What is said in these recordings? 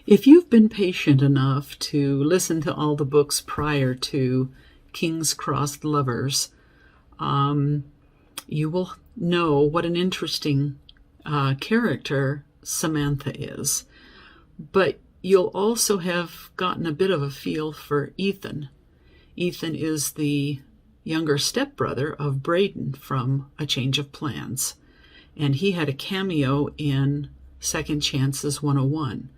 If you've been patient enough to listen to all the books prior to King's Crossed Lovers, you will know what an interesting character Samantha is. But you'll also have gotten a bit of a feel for Ethan. Ethan is the younger stepbrother of Braden from A Change of Plans, and he had a cameo in Second Chances 101.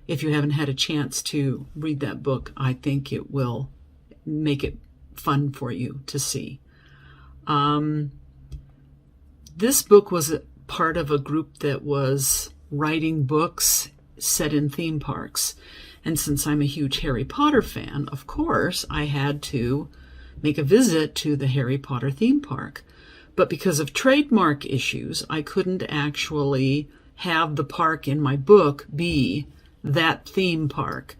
If you haven't had a chance to read that book, I think it will make it fun for you to see. This book was a part of a group that was writing books set in theme parks. And since I'm a huge Harry Potter fan, of course, I had to make a visit to the Harry Potter theme park. But because of trademark issues, I couldn't actually have the park in my book be that theme park.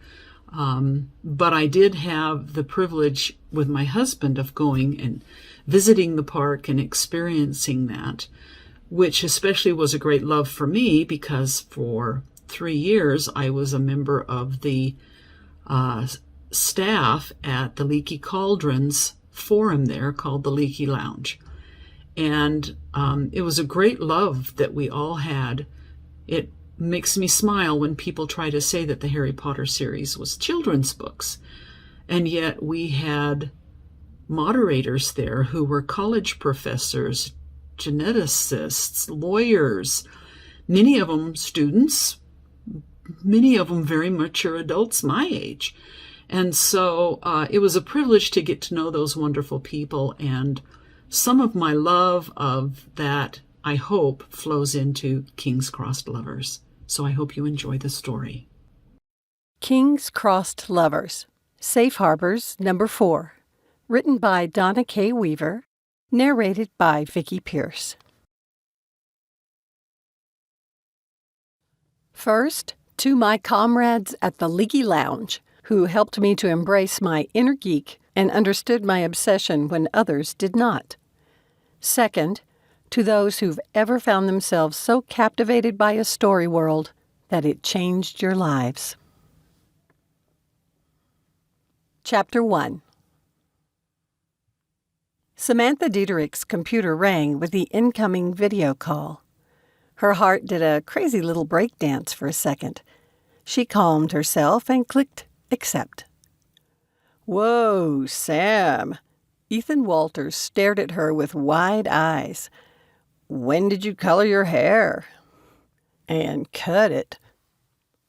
But I did have the privilege with my husband of going and visiting the park and experiencing that, which especially was a great love for me because for 3 years I was a member of the staff at the Leaky Cauldrons forum there called the Leaky Lounge. And it was a great love that we all had. It makes me smile when people try to say that the Harry Potter series was children's books. And yet we had moderators there who were college professors, geneticists, lawyers, many of them students, many of them very mature adults my age. And so it was a privilege to get to know those wonderful people, and some of my love of that, I hope, flows into King's Crossed Lovers. So I hope you enjoy the story. King's Crossed Lovers, Safe Harbors, number 4. Written by Donna K. Weaver. Narrated by Vicki Pierce. First, to my comrades at the Leaky Lounge, who helped me to embrace my inner geek and understood my obsession when others did not. Second, to those who've ever found themselves so captivated by a story world that it changed your lives. Chapter 1. Samantha Diederik's computer rang with the incoming video call. Her heart did a crazy little breakdance for a second. She calmed herself and clicked accept. "Whoa, Sam." Ethan Walters stared at her with wide eyes. "When did you color your hair?" "And cut it,"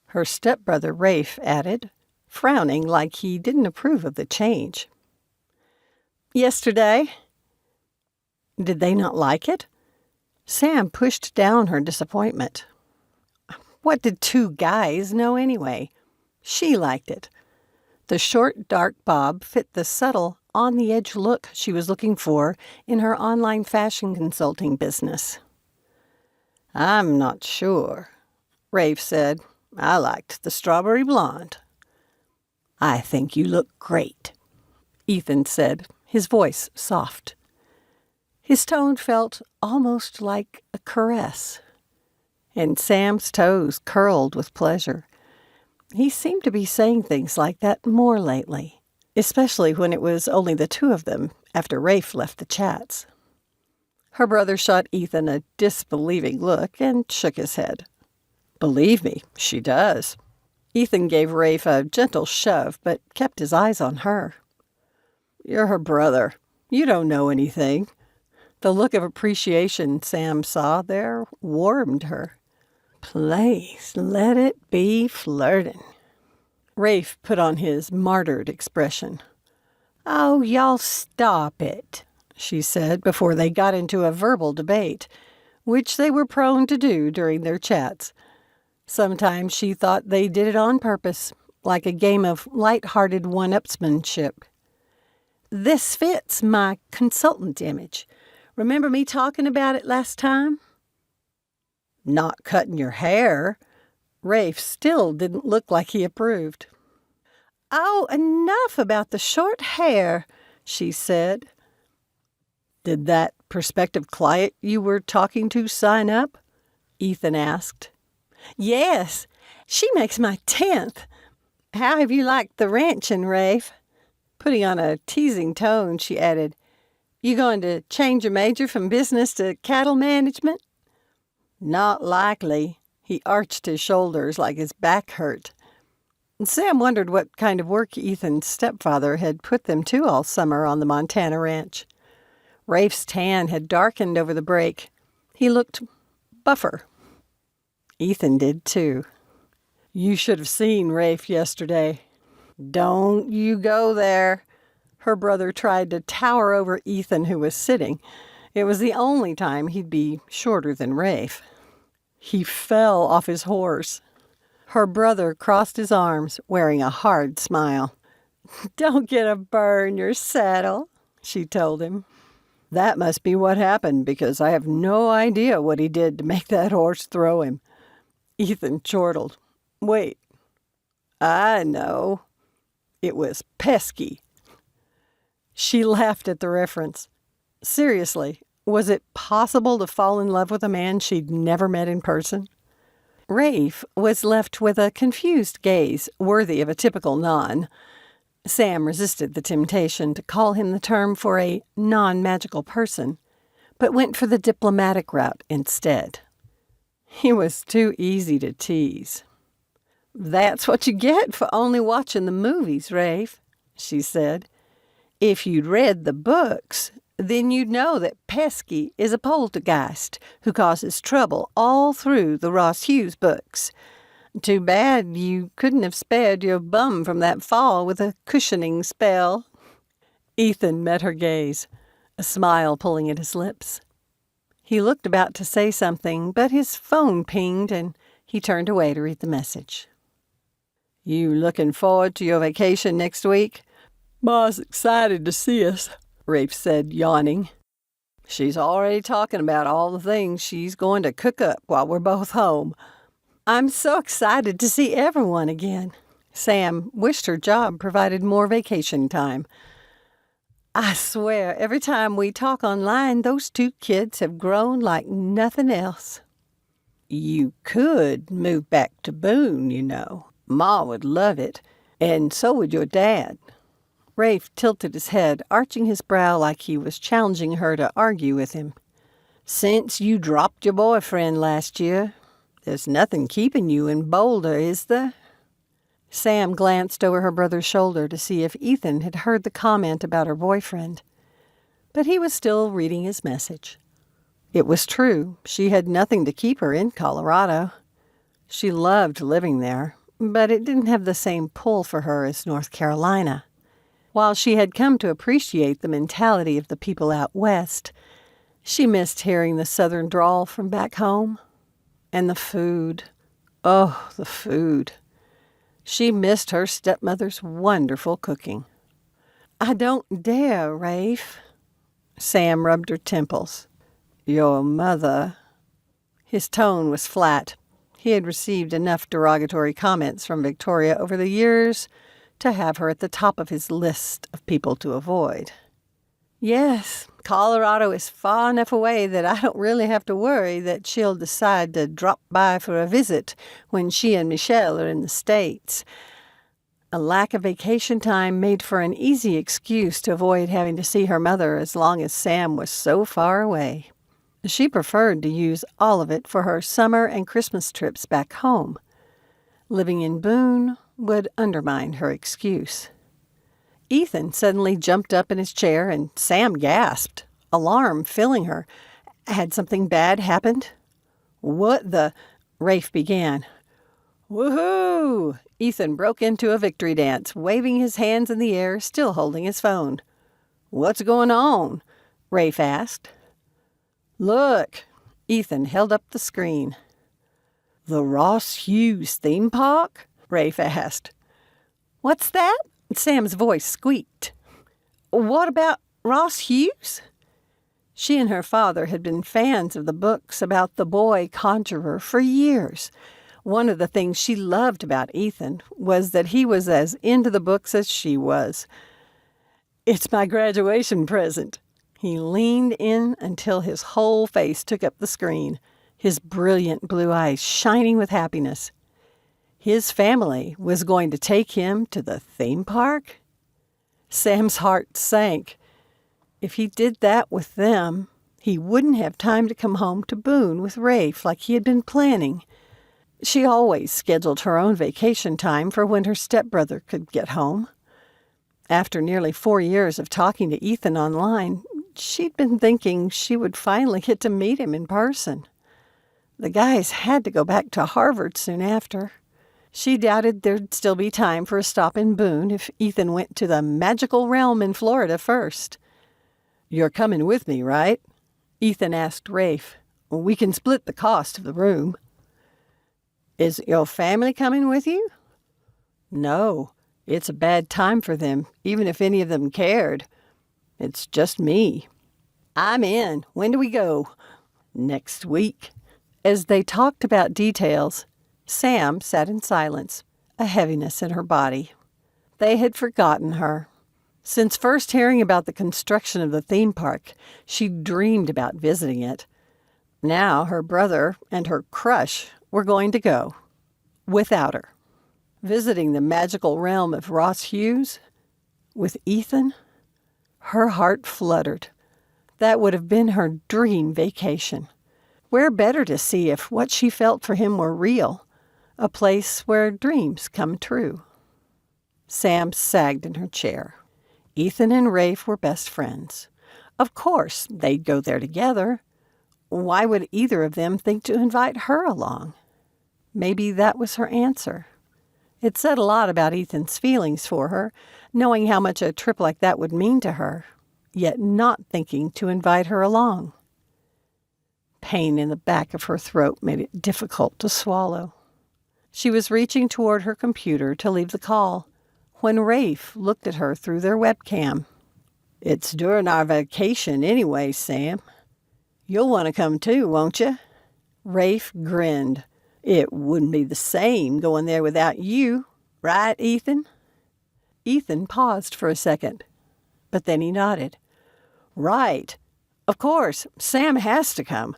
her stepbrother Rafe added, frowning like he didn't approve of the change. "Yesterday." Did they not like it? Sam pushed down her disappointment. What did two guys know anyway? She liked it. The short, dark bob fit the subtle, on-the-edge look she was looking for in her online fashion consulting business. "I'm not sure," Rafe said. "I liked the strawberry blonde." "I think you look great," Ethan said, his voice soft. His tone felt almost like a caress, and Sam's toes curled with pleasure. He seemed to be saying things like that more lately, especially when it was only the two of them after Rafe left the chats. Her brother shot Ethan a disbelieving look and shook his head. "Believe me, she does." Ethan gave Rafe a gentle shove, but kept his eyes on her. "You're her brother. You don't know anything." The look of appreciation Sam saw there warmed her. "Please, let it be flirting." Rafe put on his martyred expression. "Oh, y'all stop it," she said before they got into a verbal debate, which they were prone to do during their chats. Sometimes she thought they did it on purpose, like a game of light-hearted one-upsmanship. "This fits my consultant image. Remember me talking about it last time?" "Not cutting your hair." Rafe still didn't look like he approved. "Oh, enough about the short hair," she said. "Did that prospective client you were talking to sign up?" Ethan asked. "Yes, She makes my 10th. How have you liked the ranching, Rafe? Putting on a teasing tone, she added, You going to change your major from business to cattle management? Not likely. He arched his shoulders like his back hurt. Sam wondered what kind of work Ethan's stepfather had put them to all summer on the Montana ranch. Rafe's tan had darkened over the break. He looked buffer. Ethan did too. You should have seen Rafe yesterday. Don't you go there. Her brother tried to tower over Ethan, who was sitting. It was the only time he'd be shorter than Rafe. He fell off his horse. Her brother crossed his arms, wearing a hard smile. Don't get a burr in your saddle, she told him. That must be what happened, because I have no idea what he did to make that horse throw him. Ethan chortled. Wait, I know. It was pesky. She laughed at the reference. Seriously, was it possible to fall in love with a man she'd never met in person? Rafe was left with a confused gaze worthy of a typical non. Sam resisted the temptation to call him the term for a non-magical person, but went for the diplomatic route instead. He was too easy to tease. That's what you get for only watching the movies, Rafe, she said. If you'd read the books, then you'd know that Pesky is a poltergeist who causes trouble all through the Ross Hughes books. Too bad you couldn't have spared your bum from that fall with a cushioning spell. Ethan met her gaze, a smile pulling at his lips. He looked about to say something, but his phone pinged and he turned away to read the message. You looking forward to your vacation next week? Ma's excited to see us, Rafe said, yawning. She's already talking about all the things she's going to cook up while we're both home. I'm so excited to see everyone again. Sam wished her job provided more vacation time. I swear, every time we talk online, those two kids have grown like nothing else. You could move back to Boone, you know. Ma would love it, and so would your dad. Rafe tilted his head, arching his brow like he was challenging her to argue with him. Since you dropped your boyfriend last year, there's nothing keeping you in Boulder, is there? Sam glanced over her brother's shoulder to see if Ethan had heard the comment about her boyfriend. But he was still reading his message. It was true. She had nothing to keep her in Colorado. She loved living there, but it didn't have the same pull for her as North Carolina. While she had come to appreciate the mentality of the people out west, she missed hearing the southern drawl from back home. And the food. Oh, the food. She missed her stepmother's wonderful cooking. I don't dare, Rafe. Sam rubbed her temples. Your mother. His tone was flat. He had received enough derogatory comments from Victoria over the years to have her at the top of his list of people to avoid. Yes, Colorado is far enough away that I don't really have to worry that she'll decide to drop by for a visit when she and Michelle are in the States. A lack of vacation time made for an easy excuse to avoid having to see her mother as long as Sam was so far away. She preferred to use all of it for her summer and Christmas trips back home. Living in Boone would undermine her excuse. Ethan suddenly jumped up in his chair and Sam gasped, alarm filling her. Had something bad happened? What the? Rafe began. Woohoo! Ethan broke into a victory dance, waving his hands in the air, still holding his phone. What's going on? Rafe asked. Look, Ethan held up the screen. The Ross Hughes theme park? Rafe asked. What's that? Sam's voice squeaked. What about Ross Hughes? She and her father had been fans of the books about the boy conjurer for years. One of the things she loved about Ethan was that he was as into the books as she was. It's my graduation present. He leaned in until his whole face took up the screen, his brilliant blue eyes shining with happiness. His family was going to take him to the theme park? Sam's heart sank. If he did that with them, he wouldn't have time to come home to Boone with Rafe like he had been planning. She always scheduled her own vacation time for when her stepbrother could get home. After nearly 4 years of talking to Ethan online, she'd been thinking she would finally get to meet him in person. The guys had to go back to Harvard soon after. She doubted there'd still be time for a stop in Boone if Ethan went to the magical realm in Florida first. "You're coming with me, right?" Ethan asked Rafe. "We can split the cost of the room." "Is your family coming with you?" "No. It's a bad time for them, even if any of them cared. It's just me." "I'm in. When do we go?" "Next week." As they talked about details, Sam sat in silence, a heaviness in her body. They had forgotten her. Since first hearing about the construction of the theme park, she'd dreamed about visiting it. Now her brother and her crush were going to go, without her. Visiting the magical realm of Ross Hughes with Ethan? Her heart fluttered. That would have been her dream vacation. Where better to see if what she felt for him were real? A place where dreams come true. Sam sagged in her chair. Ethan and Rafe were best friends. Of course, they'd go there together. Why would either of them think to invite her along? Maybe that was her answer. It said a lot about Ethan's feelings for her, knowing how much a trip like that would mean to her, yet not thinking to invite her along. Pain in the back of her throat made it difficult to swallow. She was reaching toward her computer to leave the call when Rafe looked at her through their webcam. "It's during our vacation anyway, Sam. You'll want to come too, won't you?" Rafe grinned. "It wouldn't be the same going there without you, right, Ethan?" Ethan paused for a second, but then he nodded. "Right. Of course, Sam has to come.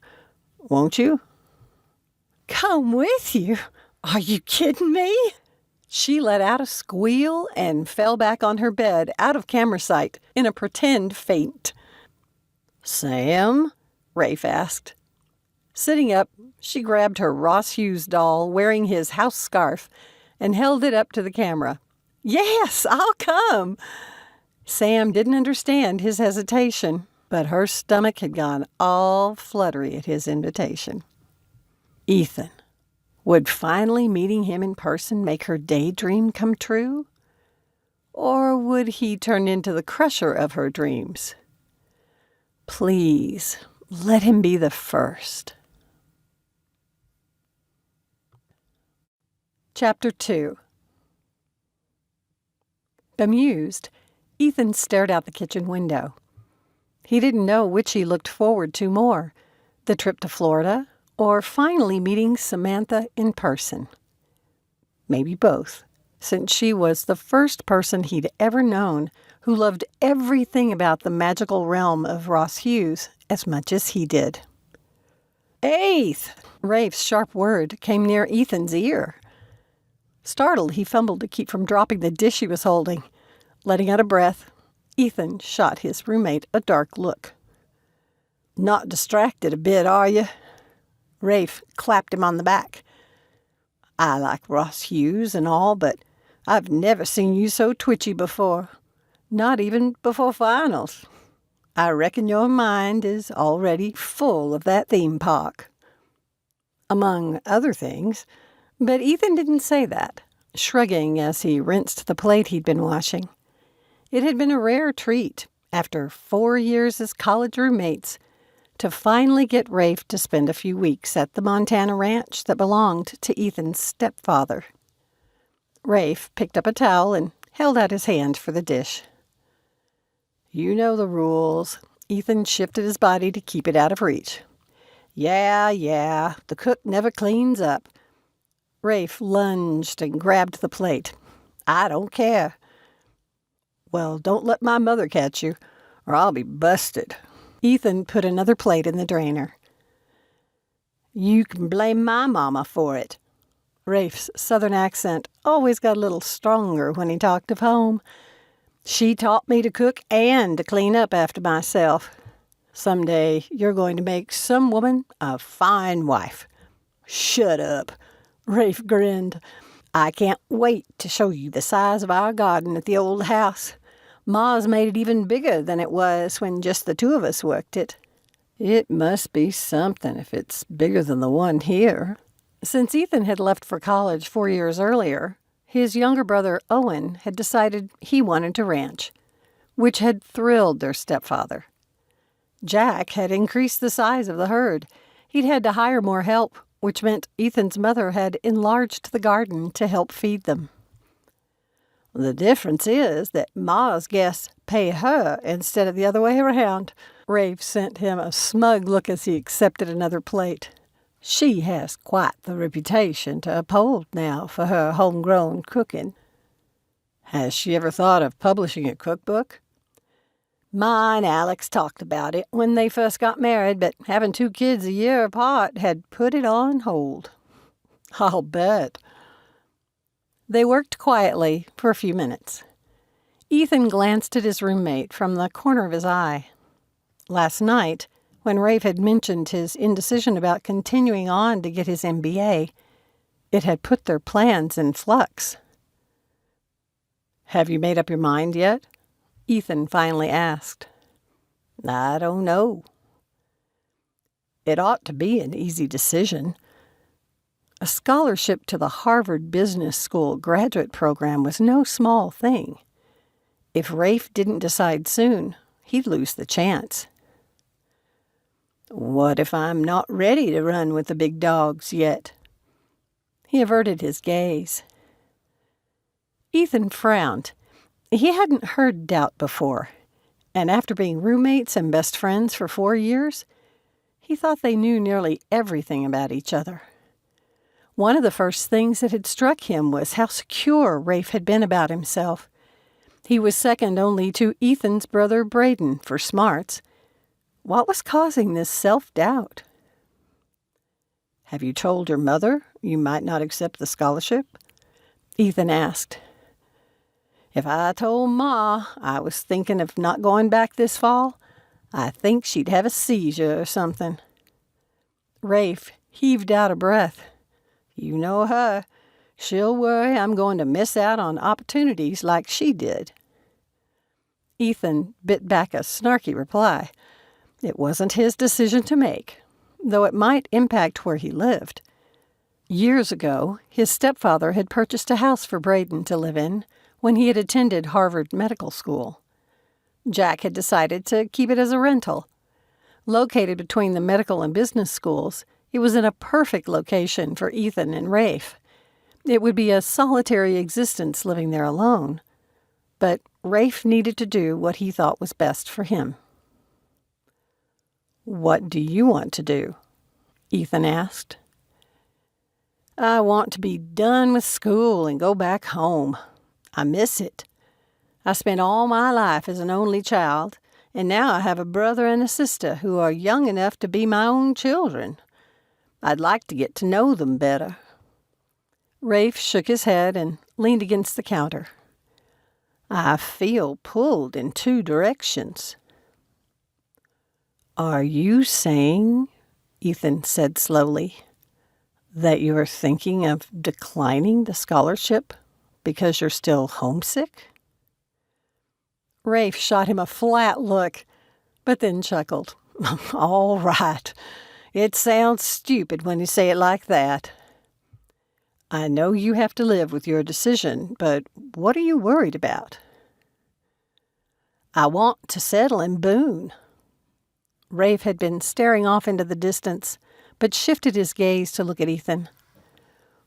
Won't you?" "Come with you? Are you kidding me?" She let out a squeal and fell back on her bed out of camera sight in a pretend faint. "Sam?" Rafe asked. Sitting up, she grabbed her Ross Hughes doll wearing his house scarf and held it up to the camera. "Yes, I'll come." Sam didn't understand his hesitation, but her stomach had gone all fluttery at his invitation. Ethan. Would finally meeting him in person make her daydream come true? Or would he turn into the crusher of her dreams? Please, let him be the first. Chapter 2. Bemused, Ethan stared out the kitchen window. He didn't know which he looked forward to more, the trip to Florida or finally meeting Samantha in person. Maybe both, since she was the first person he'd ever known who loved everything about the magical realm of Ross Hughes as much as he did. "Eighth!" Rafe's sharp word came near Ethan's ear. Startled, he fumbled to keep from dropping the dish he was holding. Letting out a breath, Ethan shot his roommate a dark look. "Not distracted a bit, are you?" Rafe clapped him on the back. "I like Ross Hughes and all, but I've never seen you so twitchy before. Not even before finals. I reckon your mind is already full of that theme park." Among other things, but Ethan didn't say that, shrugging as he rinsed the plate he'd been washing. It had been a rare treat, after 4 years as college roommates, to finally get Rafe to spend a few weeks at the Montana ranch that belonged to Ethan's stepfather. Rafe picked up a towel and held out his hand for the dish. "You know the rules." Ethan shifted his body to keep it out of reach. Yeah, the cook never cleans up." Rafe lunged and grabbed the plate. "I don't care." "Well, don't let my mother catch you, or I'll be busted." Ethan put another plate in the drainer. "You can blame my mama for it." Rafe's southern accent always got a little stronger when he talked of home. "She taught me to cook and to clean up after myself. Someday you're going to make some woman a fine wife." "Shut up," Rafe grinned. "I can't wait to show you the size of our garden at the old house. Ma's made it even bigger than it was when just the two of us worked it." "It must be something if it's bigger than the one here." Since Ethan had left for college 4 years earlier, his younger brother Owen had decided he wanted to ranch, which had thrilled their stepfather. Jack had increased the size of the herd. He'd had to hire more help, which meant Ethan's mother had enlarged the garden to help feed them. "The difference is that Ma's guests pay her instead of the other way around." Rafe sent him a smug look as he accepted another plate. "She has quite the reputation to uphold now for her homegrown cooking." "Has she ever thought of publishing a cookbook?" "Ma and Alex talked about it when they first got married, but having 2 kids a year apart had put it on hold." "I'll bet." They worked quietly for a few minutes. Ethan glanced at his roommate from the corner of his eye. Last night, when Rafe had mentioned his indecision about continuing on to get his MBA, it had put their plans in flux. "Have you made up your mind yet?" Ethan finally asked. "I don't know." "It ought to be an easy decision." A scholarship to the Harvard Business School graduate program was no small thing. If Rafe didn't decide soon, he'd lose the chance. "What if I'm not ready to run with the big dogs yet?" He averted his gaze. Ethan frowned. He hadn't heard doubt before, and after being roommates and best friends for 4 years, he thought they knew nearly everything about each other. One of the first things that had struck him was how secure Rafe had been about himself. He was second only to Ethan's brother Braden for smarts. What was causing this self-doubt? "Have you told your mother you might not accept the scholarship?" Ethan asked. "If I told Ma I was thinking of not going back this fall, I think she'd have a seizure or something." Rafe heaved out a breath. "You know her. She'll worry I'm going to miss out on opportunities like she did." Ethan bit back a snarky reply. It wasn't his decision to make, though it might impact where he lived. Years ago, his stepfather had purchased a house for Braden to live in when he had attended Harvard Medical School. Jack had decided to keep it as a rental. Located between the medical and business schools, it was in a perfect location for Ethan and Rafe. It would be a solitary existence living there alone, but Rafe needed to do what he thought was best for him. "What do you want to do?" Ethan asked. "I want to be done with school and go back home. I miss it. I spent all my life as an only child, and now I have a brother and a sister who are young enough to be my own children. I'd like to get to know them better." Rafe shook his head and leaned against the counter. "I feel pulled in 2 directions." "Are you saying," Ethan said slowly, "that you're thinking of declining the scholarship because you're still homesick?" Rafe shot him a flat look, but then chuckled. "All right. It sounds stupid when you say it like that. I know you have to live with your decision, but what are you worried about?" "I want to settle in Boone." Rafe had been staring off into the distance, but shifted his gaze to look at Ethan.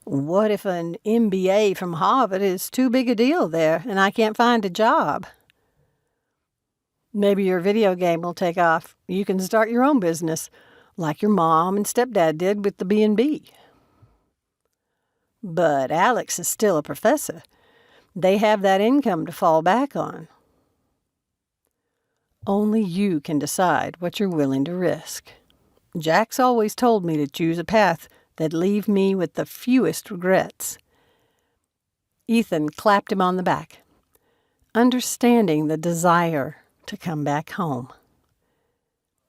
"What if an MBA from Harvard is too big a deal there and I can't find a job?" "Maybe your video game will take off. You can start your own business, like your mom and stepdad did with the B&B." "But Alex is still a professor. They have that income to fall back on." "Only you can decide what you're willing to risk. Jack's always told me to choose a path that leave me with the fewest regrets." Ethan clapped him on the back, understanding the desire to come back home.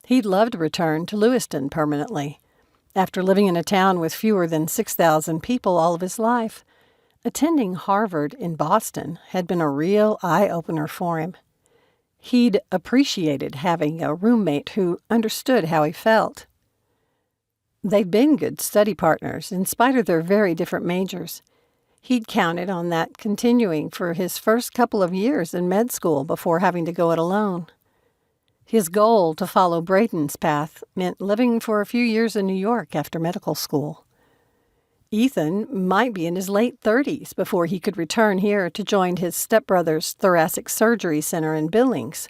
He'd love to return to Lewiston permanently. After living in a town with fewer than 6,000 people all of his life, attending Harvard in Boston had been a real eye-opener for him. He'd appreciated having a roommate who understood how he felt. They'd been good study partners in spite of their very different majors. He'd counted on that continuing for his first couple of years in med school before having to go it alone. His goal to follow Braden's path meant living for a few years in New York after medical school. Ethan might be in his late 30s before he could return here to join his stepbrother's thoracic surgery center in Billings.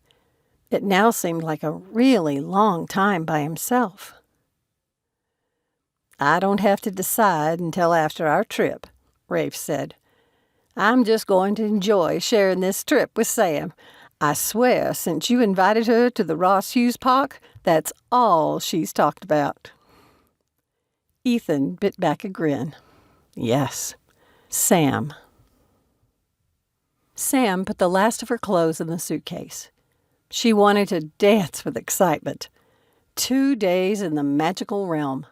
It now seemed like a really long time by himself. "I don't have to decide until after our trip," Rafe said. "I'm just going to enjoy sharing this trip with Sam. I swear, since you invited her to the Ross Hughes Park, that's all she's talked about." Ethan bit back a grin. Yes, Sam. Sam put the last of her clothes in the suitcase. She wanted to dance with excitement. 2 days in the magical realm.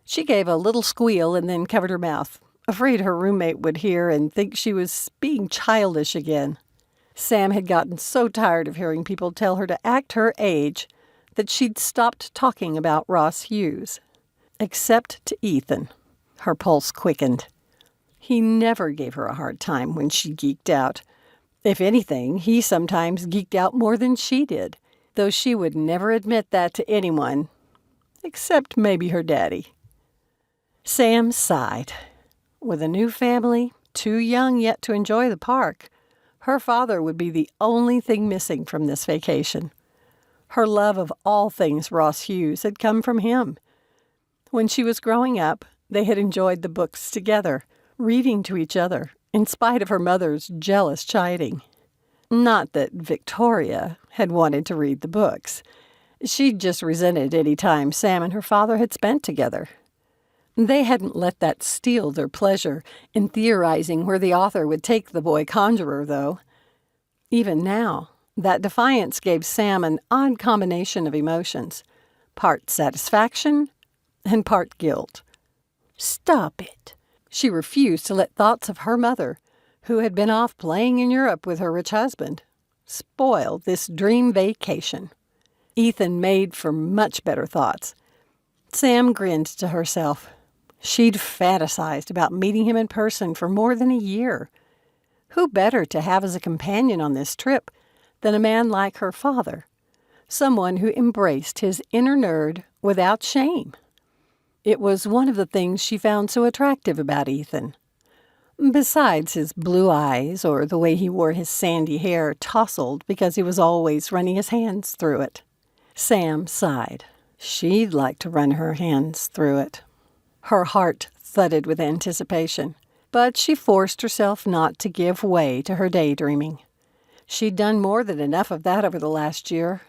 She gave a little squeal and then covered her mouth, afraid her roommate would hear and think she was being childish again. Sam had gotten so tired of hearing people tell her to act her age that she'd stopped talking about Ross Hughes. Except to Ethan. Her pulse quickened. He never gave her a hard time when she geeked out. If anything, he sometimes geeked out more than she did, though she would never admit that to anyone, except maybe her daddy. Sam sighed. With a new family, too young yet to enjoy the park, her father would be the only thing missing from this vacation. Her love of all things Ross Hughes had come from him. When she was growing up, they had enjoyed the books together, reading to each other, in spite of her mother's jealous chiding. Not that Victoria had wanted to read the books. She'd just resented any time Sam and her father had spent together. They hadn't let that steal their pleasure in theorizing where the author would take the boy conjurer, though. Even now, that defiance gave Sam an odd combination of emotions, part satisfaction and part guilt. Stop it. She refused to let thoughts of her mother, who had been off playing in Europe with her rich husband, spoil this dream vacation. Ethan made for much better thoughts. Sam grinned to herself. She'd fantasized about meeting him in person for more than a year. Who better to have as a companion on this trip than a man like her father, someone who embraced his inner nerd without shame? It was one of the things she found so attractive about Ethan. Besides his blue eyes or the way he wore his sandy hair tousled because he was always running his hands through it. Sam sighed. She'd like to run her hands through it. Her heart thudded with anticipation, but she forced herself not to give way to her daydreaming. She'd done more than enough of that over the last year.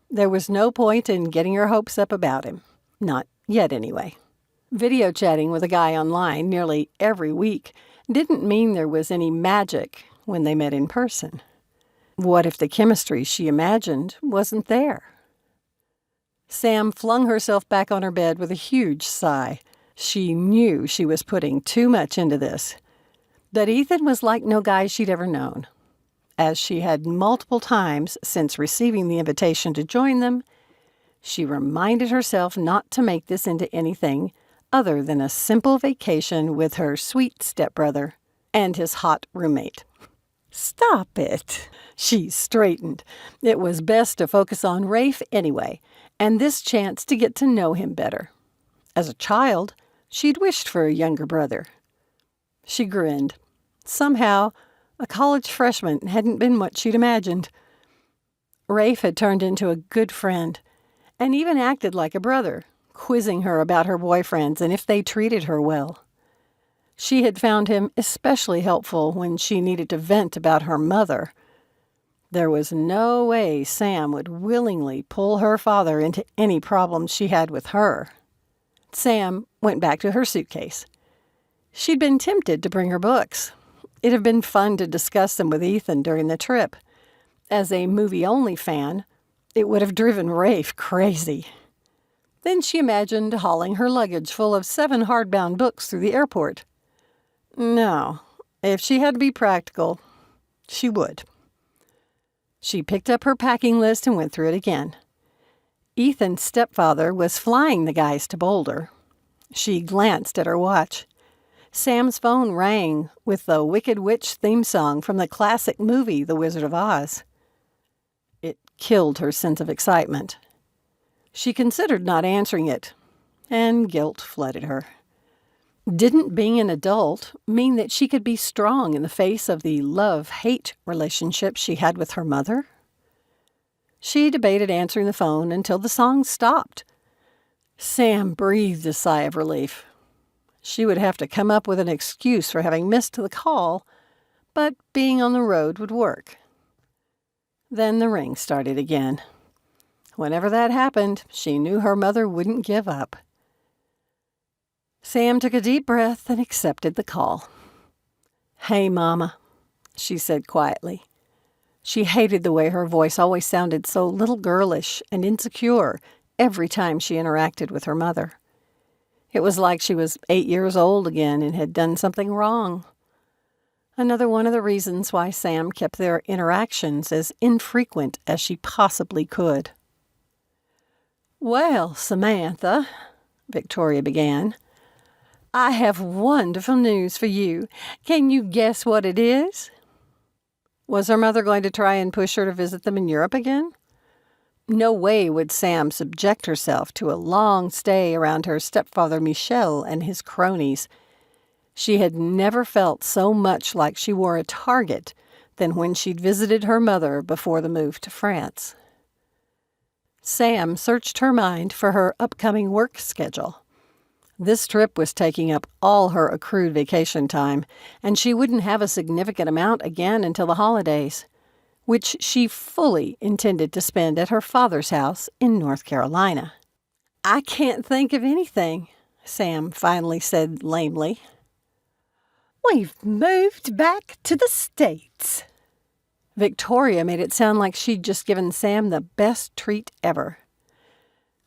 There was no point in getting her hopes up about him. Not yet, anyway. Video chatting with a guy online nearly every week didn't mean there was any magic when they met in person. What if the chemistry she imagined wasn't there? Sam flung herself back on her bed with a huge sigh. She knew she was putting too much into this. But Ethan was like no guy she'd ever known. As she had multiple times since receiving the invitation to join them, she reminded herself not to make this into anything other than a simple vacation with her sweet stepbrother and his hot roommate. Stop it. She straightened. It was best to focus on Rafe anyway, and this chance to get to know him better. As a child, she'd wished for a younger brother. She grinned. Somehow, a college freshman hadn't been what she'd imagined. Rafe had turned into a good friend, and even acted like a brother, quizzing her about her boyfriends and if they treated her well. She had found him especially helpful when she needed to vent about her mother. There was no way Sam would willingly pull her father into any problems she had with her. Sam went back to her suitcase. She'd been tempted to bring her books. It'd have been fun to discuss them with Ethan during the trip. As a movie-only fan, it would have driven Rafe crazy. Then she imagined hauling her luggage full of 7 hardbound books through the airport. No, if she had to be practical, she would. She picked up her packing list and went through it again. Ethan's stepfather was flying the guys to Boulder. She glanced at her watch. Sam's phone rang with the Wicked Witch theme song from the classic movie The Wizard of Oz. It killed her sense of excitement. She considered not answering it, and guilt flooded her. Didn't being an adult mean that she could be strong in the face of the love-hate relationship she had with her mother? She debated answering the phone until the song stopped. Sam breathed a sigh of relief. She would have to come up with an excuse for having missed the call, but being on the road would work. Then the ring started again. Whenever that happened, she knew her mother wouldn't give up. Sam took a deep breath and accepted the call. "Hey, Mama," she said quietly. She hated the way her voice always sounded so little girlish and insecure every time she interacted with her mother. It was like she was 8 years old again and had done something wrong. Another one of the reasons why Sam kept their interactions as infrequent as she possibly could. "Well, Samantha," Victoria began, "I have wonderful news for you. Can you guess what it is?" Was her mother going to try and push her to visit them in Europe again? No way would Sam subject herself to a long stay around her stepfather Michel and his cronies. She had never felt so much like she wore a target than when she'd visited her mother before the move to France. Sam searched her mind for her upcoming work schedule. This trip was taking up all her accrued vacation time, and she wouldn't have a significant amount again until the holidays, which she fully intended to spend at her father's house in North Carolina. "I can't think of anything," Sam finally said lamely. "We've moved back to the States." Victoria made it sound like she'd just given Sam the best treat ever.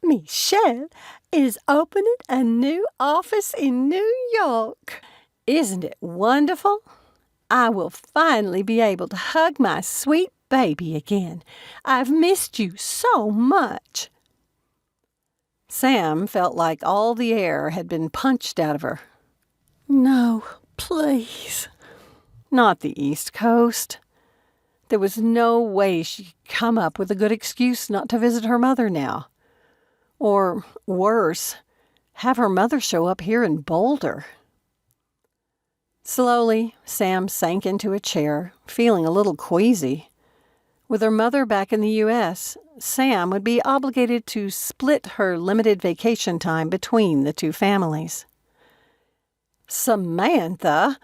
"Michelle is opening a new office in New York. Isn't it wonderful? I will finally be able to hug my sweet baby again. I've missed you so much." Sam felt like all the air had been punched out of her. "No, please. Not the East Coast." There was no way she could come up with a good excuse not to visit her mother now. Or, worse, have her mother show up here in Boulder. Slowly, Sam sank into a chair, feeling a little queasy. With her mother back in the U.S., Sam would be obligated to split her limited vacation time between the two families. "Samantha!"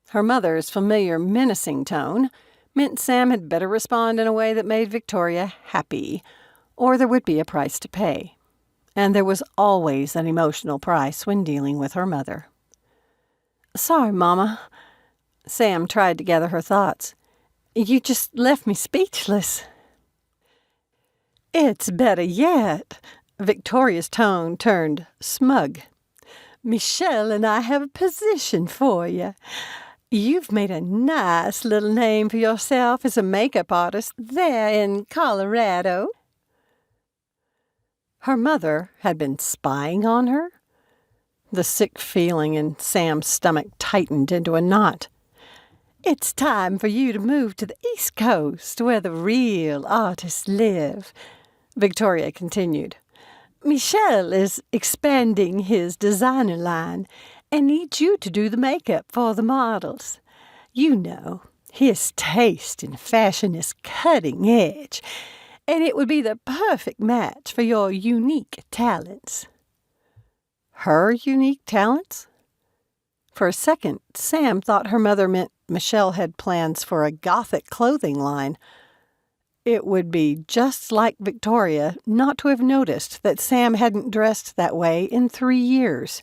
Her mother's familiar menacing tone meant Sam had better respond in a way that made Victoria happy, or there would be a price to pay. And there was always an emotional price when dealing with her mother. "Sorry, Mama." Sam tried to gather her thoughts. "You just left me speechless." "It's better yet." Victoria's tone turned smug. "Michelle and I have a position for you. You've made a nice little name for yourself as a makeup artist there in Colorado." Her mother had been spying on her? The sick feeling in Sam's stomach tightened into a knot. "It's time for you to move to the East Coast, where the real artists live," Victoria continued. "Michel is expanding his designer line and needs you to do the makeup for the models. You know, his taste in fashion is cutting edge, and it would be the perfect match for your unique talents." Her unique talents? For a second, Sam thought her mother meant Michelle had plans for a gothic clothing line. It would be just like Victoria not to have noticed that Sam hadn't dressed that way in 3 years.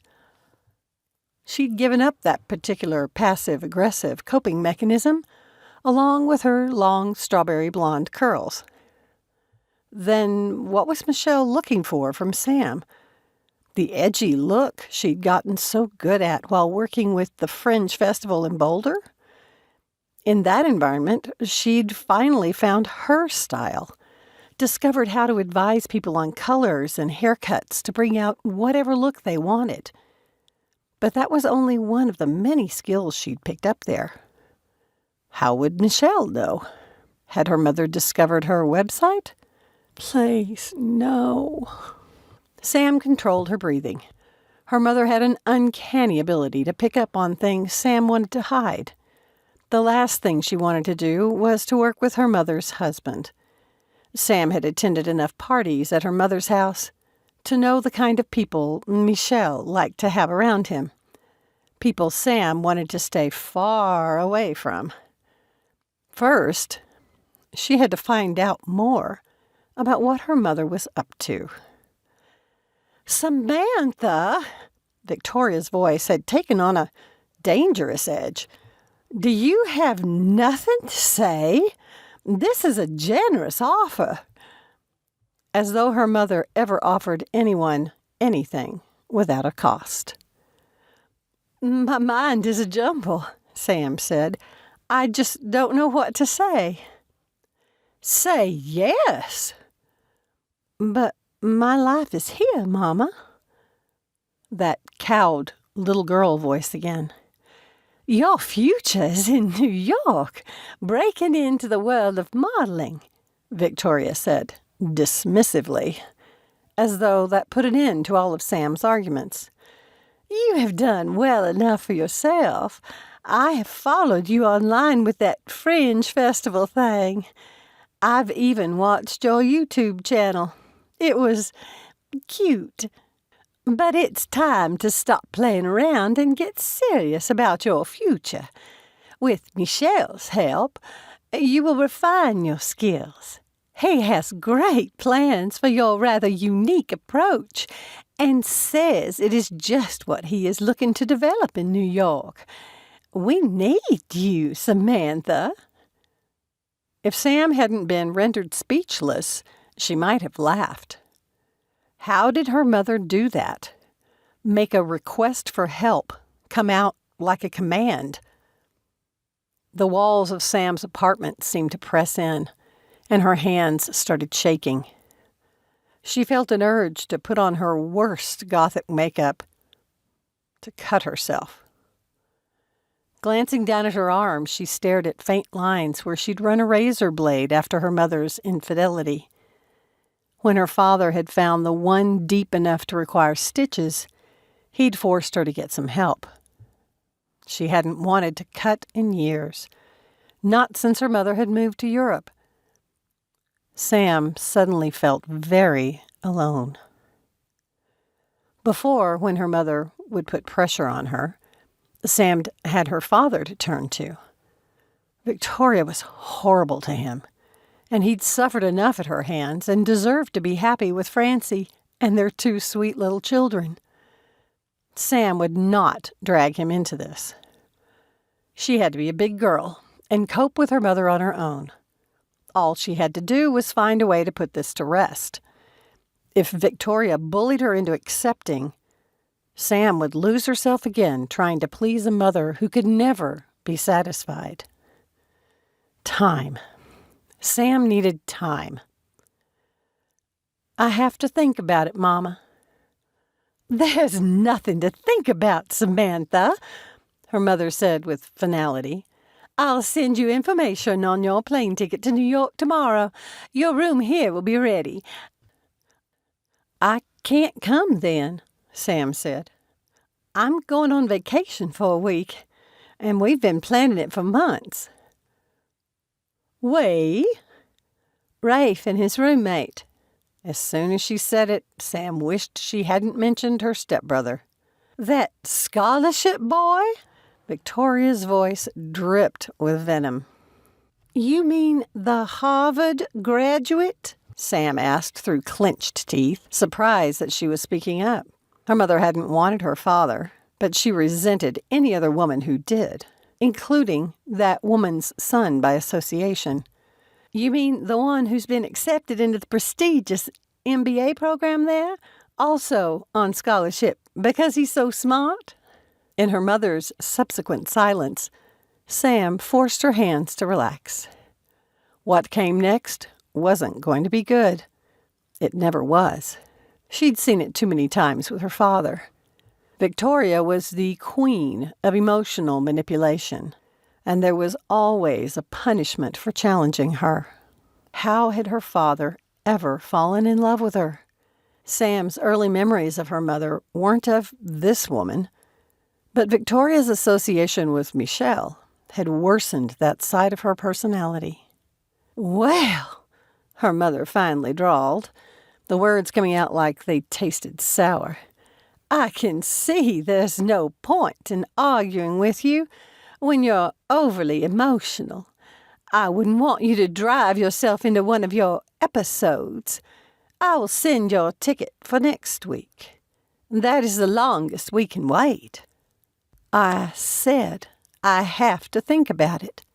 She'd given up that particular passive-aggressive coping mechanism, along with her long strawberry blonde curls. Then what was Michelle looking for from Sam? The edgy look she'd gotten so good at while working with the Fringe Festival in Boulder? In that environment, she'd finally found her style, discovered how to advise people on colors and haircuts to bring out whatever look they wanted. But that was only one of the many skills she'd picked up there. How would Michelle know? Had her mother discovered her website? Please, no. Sam controlled her breathing. Her mother had an uncanny ability to pick up on things Sam wanted to hide. The last thing she wanted to do was to work with her mother's husband. Sam had attended enough parties at her mother's house to know the kind of people Michelle liked to have around him. People Sam wanted to stay far away from. First, she had to find out more about what her mother was up to. Samantha, Victoria's voice had taken on a dangerous edge. Do you have nothing to say? This is a generous offer. As though her mother ever offered anyone anything without a cost. My mind is a jumble, Sam said. I just don't know what to say. Say yes. But my life is here, Mama. That cowed little girl voice again. Your future is in New York, breaking into the world of modeling, Victoria said, dismissively, as though that put an end to all of Sam's arguments. You have done well enough for yourself. I have followed you online with that Fringe Festival thing. I've even watched your YouTube channel. It was cute. But it's time to stop playing around and get serious about your future. With Michelle's help, you will refine your skills. He has great plans for your rather unique approach and says it is just what he is looking to develop in New York. We need you, Samantha. If Sam hadn't been rendered speechless, she might have laughed. How did her mother do that? Make a request for help come out like a command? The walls of Sam's apartment seemed to press in, and her hands started shaking. She felt an urge to put on her worst Gothic makeup, to cut herself. Glancing down at her arm, she stared at faint lines where she'd run a razor blade after her mother's infidelity. When her father had found the one deep enough to require stitches, he'd forced her to get some help. She hadn't wanted to cut in years, not since her mother had moved to Europe. Sam suddenly felt very alone. Before, when her mother would put pressure on her, Sam had her father to turn to. Victoria was horrible to him, and he'd suffered enough at her hands and deserved to be happy with Francie and their 2 sweet little children. Sam would not drag him into this. She had to be a big girl and cope with her mother on her own. All she had to do was find a way to put this to rest. If Victoria bullied her into accepting, Sam would lose herself again trying to please a mother who could never be satisfied. Time. Sam needed time. I have to think about it, Mama. There's nothing to think about, Samantha, her mother said with finality. I'll send you information on your plane ticket to New York tomorrow. Your room here will be ready. I can't come then, Sam said. I'm going on vacation for a week, and we've been planning it for months. We? Rafe and his roommate. As soon as she said it, Sam wished she hadn't mentioned her stepbrother. That scholarship boy? Victoria's voice dripped with venom. You mean the Harvard graduate? Sam asked through clenched teeth, surprised that she was speaking up. Her mother hadn't wanted her father, but she resented any other woman who did, including that woman's son by association. You mean the one who's been accepted into the prestigious MBA program there? Also on scholarship because he's so smart? In her mother's subsequent silence, Sam forced her hands to relax. What came next wasn't going to be good. It never was. She'd seen it too many times with her father. Victoria was the queen of emotional manipulation, and there was always a punishment for challenging her. How had her father ever fallen in love with her? Sam's early memories of her mother weren't of this woman, but Victoria's association with Michelle had worsened that side of her personality. "Well," her mother finally drawled, the words coming out like they tasted sour, "I can see there's no point in arguing with you when you're overly emotional. I wouldn't want you to drive yourself into one of your episodes. I will send your ticket for next week. That is the longest we can wait." I said I have to think about it.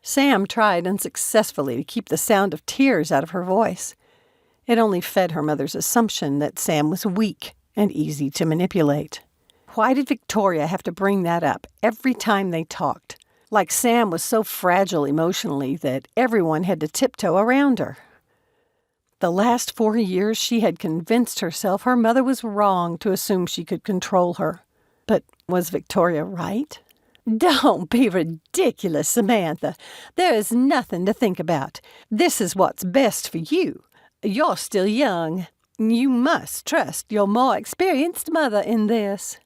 Sam tried unsuccessfully to keep the sound of tears out of her voice. It only fed her mother's assumption that Sam was weak and easy to manipulate. Why did Victoria have to bring that up every time they talked? Like Sam was so fragile emotionally that everyone had to tiptoe around her. The last 4 years she had convinced herself her mother was wrong to assume she could control her. But was Victoria right? "Don't be ridiculous, Samantha. There is nothing to think about. This is what's best for you. You're still young. You must trust your more experienced mother in this."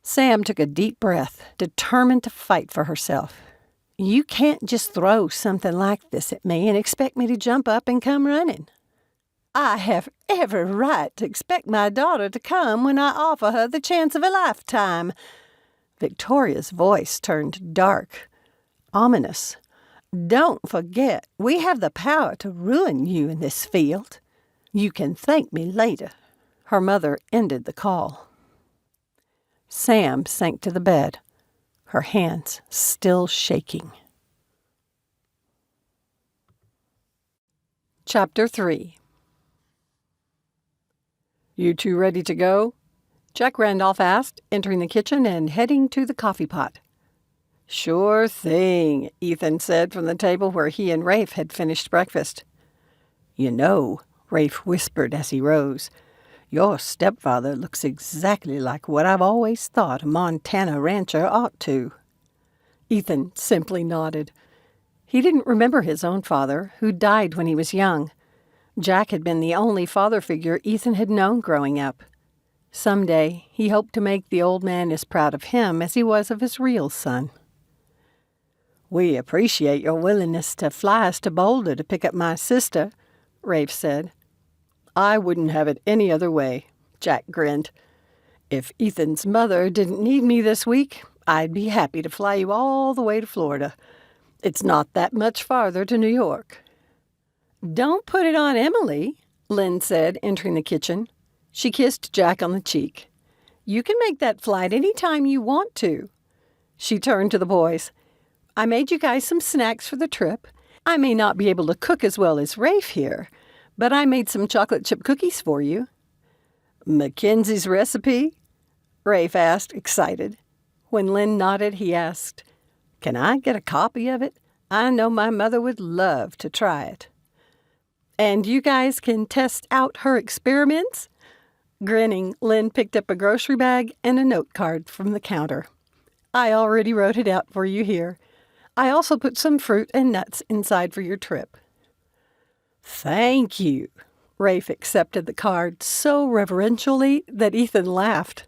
Sam took a deep breath, determined to fight for herself. "You can't just throw something like this at me and expect me to jump up and come running. I have every right to expect my daughter to come when I offer her the chance of a lifetime." Victoria's voice turned dark, ominous. "Don't forget, we have the power to ruin you in this field. You can thank me later." Her mother ended the call. Sam sank to the bed, her hands still shaking. Chapter 3. "You two ready to go?" Jack Randolph asked, entering the kitchen and heading to the coffee pot. "Sure thing," Ethan said from the table where he and Rafe had finished breakfast. "You know," Rafe whispered as he rose, "your stepfather looks exactly like what I've always thought a Montana rancher ought to." Ethan simply nodded. He didn't remember his own father, who died when he was young. Jack had been the only father figure Ethan had known growing up. Someday, he hoped to make the old man as proud of him as he was of his real son. "We appreciate your willingness to fly us to Boulder to pick up my sister," Rafe said. "I wouldn't have it any other way," Jack grinned. "If Ethan's mother didn't need me this week, I'd be happy to fly you all the way to Florida. It's not that much farther to New York." "Don't put it on Emily," Lynn said, entering the kitchen. She kissed Jack on the cheek. "You can make that flight any time you want to." She turned to the boys. "I made you guys some snacks for the trip. I may not be able to cook as well as Rafe here, but I made some chocolate chip cookies for you." "Mackenzie's recipe?" Rafe asked, excited. When Lynn nodded, he asked, "Can I get a copy of it? I know my mother would love to try it." "And you guys can test out her experiments?" Grinning, Lynn picked up a grocery bag and a note card from the counter. "I already wrote it out for you here. I also put some fruit and nuts inside for your trip." "Thank you." Rafe accepted the card so reverentially that Ethan laughed.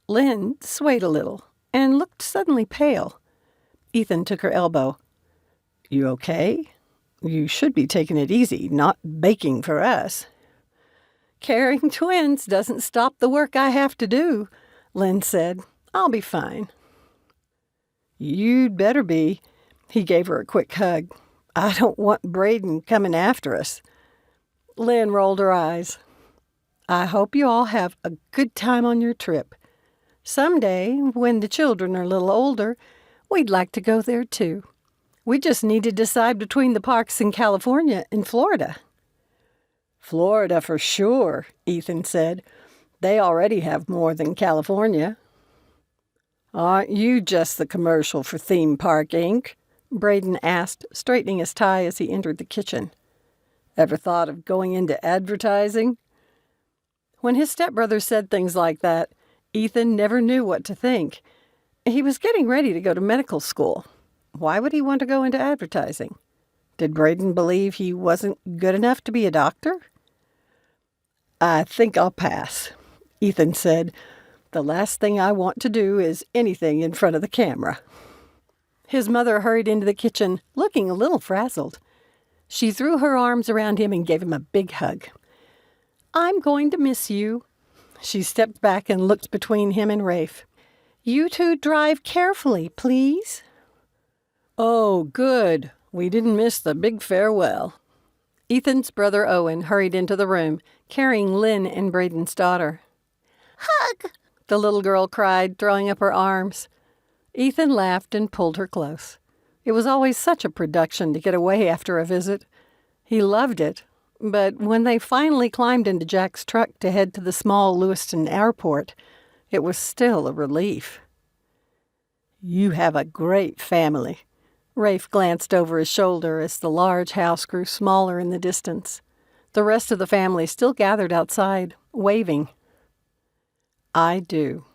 Lynn swayed a little and looked suddenly pale. Ethan took her elbow. "You okay? You should be taking it easy, not baking for us." "Carrying twins doesn't stop the work I have to do," Lynn said. "I'll be fine." "You'd better be. He gave her a quick hug. I don't want Braden coming after us. Lynn rolled her eyes. I hope you all have a good time on your trip. Someday, when the children are a little older, we'd like to go there too. We just need to decide between the parks in California and Florida. Florida for sure, Ethan said. They already have more than California. Aren't you just the commercial for Theme Park, Inc.? Braden asked, straightening his tie as he entered the kitchen. Ever thought of going into advertising? When his stepbrother said things like that, Ethan never knew what to think. He was getting ready to go to medical school. Why would he want to go into advertising? Did Braden believe he wasn't good enough to be a doctor? I think I'll pass, Ethan said. The last thing I want to do is anything in front of the camera. His mother hurried into the kitchen, looking a little frazzled. She threw her arms around him and gave him a big hug. I'm going to miss you. She stepped back and looked between him and Rafe. You two drive carefully, please. Oh, good. We didn't miss the big farewell. Ethan's brother Owen hurried into the room, carrying Lynn and Braden's daughter. Hug! The little girl cried, throwing up her arms. Ethan laughed and pulled her close. It was always such a production to get away after a visit. He loved it, but when they finally climbed into Jack's truck to head to the small Lewiston airport, it was still a relief. You have a great family. Rafe glanced over his shoulder as the large house grew smaller in the distance. The rest of the family still gathered outside, waving. I do.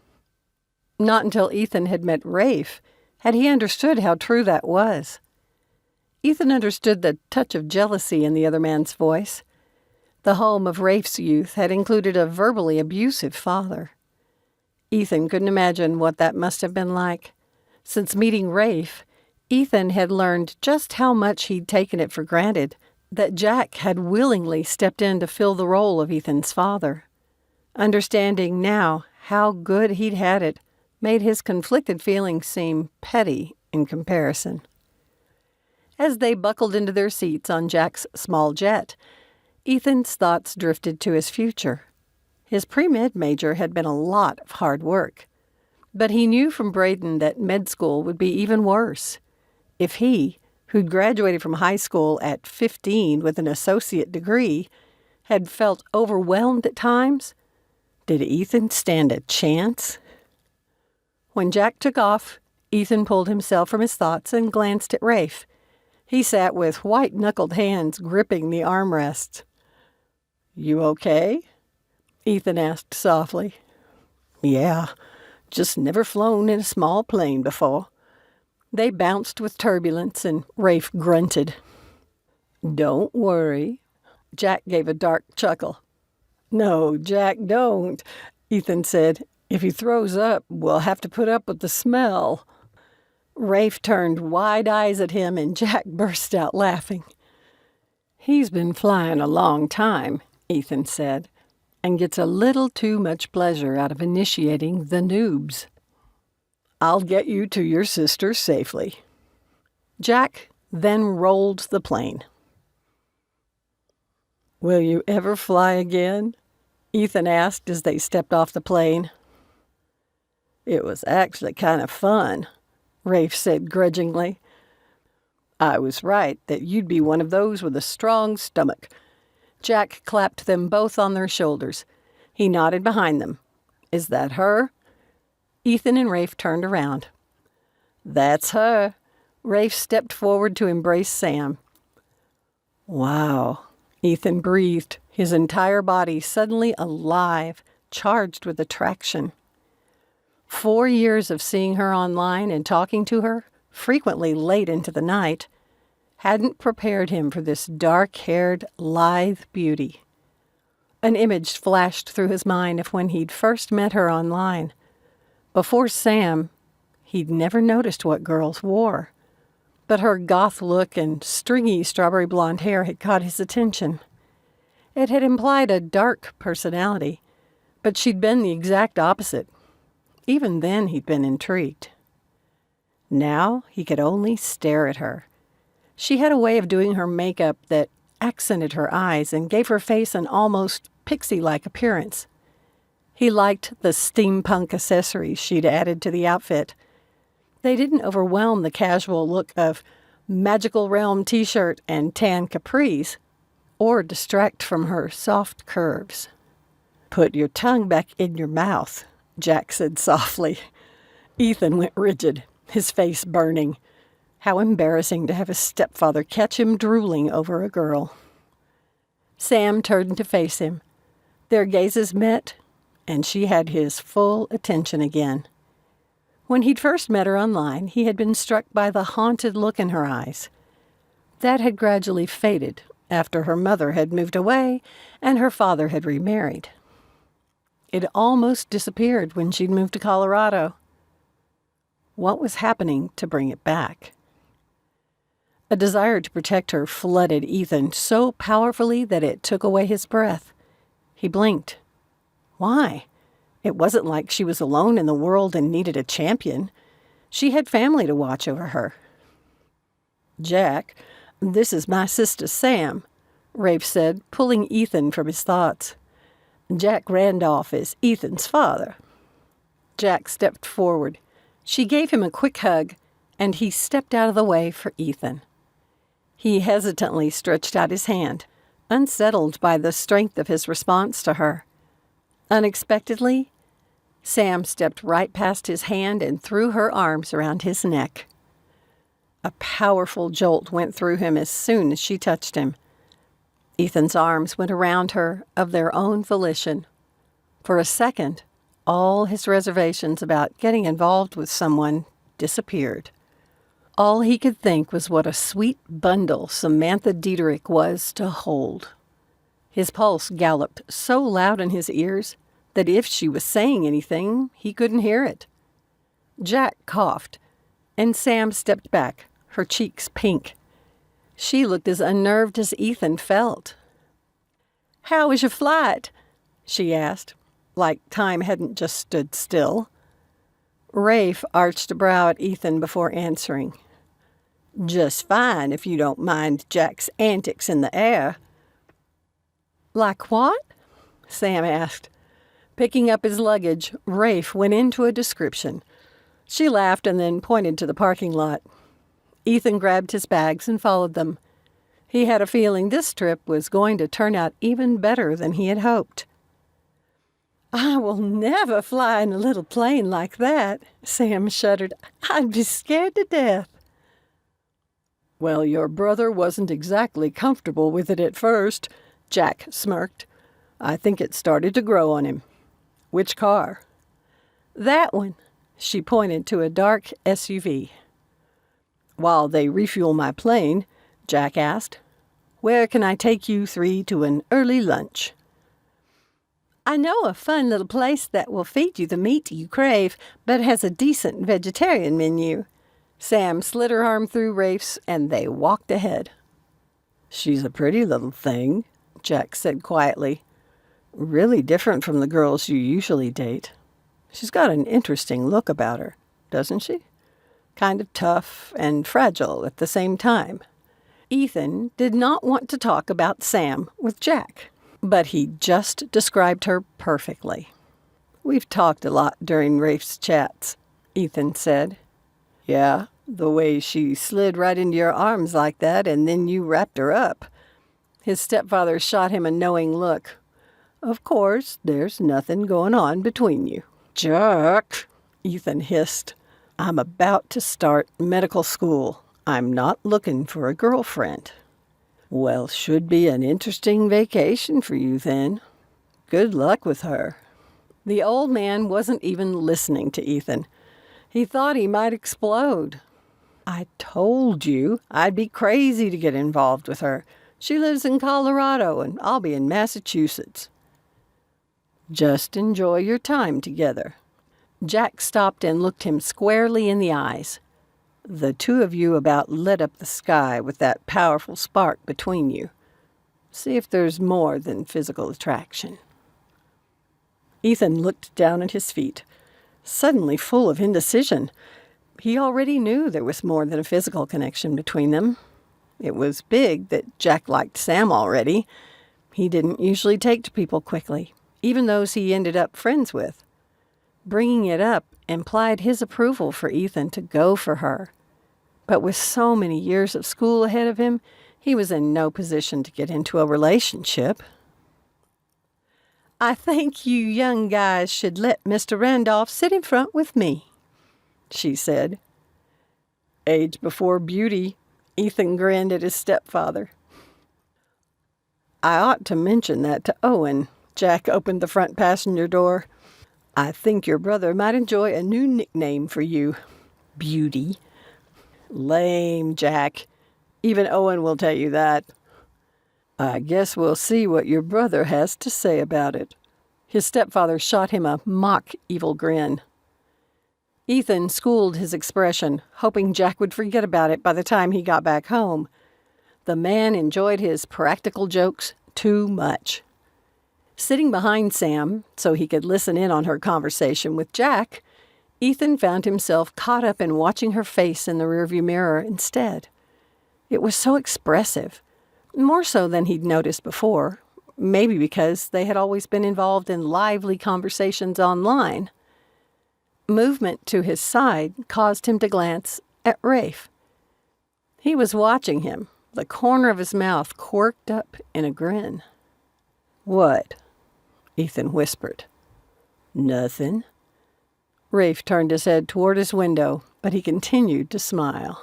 Not until Ethan had met Rafe had he understood how true that was. Ethan understood the touch of jealousy in the other man's voice. The home of Rafe's youth had included a verbally abusive father. Ethan couldn't imagine what that must have been like. Since meeting Rafe, Ethan had learned just how much he'd taken it for granted that Jack had willingly stepped in to fill the role of Ethan's father. Understanding now how good he'd had it made his conflicted feelings seem petty in comparison. As they buckled into their seats on Jack's small jet, Ethan's thoughts drifted to his future. His pre-med major had been a lot of hard work, but he knew from Braden that med school would be even worse. If he, who'd graduated from high school at 15 with an associate degree, had felt overwhelmed at times, did Ethan stand a chance? When Jack took off, Ethan pulled himself from his thoughts and glanced at Rafe. He sat with white-knuckled hands gripping the armrests. You okay? Ethan asked softly. Yeah, just never flown in a small plane before. They bounced with turbulence, and Rafe grunted. Don't worry. Jack gave a dark chuckle. No, Jack, don't, Ethan said. If he throws up, we'll have to put up with the smell. Rafe turned wide eyes at him, and Jack burst out laughing. He's been flying a long time, Ethan said, and gets a little too much pleasure out of initiating the noobs. I'll get you to your sister safely. Jack then rolled the plane. Will you ever fly again? Ethan asked as they stepped off the plane. It was actually kind of fun, Rafe said grudgingly. I was right that you'd be one of those with a strong stomach. Jack clapped them both on their shoulders. He nodded behind them. Is that her? Ethan and Rafe turned around. That's her. Rafe stepped forward to embrace Sam. Wow, Ethan breathed, his entire body suddenly alive, charged with attraction. 4 years of seeing her online and talking to her, frequently late into the night, hadn't prepared him for this dark-haired, lithe beauty. An image flashed through his mind of when he'd first met her online. Before Sam, he'd never noticed what girls wore, but her goth look and stringy strawberry blonde hair had caught his attention. It had implied a dark personality, but she'd been the exact opposite. Even then, he'd been intrigued. Now he could only stare at her. She had a way of doing her makeup that accented her eyes and gave her face an almost pixie-like appearance. He liked the steampunk accessories she'd added to the outfit. They didn't overwhelm the casual look of Magical Realm t-shirt and tan capris, or distract from her soft curves. "Put your tongue back in your mouth," Jack said softly. Ethan went rigid, his face burning. How embarrassing to have his stepfather catch him drooling over a girl. Sam turned to face him. Their gazes met, and she had his full attention again. When he'd first met her online, he had been struck by the haunted look in her eyes. That had gradually faded after her mother had moved away and her father had remarried. It almost disappeared when she'd moved to Colorado. What was happening to bring it back? A desire to protect her flooded Ethan so powerfully that it took away his breath. He blinked. Why? It wasn't like she was alone in the world and needed a champion. She had family to watch over her. "Jack, this is my sister Sam," Rafe said, pulling Ethan from his thoughts. "Jack Randolph is Ethan's father." Jack stepped forward. She gave him a quick hug, and he stepped out of the way for Ethan. He hesitantly stretched out his hand, unsettled by the strength of his response to her. Unexpectedly, Sam stepped right past his hand and threw her arms around his neck. A powerful jolt went through him as soon as she touched him. Ethan's arms went around her of their own volition. For a second, all his reservations about getting involved with someone disappeared. All he could think was what a sweet bundle Samantha Diederik was to hold. His pulse galloped so loud in his ears that if she was saying anything, he couldn't hear it. Jack coughed, and Sam stepped back, her cheeks pink. She looked as unnerved as Ethan felt. "How was your flight?" she asked, like time hadn't just stood still. Rafe arched a brow at Ethan before answering. "Just fine, if you don't mind Jack's antics in the air." "Like what?" Sam asked. Picking up his luggage, Rafe went into a description. She laughed and then pointed to the parking lot. Ethan grabbed his bags and followed them. He had a feeling this trip was going to turn out even better than he had hoped. "I will never fly in a little plane like that," Sam shuddered. "I'd be scared to death." "Well, your brother wasn't exactly comfortable with it at first," Jack smirked. "I think it started to grow on him." "Which car?" "That one." She pointed to a dark SUV. "While they refuel my plane," Jack asked, "where can I take you three to an early lunch?" "I know a fun little place that will feed you the meat you crave, but has a decent vegetarian menu." Sam slid her arm through Rafe's, and they walked ahead. "She's a pretty little thing," Jack said quietly. "Really different from the girls you usually date. She's got an interesting look about her, doesn't she? Kind of tough and fragile at the same time." Ethan did not want to talk about Sam with Jack, but he just described her perfectly. "We've talked a lot during Rafe's chats," Ethan said. "Yeah, the way she slid right into your arms like that and then you wrapped her up." His stepfather shot him a knowing look. "Of course, there's nothing going on between you." "Jack," Ethan hissed, "I'm about to start medical school. I'm not looking for a girlfriend." "Well, should be an interesting vacation for you then. Good luck with her." The old man wasn't even listening to Ethan. He thought he might explode. "I told you I'd be crazy to get involved with her. She lives in Colorado, and I'll be in Massachusetts." "Just enjoy your time together." Jack stopped and looked him squarely in the eyes. "The two of you about lit up the sky with that powerful spark between you. See if there's more than physical attraction." Ethan looked down at his feet, suddenly full of indecision. He already knew there was more than a physical connection between them. It was big that Jack liked Sam already. He didn't usually take to people quickly, even those he ended up friends with. Bringing it up implied his approval for Ethan to go for her. But with so many years of school ahead of him, he was in no position to get into a relationship. "I think you young guys should let Mr. Randolph sit in front with me," she said. Age before beauty, Ethan grinned at his stepfather. "I ought to mention that to Owen." Jack opened the front passenger door. "I think your brother might enjoy a new nickname for you, Beauty." "Lame, Jack. Even Owen will tell you that." "I guess we'll see what your brother has to say about it." His stepfather shot him a mock evil grin. Ethan schooled his expression, hoping Jack would forget about it by the time he got back home. The man enjoyed his practical jokes too much. Sitting behind Sam, so he could listen in on her conversation with Jack, Ethan found himself caught up in watching her face in the rearview mirror instead. It was so expressive, more so than he'd noticed before, maybe because they had always been involved in lively conversations online. Movement to his side caused him to glance at Rafe. He was watching him, the corner of his mouth quirked up in a grin. "What?" Ethan whispered. "Nothing." Rafe turned his head toward his window, but he continued to smile.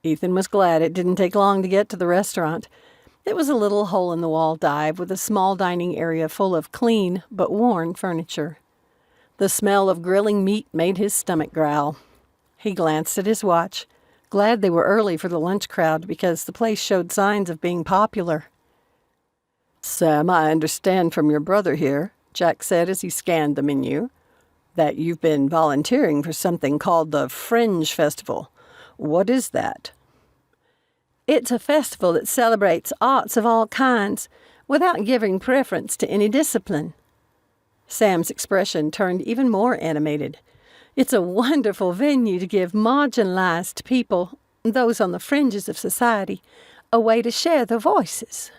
Ethan was glad it didn't take long to get to the restaurant. It was a little hole-in-the-wall dive with a small dining area full of clean but worn furniture. The smell of grilling meat made his stomach growl. He glanced at his watch, glad they were early for the lunch crowd because the place showed signs of being popular. "Sam, I understand from your brother here," Jack said as he scanned the menu, "that you've been volunteering for something called the Fringe Festival. What is that?" "It's a festival that celebrates arts of all kinds without giving preference to any discipline." Sam's expression turned even more animated. "It's a wonderful venue to give marginalized people, those on the fringes of society, a way to share their voices."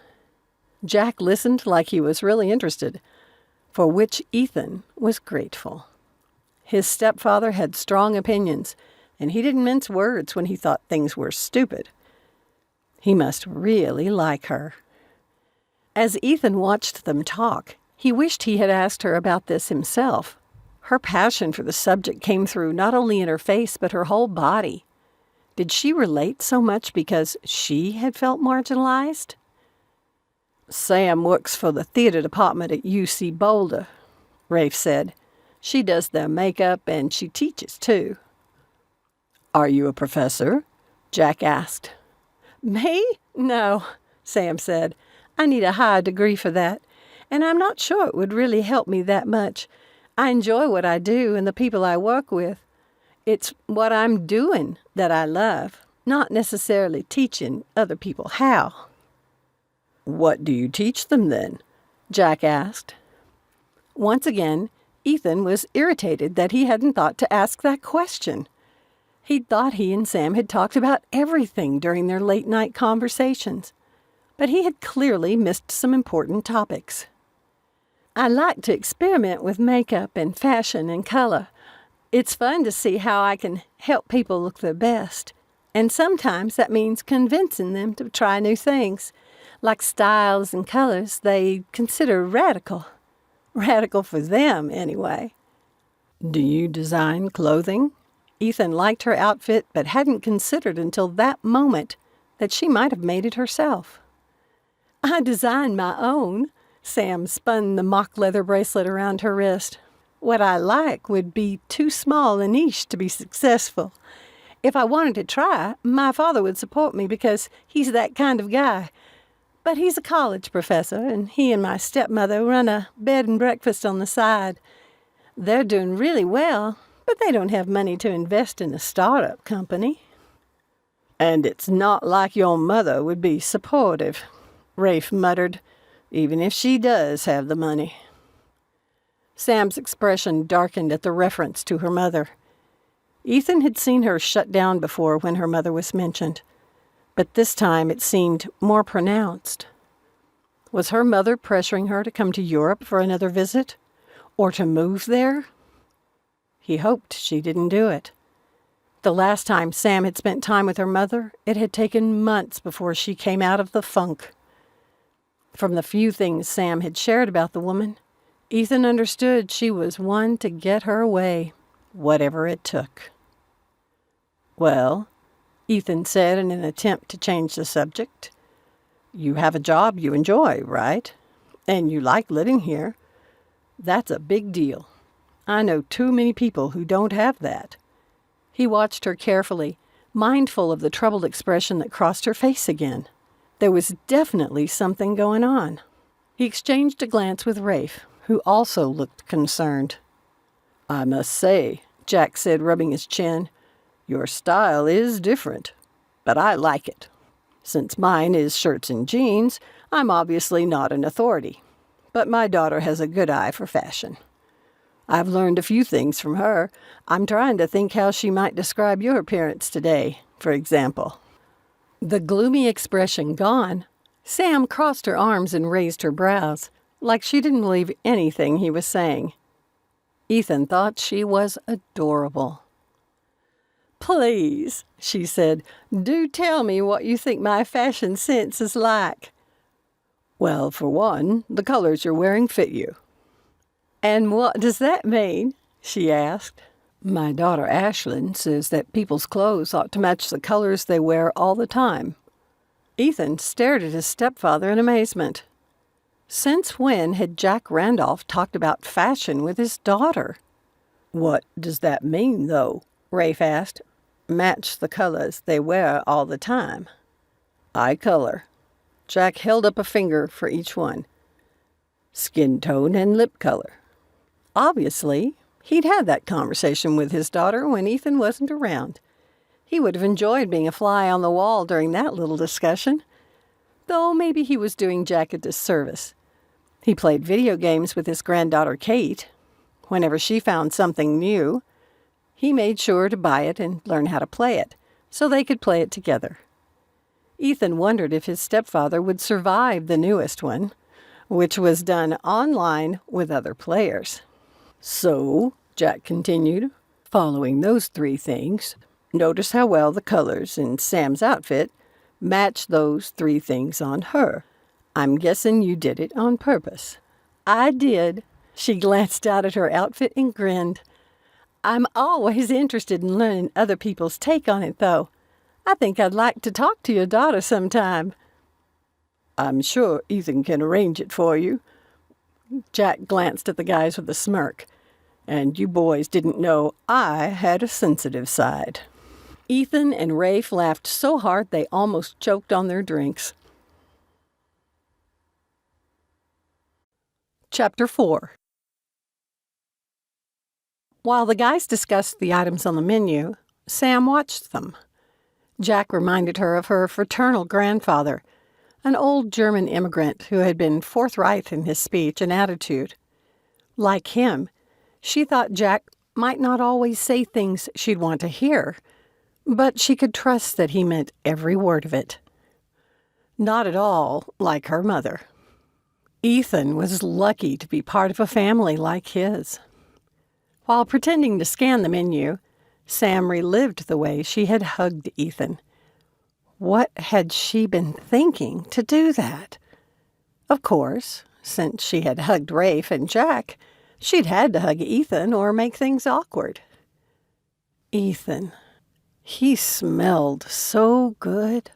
Jack listened like he was really interested, for which Ethan was grateful. His stepfather had strong opinions, and he didn't mince words when he thought things were stupid. He must really like her. As Ethan watched them talk, he wished he had asked her about this himself. Her passion for the subject came through not only in her face but her whole body. Did she relate so much because she had felt marginalized? "Sam works for the theater department at UC Boulder," Rafe said. "She does their makeup and she teaches too." "Are you a professor?" Jack asked. "Me? No," Sam said. "I need a higher degree for that, and I'm not sure it would really help me that much. I enjoy what I do and the people I work with. It's what I'm doing that I love, not necessarily teaching other people how." "What do you teach them then?" Jack asked. Once again, Ethan was irritated that he hadn't thought to ask that question. He'd thought he and Sam had talked about everything during their late-night conversations, but he had clearly missed some important topics. "I like to experiment with makeup and fashion and color. It's fun to see how I can help people look their best, and sometimes that means convincing them to try new things, like styles and colors they consider radical. Radical for them, anyway." "Do you design clothing?" Ethan liked her outfit but hadn't considered until that moment that she might have made it herself. "I designed my own." Sam spun the mock leather bracelet around her wrist. "What I like would be too small a niche to be successful. If I wanted to try, my father would support me because he's that kind of guy. But he's a college professor, and he and my stepmother run a bed and breakfast on the side. They're doing really well, but they don't have money to invest in a startup company." "And it's not like your mother would be supportive," Rafe muttered, "even if she does have the money." Sam's expression darkened at the reference to her mother. Ethan had seen her shut down before when her mother was mentioned, but this time it seemed more pronounced. Was her mother pressuring her to come to Europe for another visit? Or to move there? He hoped she didn't do it. The last time Sam had spent time with her mother, it had taken months before she came out of the funk. From the few things Sam had shared about the woman, Ethan understood she was one to get her way, whatever it took. "Well," Ethan said in an attempt to change the subject, "you have a job you enjoy, right? And you like living here. That's a big deal. I know too many people who don't have that." He watched her carefully, mindful of the troubled expression that crossed her face again. There was definitely something going on. He exchanged a glance with Rafe, who also looked concerned. "I must say," Jack said, rubbing his chin, "your style is different, but I like it. Since mine is shirts and jeans, I'm obviously not an authority, but my daughter has a good eye for fashion. I've learned a few things from her. I'm trying to think how she might describe your appearance today, for example." The gloomy expression gone, Sam crossed her arms and raised her brows, like she didn't believe anything he was saying. Ethan thought she was adorable. "Please," she said, "do tell me what you think my fashion sense is like." "Well, for one, the colors you're wearing fit you." "And what does that mean?" she asked. "My daughter Ashlyn says that people's clothes ought to match the colors they wear all the time." Ethan stared at his stepfather in amazement. Since when had Jack Randolph talked about fashion with his daughter? "What does that mean, though?" Rafe asked. "Match the colors they wear all the time." "Eye color." Jack held up a finger for each one. "Skin tone and lip color." Obviously, he'd had that conversation with his daughter when Ethan wasn't around. He would have enjoyed being a fly on the wall during that little discussion, though maybe he was doing Jack a disservice. He played video games with his granddaughter Kate. Whenever she found something new, he made sure to buy it and learn how to play it, so they could play it together. Ethan wondered if his stepfather would survive the newest one, which was done online with other players. "So," Jack continued, "following those three things, notice how well the colors in Sam's outfit match those three things on her. I'm guessing you did it on purpose." "I did." She glanced out at her outfit and grinned. "I'm always interested in learning other people's take on it, though. I think I'd like to talk to your daughter sometime." "I'm sure Ethan can arrange it for you." Jack glanced at the guys with a smirk. "And you boys didn't know I had a sensitive side." Ethan and Rafe laughed so hard they almost choked on their drinks. Chapter 4. While the guys discussed the items on the menu, Sam watched them. Jack reminded her of her fraternal grandfather, an old German immigrant who had been forthright in his speech and attitude. Like him, she thought Jack might not always say things she'd want to hear, but she could trust that he meant every word of it. Not at all like her mother. Ethan was lucky to be part of a family like his. While pretending to scan the menu, Sam relived the way she had hugged Ethan. What had she been thinking to do that? Of course, since she had hugged Rafe and Jack, she'd had to hug Ethan or make things awkward. Ethan. He smelled so good.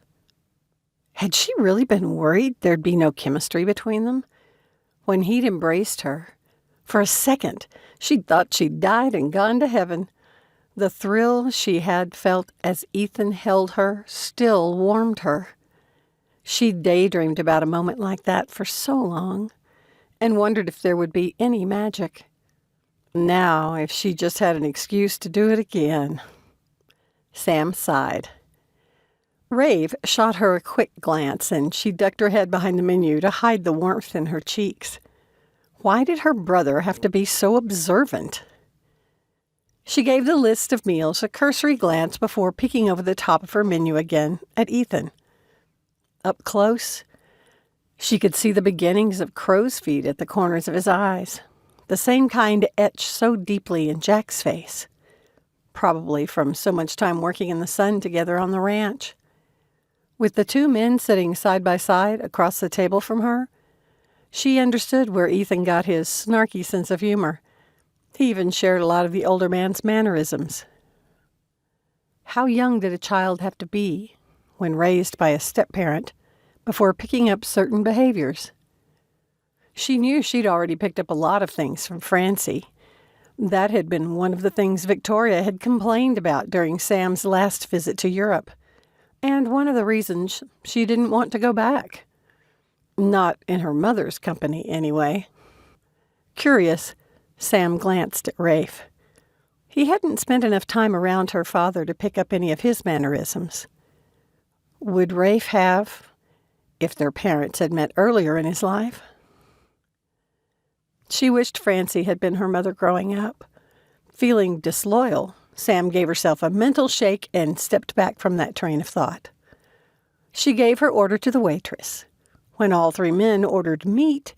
Had she really been worried there'd be no chemistry between them? When he'd embraced her, for a second, she'd thought she'd died and gone to heaven. The thrill she had felt as Ethan held her still warmed her. She'd daydreamed about a moment like that for so long, and wondered if there would be any magic. Now, if she just had an excuse to do it again. Sam sighed. Rafe shot her a quick glance, and she ducked her head behind the menu to hide the warmth in her cheeks. Why did her brother have to be so observant? She gave the list of meals a cursory glance before peeking over the top of her menu again at Ethan. Up close, she could see the beginnings of crow's feet at the corners of his eyes, the same kind etched so deeply in Jack's face, probably from so much time working in the sun together on the ranch. With the two men sitting side by side across the table from her, she understood where Ethan got his snarky sense of humor. He even shared a lot of the older man's mannerisms. How young did a child have to be, when raised by a step-parent, before picking up certain behaviors? She knew she'd already picked up a lot of things from Francie. That had been one of the things Victoria had complained about during Sam's last visit to Europe, and one of the reasons she didn't want to go back. Not in her mother's company, anyway. Curious, Sam glanced at Rafe. He hadn't spent enough time around her father to pick up any of his mannerisms. Would Rafe have, if their parents had met earlier in his life? She wished Francie had been her mother growing up. Feeling disloyal, Sam gave herself a mental shake and stepped back from that train of thought. She gave her order to the waitress. When all three men ordered meat,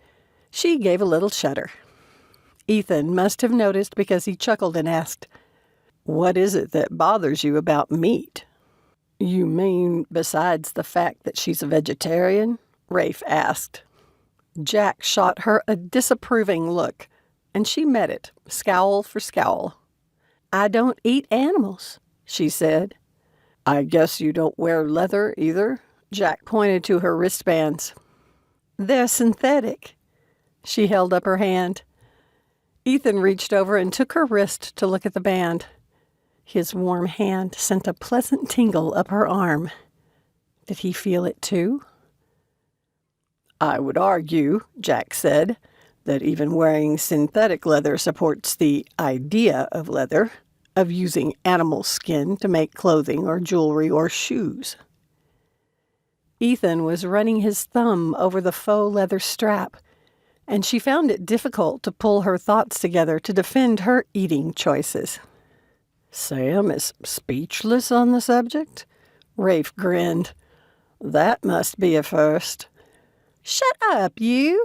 she gave a little shudder. Ethan must have noticed because he chuckled and asked, "What is it that bothers you about meat?" "You mean besides the fact that she's a vegetarian?" Rafe asked. Jack shot her a disapproving look, and she met it, scowl for scowl. "I don't eat animals," she said. "I guess you don't wear leather either?" Jack pointed to her wristbands. "They're synthetic." She held up her hand. Ethan reached over and took her wrist to look at the band. His warm hand sent a pleasant tingle up her arm. Did he feel it too? "I would argue," Jack said, "that even wearing synthetic leather supports the idea of leather, of using animal skin to make clothing or jewelry or shoes." Ethan was running his thumb over the faux leather strap, and she found it difficult to pull her thoughts together to defend her eating choices. "Sam is speechless on the subject?" Rafe grinned. "That must be a first." "Shut up, you!"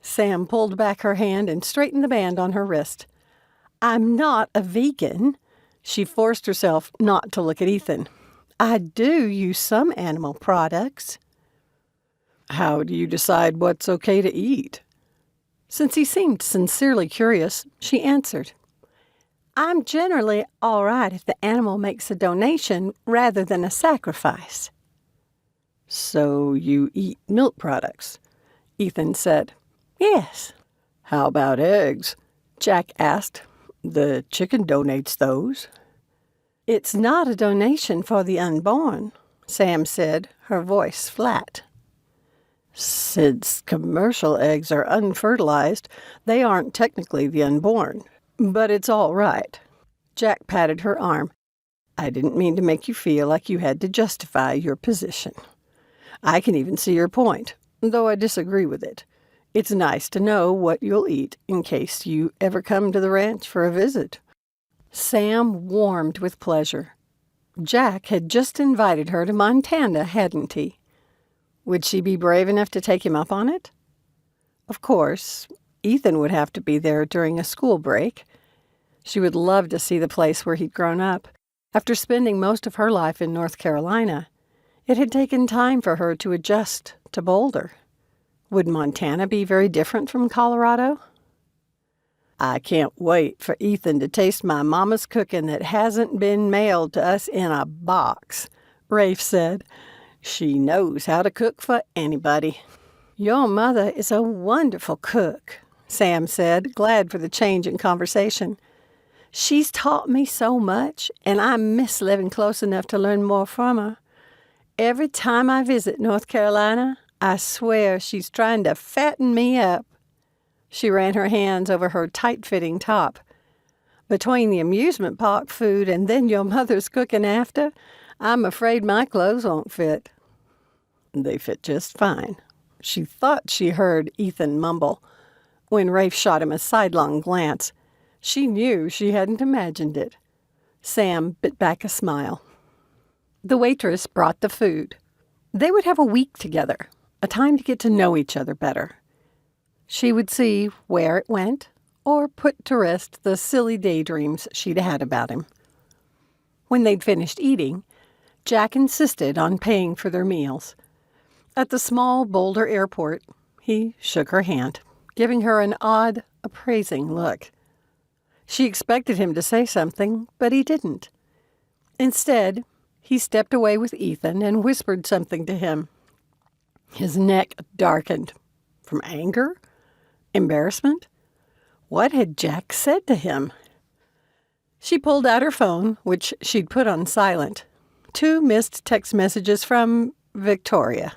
Sam pulled back her hand and straightened the band on her wrist. "I'm not a vegan." She forced herself not to look at Ethan. "I do use some animal products." "How do you decide what's okay to eat?" Since he seemed sincerely curious, she answered, "I'm generally all right if the animal makes a donation rather than a sacrifice." "So you eat milk products?" Ethan said. "Yes." "How about eggs?" Jack asked. "The chicken donates those." "It's not a donation for the unborn," Sam said, her voice flat. "Since commercial eggs are unfertilized, they aren't technically the unborn. But it's all right." Jack patted her arm. "I didn't mean to make you feel like you had to justify your position. I can even see your point, though I disagree with it. It's nice to know what you'll eat in case you ever come to the ranch for a visit." Sam warmed with pleasure. Jack had just invited her to Montana, hadn't he? Would she be brave enough to take him up on it? Of course, Ethan would have to be there during a school break. She would love to see the place where he'd grown up. After spending most of her life in North Carolina, it had taken time for her to adjust to Boulder. Would Montana be very different from Colorado? "I can't wait for Ethan to taste my mama's cooking that hasn't been mailed to us in a box," Rafe said. "She knows how to cook for anybody." "Your mother is a wonderful cook," Sam said, glad for the change in conversation. "She's taught me so much, and I miss living close enough to learn more from her. Every time I visit North Carolina, I swear she's trying to fatten me up." She ran her hands over her tight-fitting top. "Between the amusement park food and then your mother's cooking after, I'm afraid my clothes won't fit." "They fit just fine." She thought she heard Ethan mumble. When Rafe shot him a sidelong glance, She knew she hadn't imagined it. Sam bit back a smile. The waitress brought the food. They would have a week together, a time to get to know each other better. She would see where it went, or put to rest the silly daydreams she'd had about him. When they'd finished eating, Jack insisted on paying for their meals. At the small Boulder airport, he shook her hand, giving her an odd, appraising look. She expected him to say something, but he didn't. Instead, he stepped away with Ethan and whispered something to him. His neck darkened. From anger? Embarrassment? What had Jack said to him? She pulled out her phone, which she'd put on silent. 2 missed text messages from Victoria.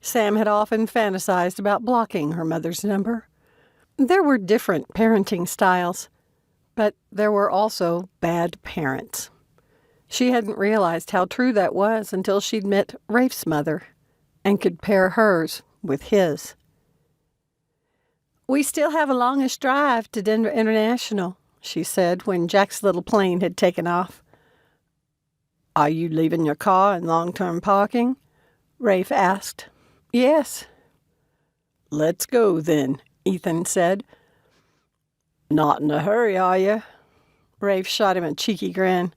Sam had often fantasized about blocking her mother's number. There were different parenting styles, but there were also bad parents. She hadn't realized how true that was until she'd met Rafe's mother and could pair hers with his. "We still have a longish drive to Denver International," she said when Jack's little plane had taken off. "Are you leaving your car in long-term parking?" Rafe asked. "Yes." "Let's go, then," Ethan said. "Not in a hurry, are you?" Rafe shot him a cheeky grin.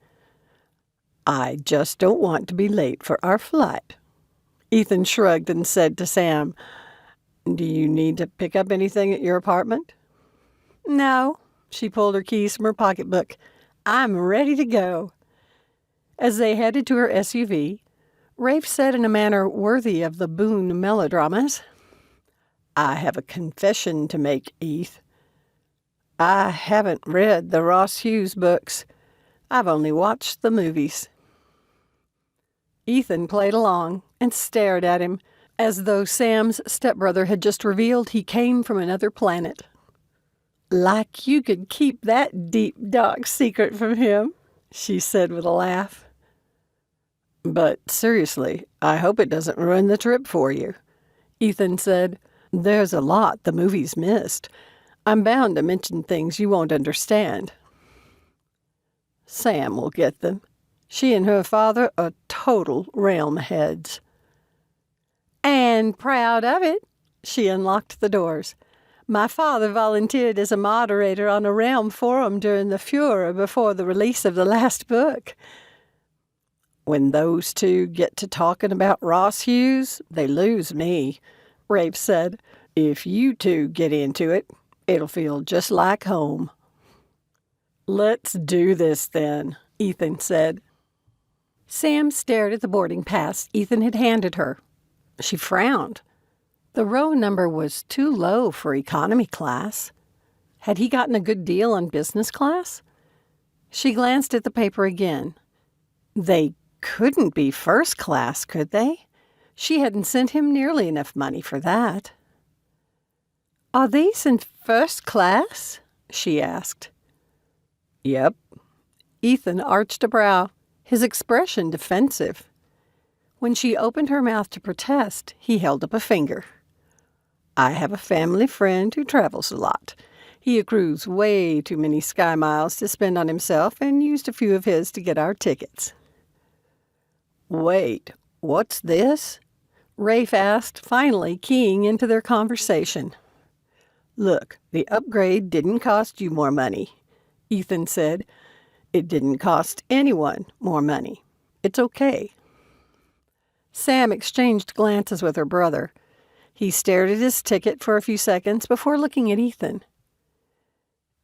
"I just don't want to be late for our flight." Ethan shrugged and said to Sam, "Do you need to pick up anything at your apartment?" "No." She pulled her keys from her pocketbook. "I'm ready to go." As they headed to her SUV, Rafe said in a manner worthy of the Boone melodramas, "I have a confession to make, Eth. I haven't read the Ross Hughes books. I've only watched the movies." Ethan played along and stared at him, as though Sam's stepbrother had just revealed he came from another planet. "Like you could keep that deep, dark secret from him," she said with a laugh. "But seriously, I hope it doesn't ruin the trip for you," Ethan said. "There's a lot the movies missed. I'm bound to mention things you won't understand." "Sam will get them. She and her father are total realm heads." "And proud of it." She unlocked the doors. "My father volunteered as a moderator on a realm forum during the furor before the release of the last book." "When those two get to talking about Ross Hughes, they lose me," Rafe said. "If you two get into it, it'll feel just like home." "Let's do this then," Ethan said. Sam stared at the boarding pass Ethan had handed her. She frowned. The row number was too low for economy class. Had he gotten a good deal on business class? She glanced at the paper again. They couldn't be first class, could they? She hadn't sent him nearly enough money for that. "Are these in first class?" she asked. "Yep." Ethan arched a brow, his expression defensive. When she opened her mouth to protest, he held up a finger. "I have a family friend who travels a lot. He accrues way too many sky miles to spend on himself and used a few of his to get our tickets." "Wait, what's this?" Rafe asked, finally keying into their conversation. "Look, the upgrade didn't cost you more money," Ethan said. "It didn't cost anyone more money. It's okay." Sam exchanged glances with her brother. He stared at his ticket for a few seconds before looking at Ethan.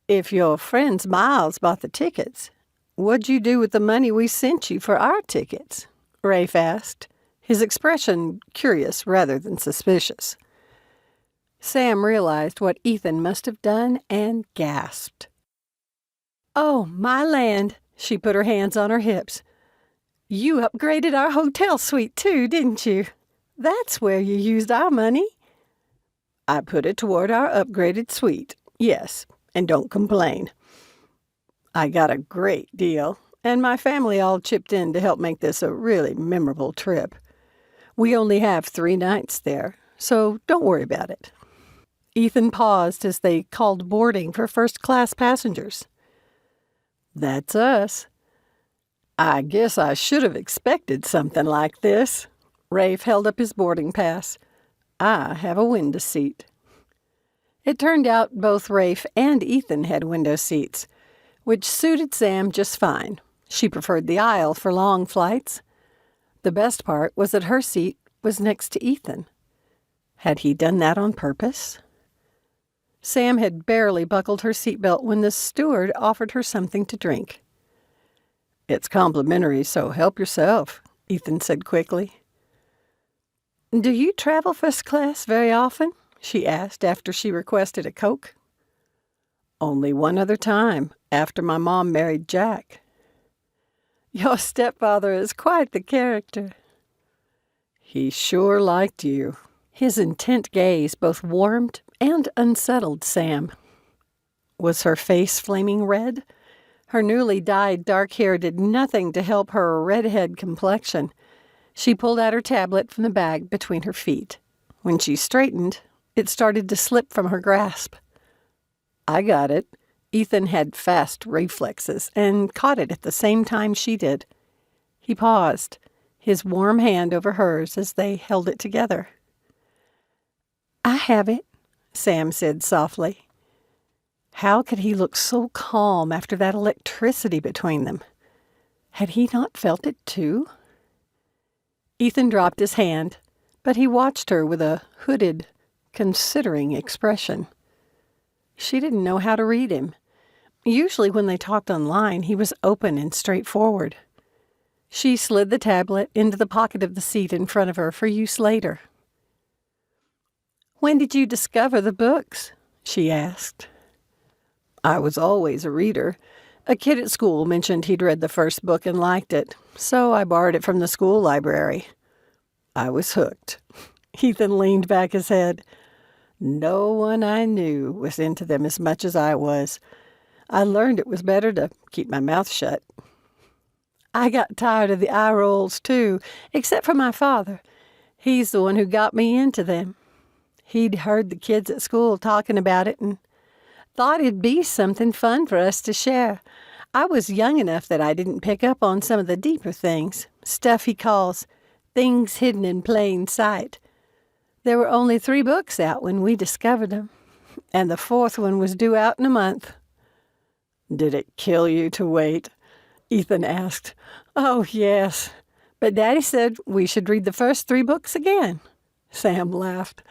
"If your friend's Miles bought the tickets, what'd you do with the money we sent you for our tickets?" Rafe asked, his expression curious rather than suspicious. Sam realized what Ethan must have done and gasped. "Oh, my land," she put her hands on her hips. "You upgraded our hotel suite too, didn't you? That's where you used our money." "I put it toward our upgraded suite, yes, and don't complain. I got a great deal, and my family all chipped in to help make this a really memorable trip. We only have 3 nights there, so don't worry about it." Ethan paused as they called boarding for first-class passengers. "That's us." "I guess I should have expected something like this." Rafe held up his boarding pass. "I have a window seat." It turned out both Rafe and Ethan had window seats, which suited Sam just fine. She preferred the aisle for long flights. The best part was that her seat was next to Ethan. Had he done that on purpose? Sam had barely buckled her seatbelt when the steward offered her something to drink. "It's complimentary, so help yourself," Ethan said quickly. "Do you travel first class very often?" she asked after she requested a Coke. "Only one other time, after my mom married Jack." "Your stepfather is quite the character." "He sure liked you." His intent gaze both warmed and unsettled Sam. Was her face flaming red? Her newly dyed dark hair did nothing to help her redhead complexion. She pulled out her tablet from the bag between her feet. When she straightened, it started to slip from her grasp. "I got it." Ethan had fast reflexes and caught it at the same time she did. He paused, his warm hand over hers as they held it together. "I have it," Sam said softly. How could he look so calm after that electricity between them? Had he not felt it too? Ethan dropped his hand, but he watched her with a hooded, considering expression. She didn't know how to read him. Usually when they talked online, he was open and straightforward. She slid the tablet into the pocket of the seat in front of her for use later. "When did you discover the books?" she asked. "I was always a reader. A kid at school mentioned he'd read the first book and liked it, so I borrowed it from the school library. I was hooked." Ethan leaned back his head. "No one I knew was into them as much as I was. I learned it was better to keep my mouth shut." "I got tired of the eye rolls, too, except for my father. He's the one who got me into them. He'd heard the kids at school talking about it and thought it'd be something fun for us to share. I was young enough that I didn't pick up on some of the deeper things, stuff he calls things hidden in plain sight. There were only 3 books out when we discovered them, and the 4th one was due out in a month." "Did it kill you to wait?" Ethan asked. "Oh, yes. But Daddy said we should read the first 3 books again." Sam laughed.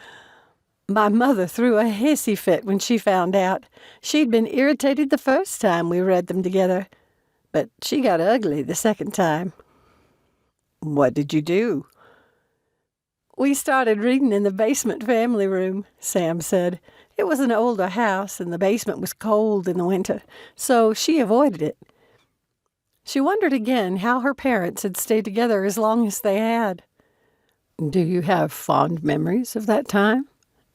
"My mother threw a hissy fit when she found out. She'd been irritated the first time we read them together, but she got ugly the second time." "What did you do?" "We started reading in the basement family room," Sam said. "It was an older house, and the basement was cold in the winter, so she avoided it." She wondered again how her parents had stayed together as long as they had. "Do you have fond memories of that time?"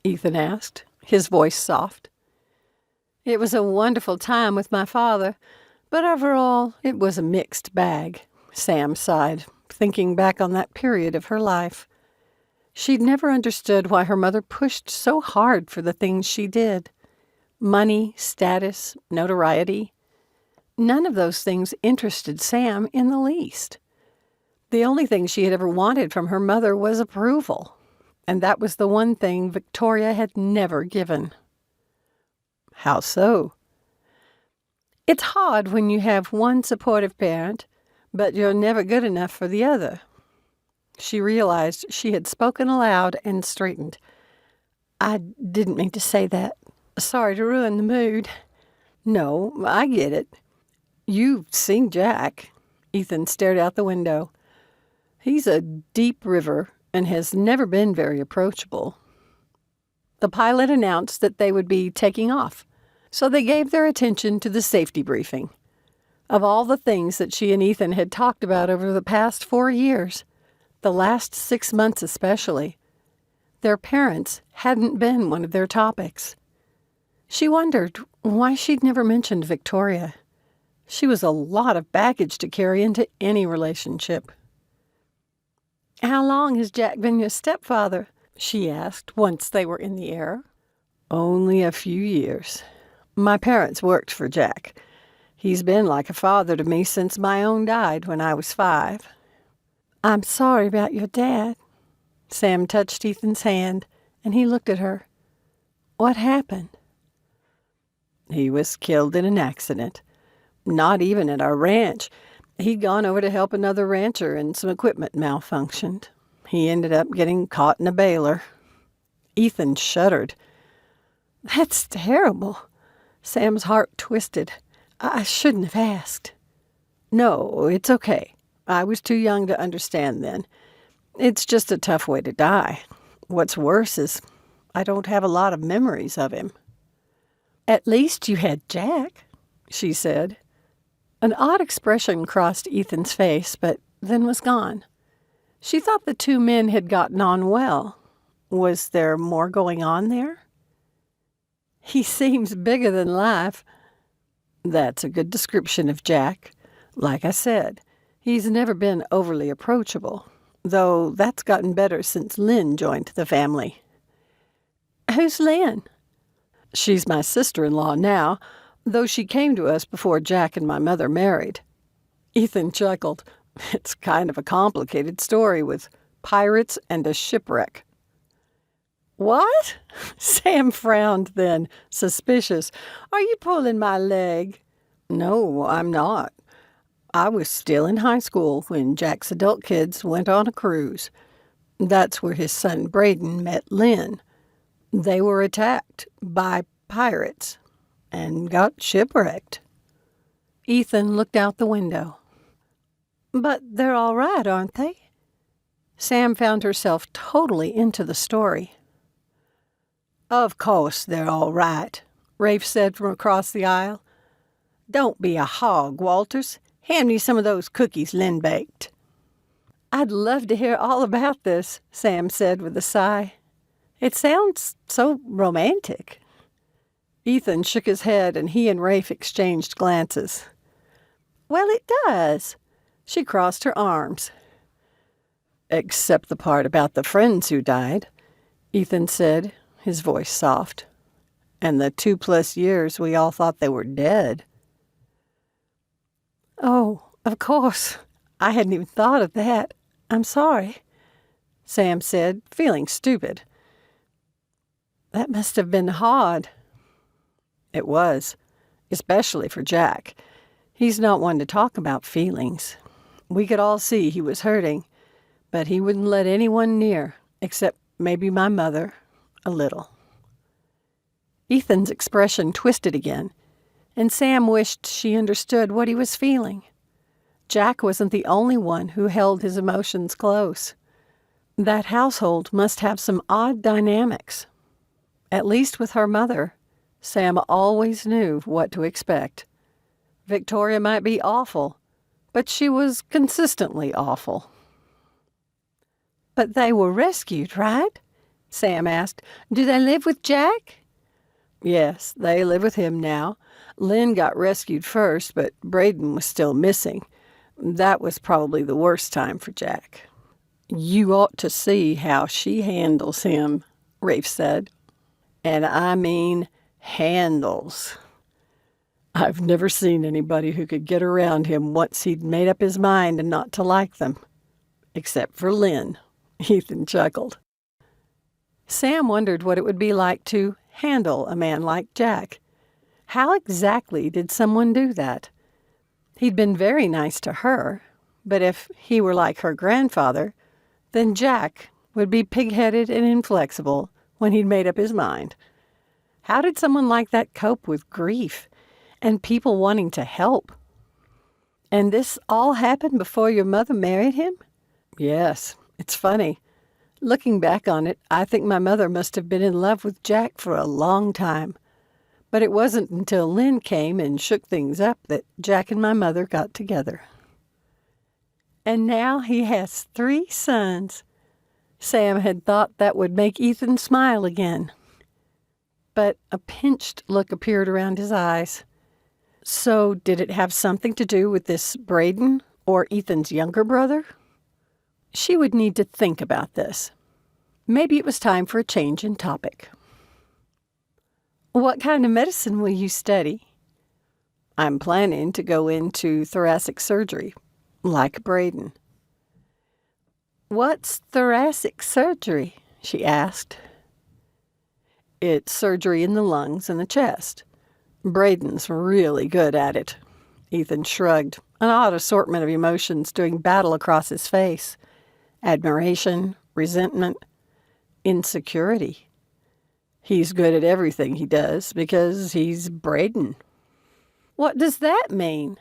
Ethan asked, his voice soft. "It was a wonderful time with my father, but overall it was a mixed bag," Sam sighed, thinking back on that period of her life. She'd never understood why her mother pushed so hard for the things she did. Money, status, notoriety. None of those things interested Sam in the least. The only thing she had ever wanted from her mother was approval, and that was the one thing Victoria had never given. "How so?" "It's hard when you have one supportive parent, but you're never good enough for the other." She realized she had spoken aloud and straightened. "I didn't mean to say that. Sorry to ruin the mood." "No, I get it. You've seen Jack." Ethan stared out the window. "He's a deep river and has never been very approachable." The pilot announced that they would be taking off, so they gave their attention to the safety briefing. Of all the things that she and Ethan had talked about over the past 4 years, the last 6 months especially, their parents hadn't been one of their topics. She wondered why she'd never mentioned Victoria. She was a lot of baggage to carry into any relationship. "How long has Jack been your stepfather?" she asked once they were in the air. Only a few years. My parents worked for Jack. He's been like a father to me since my own died when I was 5. I'm sorry about your dad. Sam touched Ethan's hand, and he looked at her. What happened? He was killed in an accident. Not even at our ranch. He'd gone over to help another rancher and some equipment malfunctioned. He ended up getting caught in a baler. Ethan shuddered. That's terrible. Sam's heart twisted. I shouldn't have asked. No, it's okay. I was too young to understand then. It's just a tough way to die. What's worse is I don't have a lot of memories of him. At least you had Jack, she said. An odd expression crossed Ethan's face, but then was gone. She thought the two men had gotten on well. Was there more going on there? He seems bigger than life. That's a good description of Jack. Like I said, he's never been overly approachable, though that's gotten better since Lynn joined the family. Who's Lynn? She's my sister-in-law now, though she came to us before Jack and my mother married. Ethan chuckled. It's kind of a complicated story with pirates and a shipwreck. What? Sam frowned then, suspicious. Are you pulling my leg? No, I'm not. I was still in high school when Jack's adult kids went on a cruise. That's where his son Braden met Lynn. They were attacked by pirates and got shipwrecked. Ethan looked out the window. But they're all right, aren't they? Sam found herself totally into the story. Of course they're all right, Rafe said from across the aisle. Don't be a hog, Walters. Hand me some of those cookies Lynn baked. I'd love to hear all about this, Sam said with a sigh. It sounds so romantic. Ethan shook his head, and he and Rafe exchanged glances. Well, it does. She crossed her arms. Except the part about the friends who died, Ethan said, his voice soft. And the 2+ years we all thought they were dead. Oh, of course. I hadn't even thought of that. I'm sorry, Sam said, feeling stupid. That must have been hard. It was, especially for Jack. He's not one to talk about feelings. We could all see he was hurting, but he wouldn't let anyone near, except maybe my mother, a little. Ethan's expression twisted again, and Sam wished she understood what he was feeling. Jack wasn't the only one who held his emotions close. That household must have some odd dynamics. At least with her mother, Sam always knew what to expect. Victoria might be awful, but she was consistently awful. But they were rescued, right? Sam asked. Do they live with Jack? Yes, they live with him now. Lynn got rescued first, but Braden was still missing. That was probably the worst time for Jack. You ought to see how she handles him, Rafe said. And I mean handles. I've never seen anybody who could get around him once he'd made up his mind and not to like them. Except for Lynn, Ethan chuckled. Sam wondered what it would be like to handle a man like Jack. How exactly did someone do that? He'd been very nice to her, but if he were like her grandfather, then Jack would be pig-headed and inflexible when he'd made up his mind. How did someone like that cope with grief and people wanting to help? And this all happened before your mother married him? Yes, it's funny. Looking back on it, I think my mother must have been in love with Jack for a long time. But it wasn't until Lynn came and shook things up that Jack and my mother got together. And now he has 3 sons. Sam had thought that would make Ethan smile again. But a pinched look appeared around his eyes. So did it have something to do with this Braden or Ethan's younger brother? She would need to think about this. Maybe it was time for a change in topic. What kind of medicine will you study? I'm planning to go into thoracic surgery, like Braden. What's thoracic surgery? She asked. It's surgery in the lungs and the chest. Braden's really good at it. Ethan shrugged, an odd assortment of emotions doing battle across his face. Admiration, resentment, insecurity. He's good at everything he does because he's Braden. What does that mean?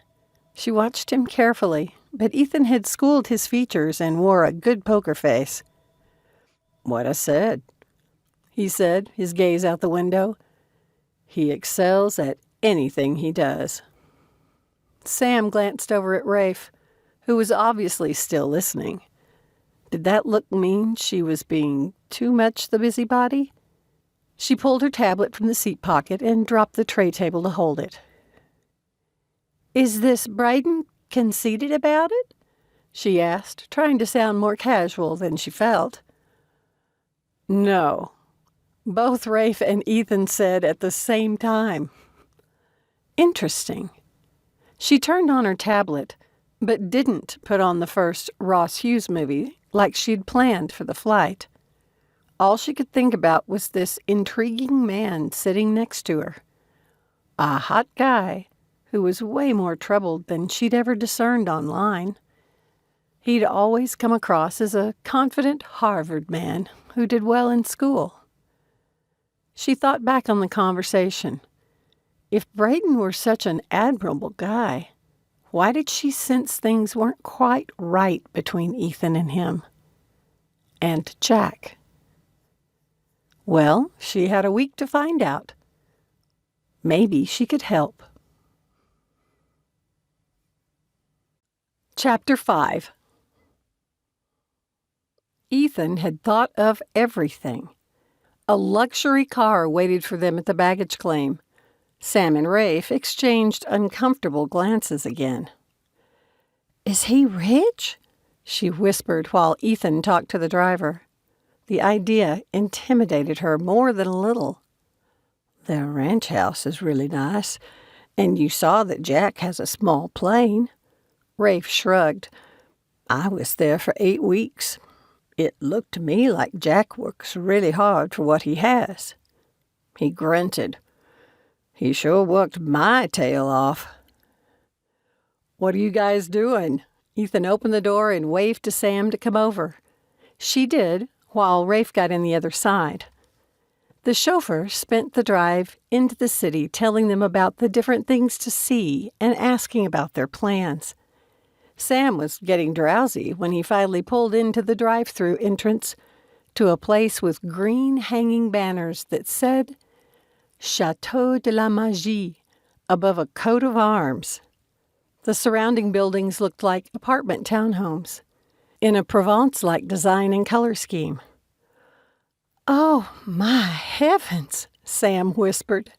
She watched him carefully, but Ethan had schooled his features and wore a good poker face. What I said, he said, his gaze out the window. He excels at anything he does. Sam glanced over at Rafe, who was obviously still listening. Did that look mean she was being too much the busybody? She pulled her tablet from the seat pocket and dropped the tray table to hold it. Is this Braden conceited about it? She asked, trying to sound more casual than she felt. No, both Rafe and Ethan said at the same time. Interesting. She turned on her tablet, but didn't put on the first Ross Hughes movie like she'd planned for the flight. All she could think about was this intriguing man sitting next to her. A hot guy who was way more troubled than she'd ever discerned online. He'd always come across as a confident Harvard man who did well in school. She thought back on the conversation. If Braden were such an admirable guy, why did she sense things weren't quite right between Ethan and him? And Jack? Well, she had a week to find out. Maybe she could help. Chapter 5. Ethan had thought of everything. A luxury car waited for them at the baggage claim. Sam and Rafe exchanged uncomfortable glances again. Is he rich? She whispered while Ethan talked to the driver. The idea intimidated her more than a little. Their ranch house is really nice, and you saw that Jack has a small plane. Rafe shrugged. I was there for 8 weeks. It looked to me like Jack works really hard for what he has. He grunted. He sure worked my tail off. What are you guys doing? Ethan opened the door and waved to Sam to come over. She did, while Rafe got in the other side. The chauffeur spent the drive into the city telling them about the different things to see and asking about their plans. Sam was getting drowsy when he finally pulled into the drive-through entrance to a place with green hanging banners that said Château de la Magie above a coat of arms. The surrounding buildings looked like apartment townhomes in a Provence-like design and color scheme. Oh, my heavens, Sam whispered.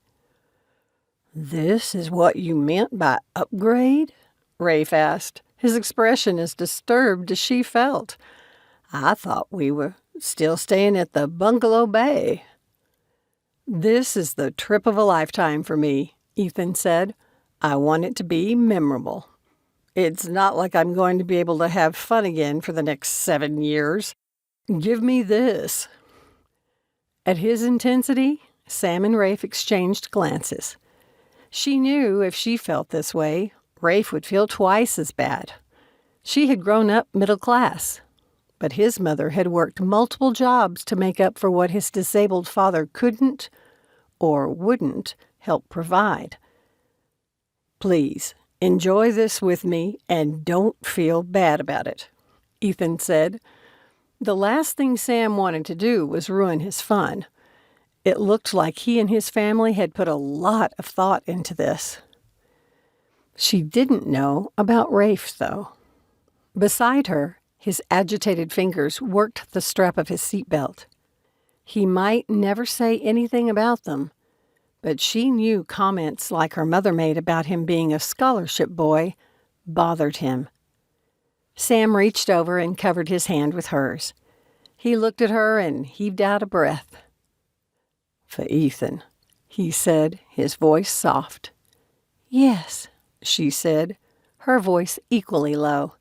This is what you meant by upgrade? Rafe asked, his expression as disturbed as she felt. I thought we were still staying at the Bungalow Bay. This is the trip of a lifetime for me, Ethan said. I want it to be memorable. It's not like I'm going to be able to have fun again for the next 7 years. Give me this. At his intensity, Sam and Rafe exchanged glances. She knew if she felt this way, Rafe would feel twice as bad. She had grown up middle class, but his mother had worked multiple jobs to make up for what his disabled father couldn't or wouldn't help provide. Please, enjoy this with me and don't feel bad about it, Ethan said. The last thing Sam wanted to do was ruin his fun. It looked like he and his family had put a lot of thought into this. She didn't know about Rafe, though. Beside her, his agitated fingers worked the strap of his seatbelt. He might never say anything about them, but she knew comments like her mother made about him being a scholarship boy bothered him. Sam reached over and covered his hand with hers. He looked at her and heaved out a breath. For Ethan, he said, his voice soft. Yes, she said, her voice equally low.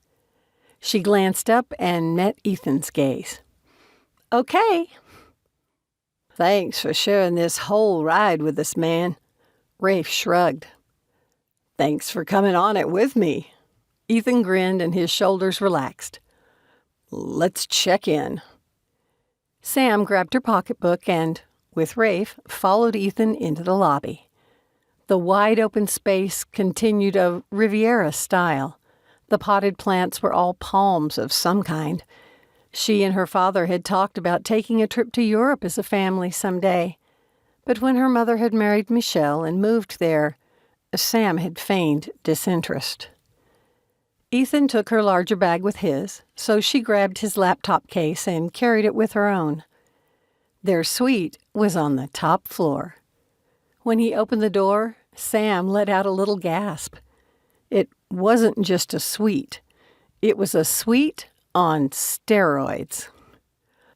She glanced up and met Ethan's gaze. Okay. Thanks for sharing this whole ride with us, man. Rafe shrugged. Thanks for coming on it with me. Ethan grinned and his shoulders relaxed. Let's check in. Sam grabbed her pocketbook and, with Rafe, followed Ethan into the lobby. The wide-open space continued a Riviera style. The potted plants were all palms of some kind. She and her father had talked about taking a trip to Europe as a family someday. But when her mother had married Michelle and moved there, Sam had feigned disinterest. Ethan took her larger bag with his, so she grabbed his laptop case and carried it with her own. Their suite was on the top floor. When he opened the door, Sam let out a little gasp. It wasn't just a suite. It was a suite on steroids.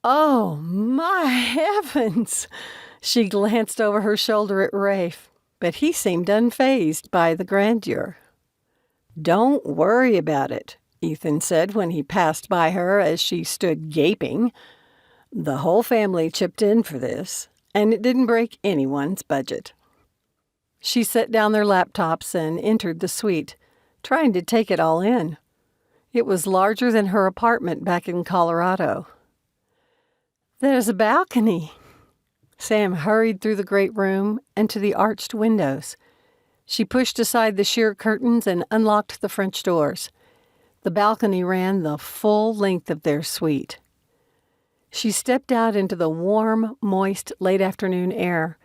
Oh, my heavens! She glanced over her shoulder at Rafe, but he seemed unfazed by the grandeur. Don't worry about it, Ethan said when he passed by her as she stood gaping. The whole family chipped in for this, and it didn't break anyone's budget. She set down their laptops and entered the suite, trying to take it all in. It was larger than her apartment back in Colorado. There's a balcony. Sam hurried through the great room and to the arched windows. She pushed aside the sheer curtains and unlocked the French doors. The balcony ran the full length of their suite. She stepped out into the warm, moist, late-afternoon air.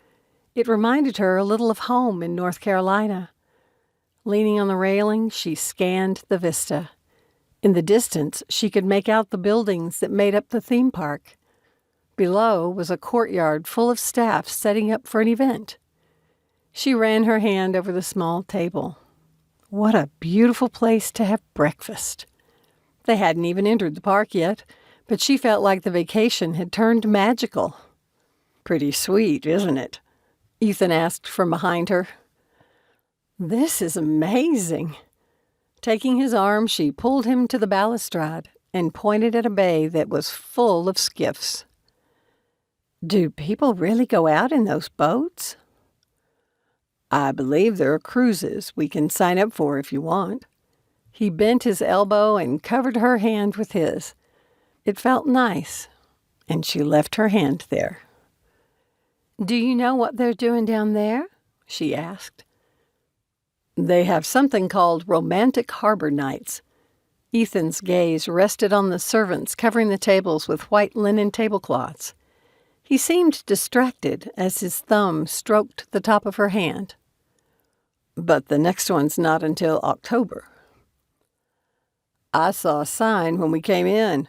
It reminded her a little of home in North Carolina. Leaning on the railing, she scanned the vista. In the distance, she could make out the buildings that made up the theme park. Below was a courtyard full of staff setting up for an event. She ran her hand over the small table. What a beautiful place to have breakfast. They hadn't even entered the park yet, but she felt like the vacation had turned magical. Pretty sweet, isn't it? Ethan asked from behind her. This is amazing. Taking his arm, she pulled him to the balustrade and pointed at a bay that was full of skiffs. Do people really go out in those boats? I believe there are cruises we can sign up for if you want. He bent his elbow and covered her hand with his. It felt nice, and she left her hand there. Do you know what they're doing down there? She asked. They have something called romantic harbor nights. Ethan's gaze rested on the servants covering the tables with white linen tablecloths. He seemed distracted as his thumb stroked the top of her hand. But the next one's not until October. I saw a sign when we came in.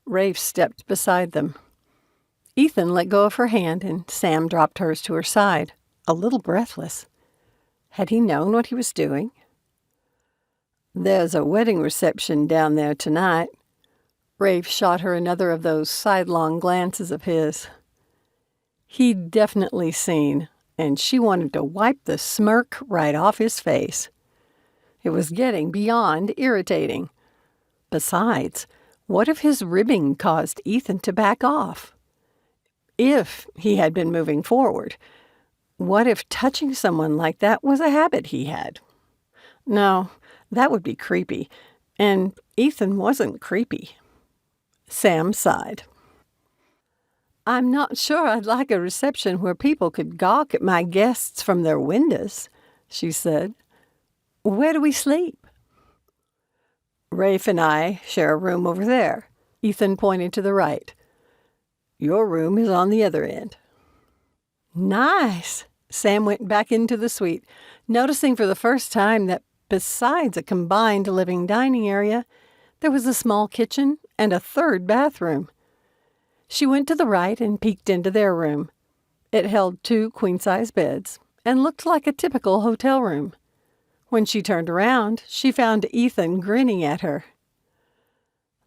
Rafe stepped beside them. Ethan let go of her hand and Sam dropped hers to her side, a little breathless. Had he known what he was doing? There's a wedding reception down there tonight. Rafe shot her another of those sidelong glances of his. He'd definitely seen, and she wanted to wipe the smirk right off his face. It was getting beyond irritating. Besides, what if his ribbing caused Ethan to back off? If he had been moving forward, what if touching someone like that was a habit he had? No, that would be creepy, and Ethan wasn't creepy. Sam sighed. I'm not sure I'd like a reception where people could gawk at my guests from their windows, she said. Where do we sleep? Rafe and I share a room over there. Ethan pointed to the right. Your room is on the other end. Nice. Sam went back into the suite, noticing for the first time that besides a combined living dining area, there was a small kitchen and a third bathroom. She went to the right and peeked into their room. It held 2 queen-size beds and looked like a typical hotel room. When she turned around, she found Ethan grinning at her.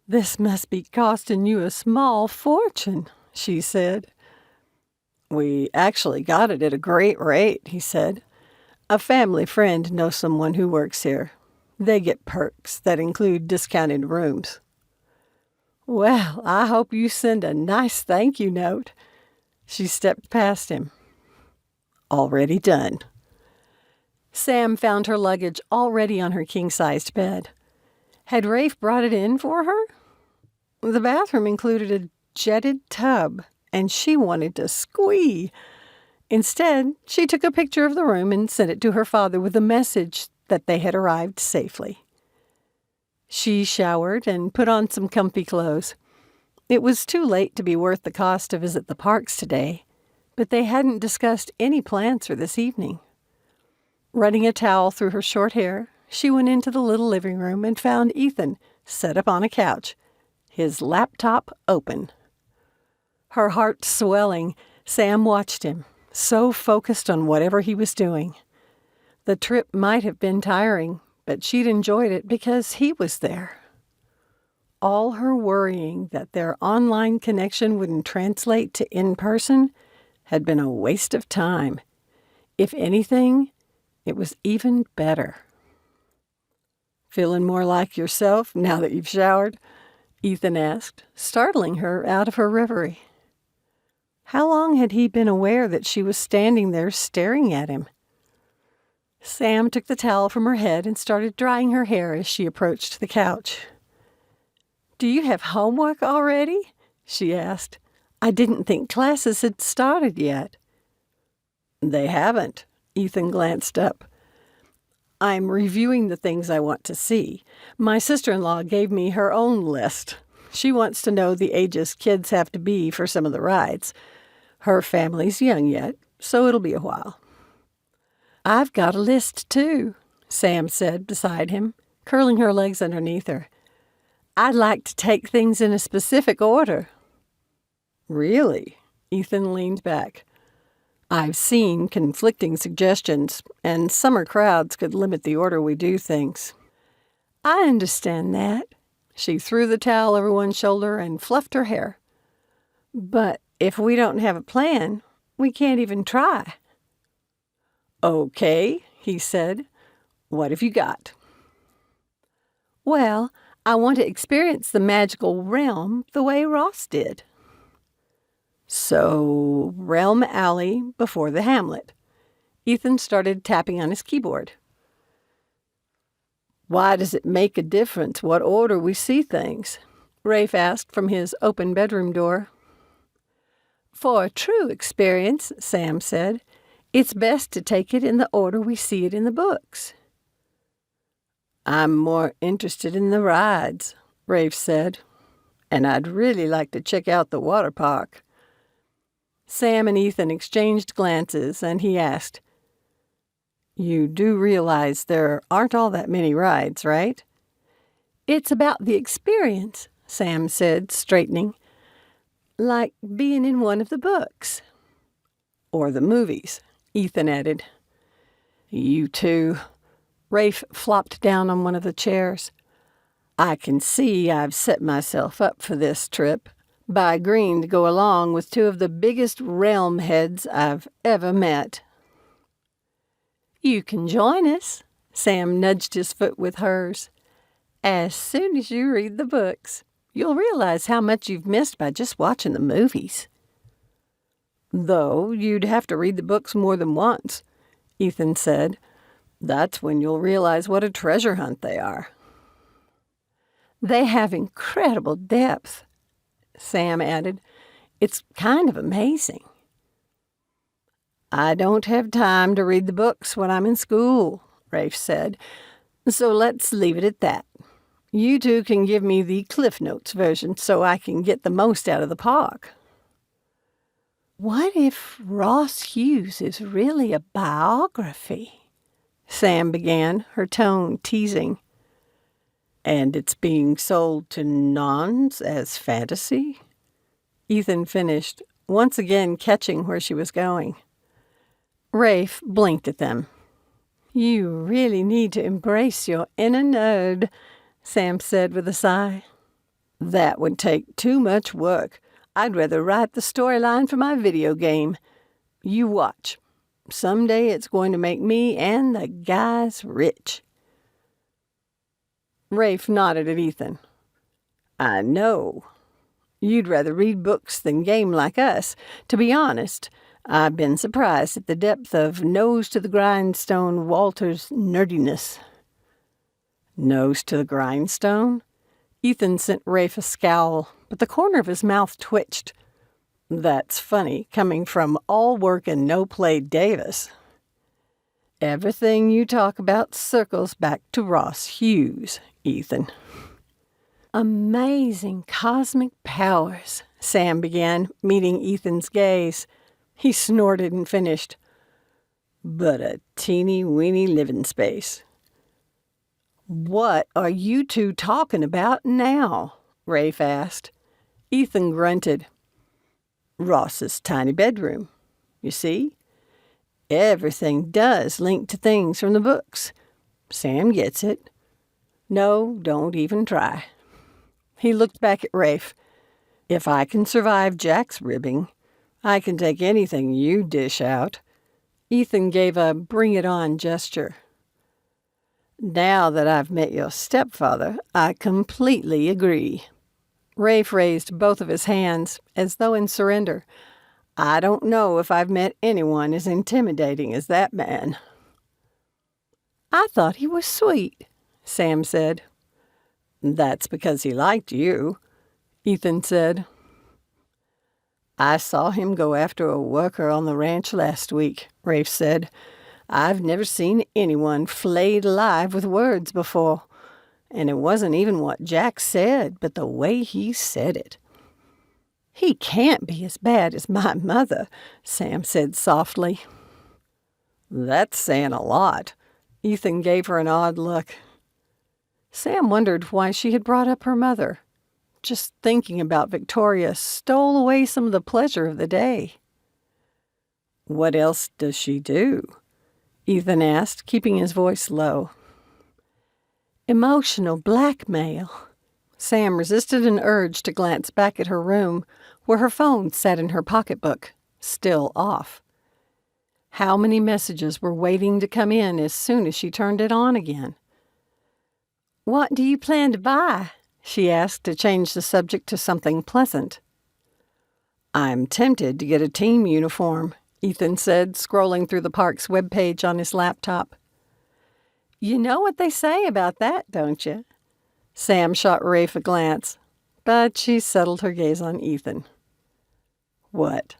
This must be costing you a small fortune, she said. "We actually got it at a great rate," he said. "A family friend knows someone who works here. They get perks that include discounted rooms." "Well, I hope you send a nice thank you note." She stepped past him. "Already done." Sam found her luggage already on her king-sized bed. Had Rafe brought it in for her? The bathroom included a jetted tub, and she wanted to squee. Instead, she took a picture of the room and sent it to her father with a message that they had arrived safely. She showered and put on some comfy clothes. It was too late to be worth the cost to visit the parks today, but they hadn't discussed any plans for this evening. Running a towel through her short hair, she went into the little living room and found Ethan set up on a couch, his laptop open. Her heart swelling, Sam watched him, so focused on whatever he was doing. The trip might have been tiring, but she'd enjoyed it because he was there. All her worrying that their online connection wouldn't translate to in-person had been a waste of time. If anything, it was even better. "Feeling more like yourself now that you've showered?" Ethan asked, startling her out of her reverie. How long had he been aware that she was standing there staring at him? Sam took the towel from her head and started drying her hair as she approached the couch. "Do you have homework already?" she asked. "I didn't think classes had started yet." "They haven't." Ethan glanced up. "I'm reviewing the things I want to see. My sister-in-law gave me her own list. She wants to know the ages kids have to be for some of the rides. Her family's young yet, so it'll be a while." "I've got a list, too," Sam said beside him, curling her legs underneath her. "I'd like to take things in a specific order." "Really?" Ethan leaned back. "I've seen conflicting suggestions, and summer crowds could limit the order we do things." "I understand that." She threw the towel over one shoulder and fluffed her hair. "But if we don't have a plan, we can't even try." "Okay," he said. "What have you got?" "Well, I want to experience the magical realm the way Ross did." "So, Realm Alley before the Hamlet." Ethan started tapping on his keyboard. "Why does it make a difference what order we see things?" Rafe asked from his open bedroom door. "For a true experience," Sam said, "it's best to take it in the order we see it in the books." "I'm more interested in the rides," Rafe said, "and I'd really like to check out the water park." Sam and Ethan exchanged glances, and he asked, "You do realize there aren't all that many rides, right?" "It's about the experience," Sam said, straightening. "Like being in one of the books." "Or the movies," Ethan added. "You too." Rafe flopped down on one of the chairs. "I can see I've set myself up for this trip by agreeing to go along with two of the biggest realm heads I've ever met." "You can join us," Sam nudged his foot with hers. "As soon as you read the books, you'll realize how much you've missed by just watching the movies." "Though you'd have to read the books more than once," Ethan said. "That's when you'll realize what a treasure hunt they are." "They have incredible depth," Sam added. "It's kind of amazing." "I don't have time to read the books when I'm in school," Rafe said. "So let's leave it at that. You two can give me the Cliff Notes version so I can get the most out of the park." "What if Ross Hughes is really a biography?" Sam began, her tone teasing. "And it's being sold to nuns as fantasy?" Ethan finished, once again catching where she was going. Rafe blinked at them. "You really need to embrace your inner nerd," Sam said with a sigh. "That would take too much work. I'd rather write the storyline for my video game," You watch. Someday it's going to make me and the guys rich." Rafe nodded at Ethan. "I know. You'd rather read books than game like us. To be honest, I've been surprised at the depth of nose-to-the-grindstone Walter's nerdiness." "Nose to the grindstone?" Ethan sent Rafe a scowl, but the corner of his mouth twitched. "That's funny, coming from all work and no play Davis." "Everything you talk about circles back to Ross Hughes, Ethan." "Amazing cosmic powers," Sam began, meeting Ethan's gaze. He snorted and finished. "But a teeny-weeny living space." "What are you two talking about now?" Rafe asked. Ethan grunted. "Ross's tiny bedroom. You see? Everything does link to things from the books. Sam gets it. No, don't even try." He looked back at Rafe. "If I can survive Jack's ribbing, I can take anything you dish out." Ethan gave a bring-it-on gesture. "Now that I've met your stepfather, I completely agree." Rafe raised both of his hands, as though in surrender. "I don't know if I've met anyone as intimidating as that man." "I thought he was sweet," Sam said. "That's because he liked you," Ethan said. "I saw him go after a worker on the ranch last week," Rafe said. "I've never seen anyone flayed alive with words before. And it wasn't even what Jack said, but the way he said it." "He can't be as bad as my mother," Sam said softly. "That's saying a lot." Ethan gave her an odd look. Sam wondered why she had brought up her mother. Just thinking about Victoria stole away some of the pleasure of the day. "What else does she do?" Ethan asked, keeping his voice low. "Emotional blackmail." Sam resisted an urge to glance back at her room, where her phone sat in her pocketbook, still off. How many messages were waiting to come in as soon as she turned it on again? "What do you plan to buy?" she asked to change the subject to something pleasant. "I'm tempted to get a team uniform," Ethan said, scrolling through the park's webpage on his laptop. "You know what they say about that, don't you?" Sam shot Rafe a glance, but she settled her gaze on Ethan. "What?"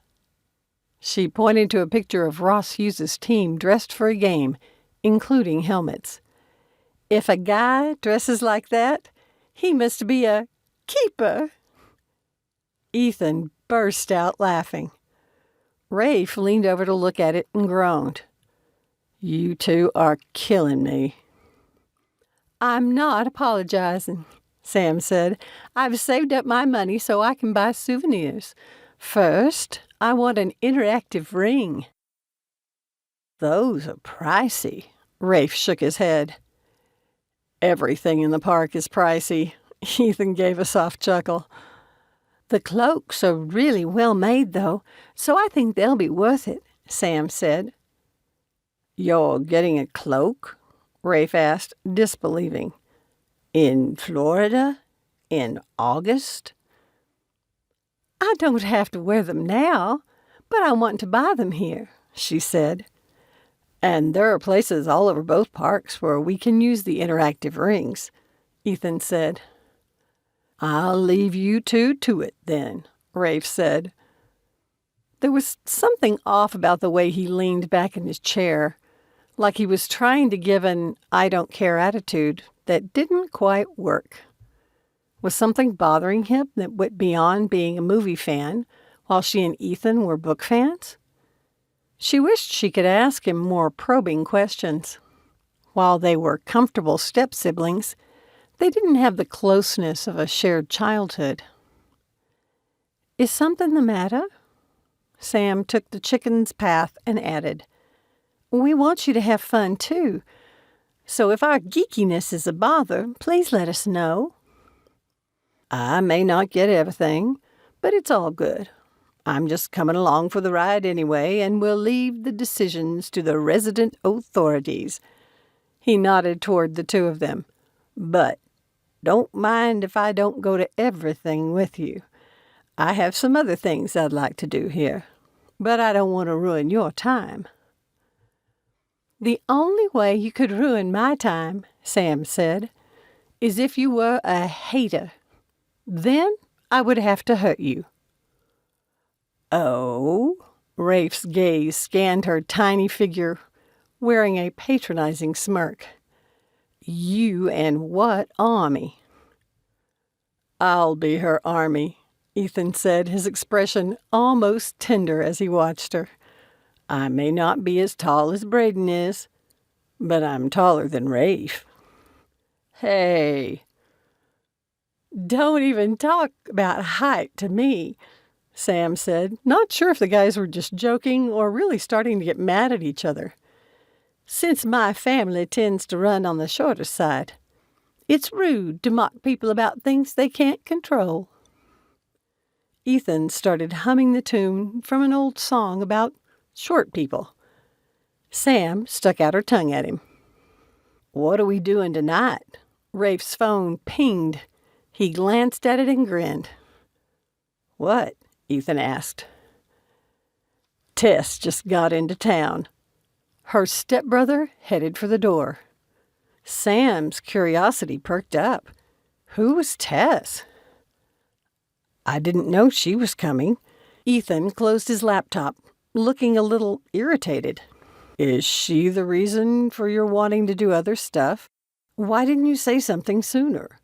She pointed to a picture of Ross Hughes's team dressed for a game, including helmets. "If a guy dresses like that, he must be a keeper." Ethan burst out laughing. Rafe leaned over to look at it and groaned. "You two are killing me." "I'm not apologizing," Sam said. "I've saved up my money so I can buy souvenirs. First, I want an interactive ring." "Those are pricey." Rafe shook his head. "Everything in the park is pricey." Ethan gave a soft chuckle. "The cloaks are really well made, though, so I think they'll be worth it," Sam said. "You're getting a cloak?" Rafe asked, disbelieving. "In Florida? In August?" "I don't have to wear them now, but I want to buy them here," she said. "And there are places all over both parks where we can use the interactive rings," Ethan said. "I'll leave you two to it, then," Rafe said. There was something off about the way he leaned back in his chair, like he was trying to give an I don't care attitude that didn't quite work. Was something bothering him that went beyond being a movie fan, while she and Ethan were book fans? She wished she could ask him more probing questions. While they were comfortable step-siblings, they didn't have the closeness of a shared childhood. "Is something the matter?" Sam took the chicken's path and added, "We want you to have fun, too. So if our geekiness is a bother, please let us know." "I may not get everything, but it's all good. I'm just coming along for the ride anyway, and we'll leave the decisions to the resident authorities." He nodded toward the two of them. "But don't mind if I don't go to everything with you. I have some other things I'd like to do here, but I don't want to ruin your time." "The only way you could ruin my time," Sam said, "is if you were a hater. Then I would have to hurt you." "Oh?" Rafe's gaze scanned her tiny figure, wearing a patronizing smirk. "You and what army?" "I'll be her army," Ethan said, his expression almost tender as he watched her. "I may not be as tall as Braden is, but I'm taller than Rafe." "Hey." "Don't even talk about height to me," Sam said, not sure if the guys were just joking or really starting to get mad at each other. "Since my family tends to run on the shorter side, it's rude to mock people about things they can't control." Ethan started humming the tune from an old song about short people. Sam stuck out her tongue at him. "What are we doing tonight?" Rafe's phone pinged. He glanced at it and grinned. "What?" Ethan asked. "Tess just got into town." Her stepbrother headed for the door. Sam's curiosity perked up. Who was Tess? "I didn't know she was coming." Ethan closed his laptop, looking a little irritated. "Is she the reason for your wanting to do other stuff? Why didn't you say something sooner?"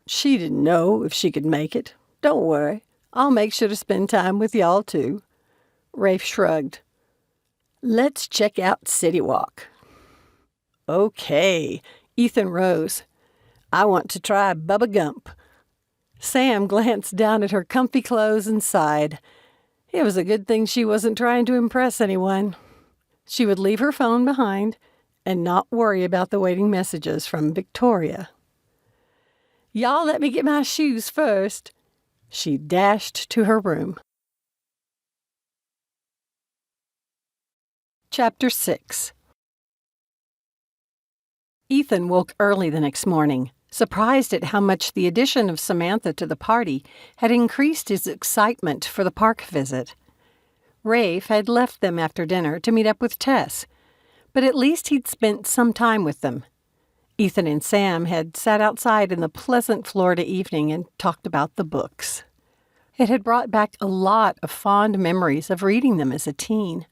"She didn't know if she could make it. Don't worry. I'll make sure to spend time with y'all, too." Rafe shrugged. "Let's check out City Walk." "Okay." Ethan rose. "I want to try Bubba Gump." Sam glanced down at her comfy clothes and sighed. It was a good thing she wasn't trying to impress anyone. She would leave her phone behind and not worry about the waiting messages from Victoria. "Y'all let me get my shoes first." She dashed to her room. Chapter 6. Ethan woke early the next morning, surprised at how much the addition of Samantha to the party had increased his excitement for the park visit. Rafe had left them after dinner to meet up with Tess, but at least he'd spent some time with them. Ethan and Sam had sat outside in the pleasant Florida evening and talked about the books. It had brought back a lot of fond memories of reading them as a teen.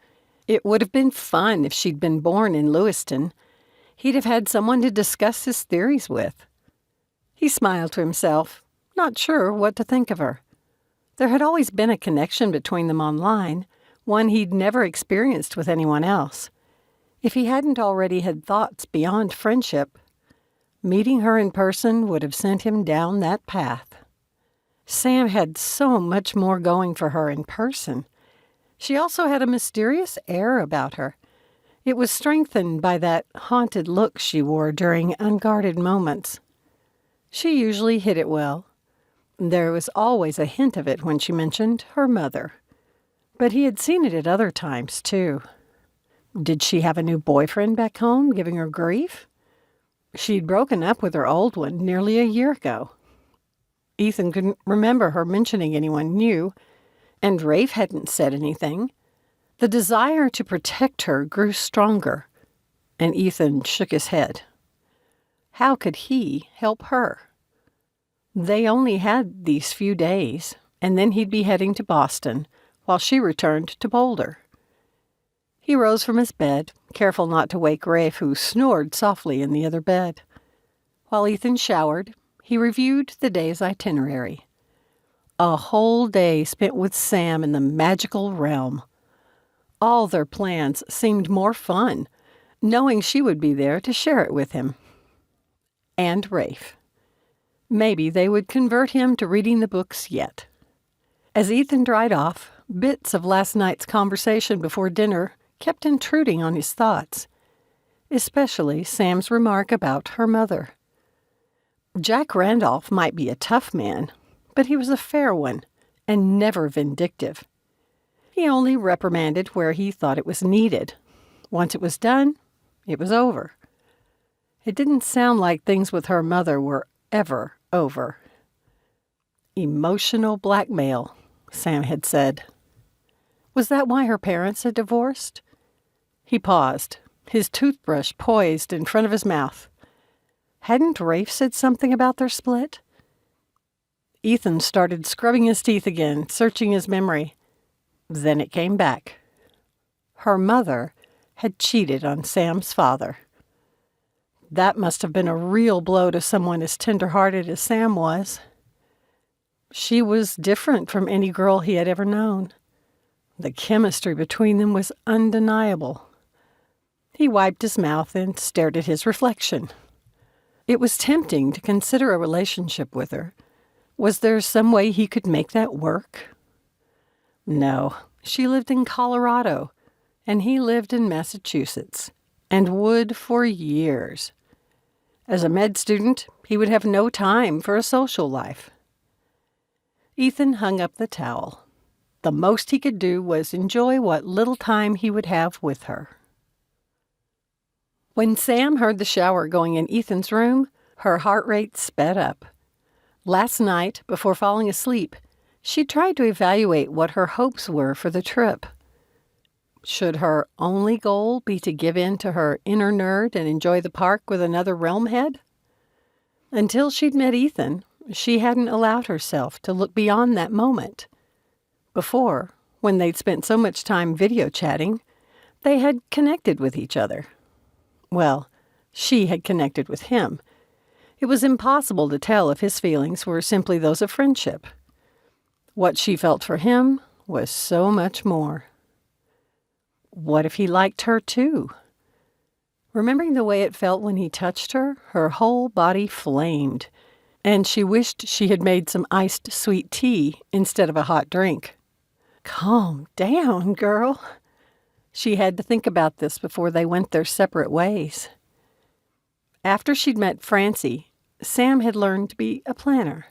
It would have been fun if she'd been born in Lewiston. He'd have had someone to discuss his theories with. He smiled to himself, not sure what to think of her. There had always been a connection between them online, one he'd never experienced with anyone else. If he hadn't already had thoughts beyond friendship, meeting her in person would have sent him down that path. Sam had so much more going for her in person. She also had a mysterious air about her. It was strengthened by that haunted look she wore during unguarded moments. She usually hid it well. There was always a hint of it when she mentioned her mother. But he had seen it at other times, too. Did she have a new boyfriend back home, giving her grief? She'd broken up with her old one nearly a year ago. Ethan couldn't remember her mentioning anyone new, and Rafe hadn't said anything. The desire to protect her grew stronger, and Ethan shook his head. How could he help her? They only had these few days, and then he'd be heading to Boston, while she returned to Boulder. He rose from his bed, careful not to wake Rafe, who snored softly in the other bed. While Ethan showered, he reviewed the day's itinerary. A whole day spent with Sam in the magical realm. All their plans seemed more fun, knowing she would be there to share it with him. And Rafe. Maybe they would convert him to reading the books yet. As Ethan dried off, bits of last night's conversation before dinner kept intruding on his thoughts, especially Sam's remark about her mother. Jack Randolph might be a tough man, but he was a fair one and never vindictive. He only reprimanded where he thought it was needed. Once it was done, it was over. It didn't sound like things with her mother were ever over. Emotional blackmail, Sam had said. Was that why her parents had divorced? He paused, his toothbrush poised in front of his mouth. Hadn't Rafe said something about their split? Ethan started scrubbing his teeth again, searching his memory. Then it came back. Her mother had cheated on Sam's father. That must have been a real blow to someone as tender-hearted as Sam was. She was different from any girl he had ever known. The chemistry between them was undeniable. He wiped his mouth and stared at his reflection. It was tempting to consider a relationship with her. Was there some way he could make that work? No, she lived in Colorado, and he lived in Massachusetts, and would for years. As a med student, he would have no time for a social life. Ethan hung up the towel. The most he could do was enjoy what little time he would have with her. When Sam heard the shower going in Ethan's room, her heart rate sped up. Last night, before falling asleep, she tried to evaluate what her hopes were for the trip. Should her only goal be to give in to her inner nerd and enjoy the park with another realm head? Until she'd met Ethan, she hadn't allowed herself to look beyond that moment. Before, when they'd spent so much time video chatting, they had connected with each other. Well, she had connected with him. It was impossible to tell if his feelings were simply those of friendship. What she felt for him was so much more. What if he liked her too? Remembering the way it felt when he touched her, her whole body flamed, and she wished she had made some iced sweet tea instead of a hot drink. Calm down, girl. She had to think about this before they went their separate ways. After she'd met Francie, Sam had learned to be a planner.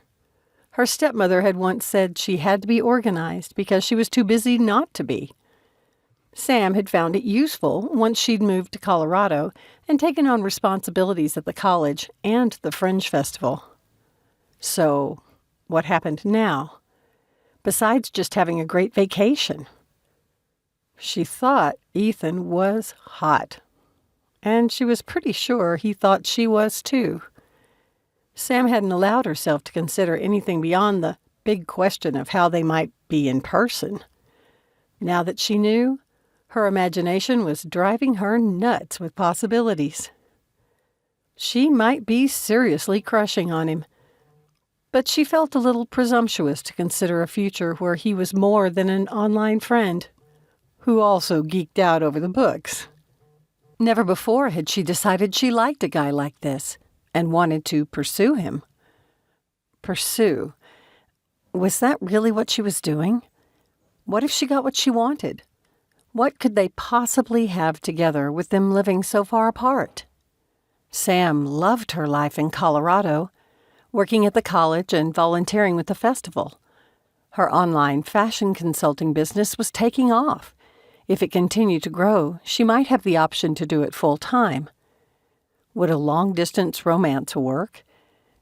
Her stepmother had once said she had to be organized because she was too busy not to be. Sam had found it useful once she'd moved to Colorado and taken on responsibilities at the college and the Fringe Festival. So, what happened now? Besides just having a great vacation. She thought Ethan was hot, and she was pretty sure he thought she was too. Sam hadn't allowed herself to consider anything beyond the big question of how they might be in person. Now that she knew, her imagination was driving her nuts with possibilities. She might be seriously crushing on him, but she felt a little presumptuous to consider a future where he was more than an online friend, who also geeked out over the books. Never before had she decided she liked a guy like this and wanted to pursue him. Pursue. Was that really what she was doing? What if she got what she wanted? What could they possibly have together with them living so far apart? Sam loved her life in Colorado, working at the college and volunteering with the festival. Her online fashion consulting business was taking off. If it continued to grow, she might have the option to do it full-time. Would a long-distance romance work,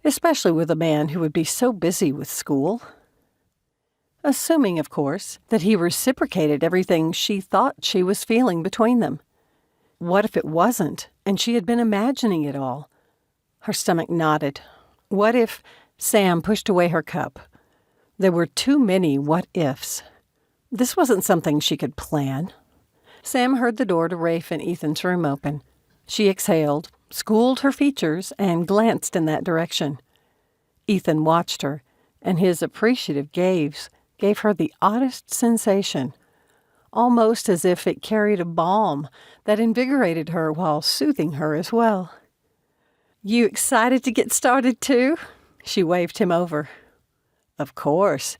especially with a man who would be so busy with school? Assuming, of course, that he reciprocated everything she thought she was feeling between them. What if it wasn't, and she had been imagining it all? Her stomach knotted. What if Sam pushed away her cup? There were too many what-ifs. This wasn't something she could plan. Sam heard the door to Rafe and Ethan's room open. She exhaled, schooled her features, and glanced in that direction. Ethan watched her, and his appreciative gaze gave her the oddest sensation, almost as if it carried a balm that invigorated her while soothing her as well. "You excited to get started, too?" She waved him over. "Of course."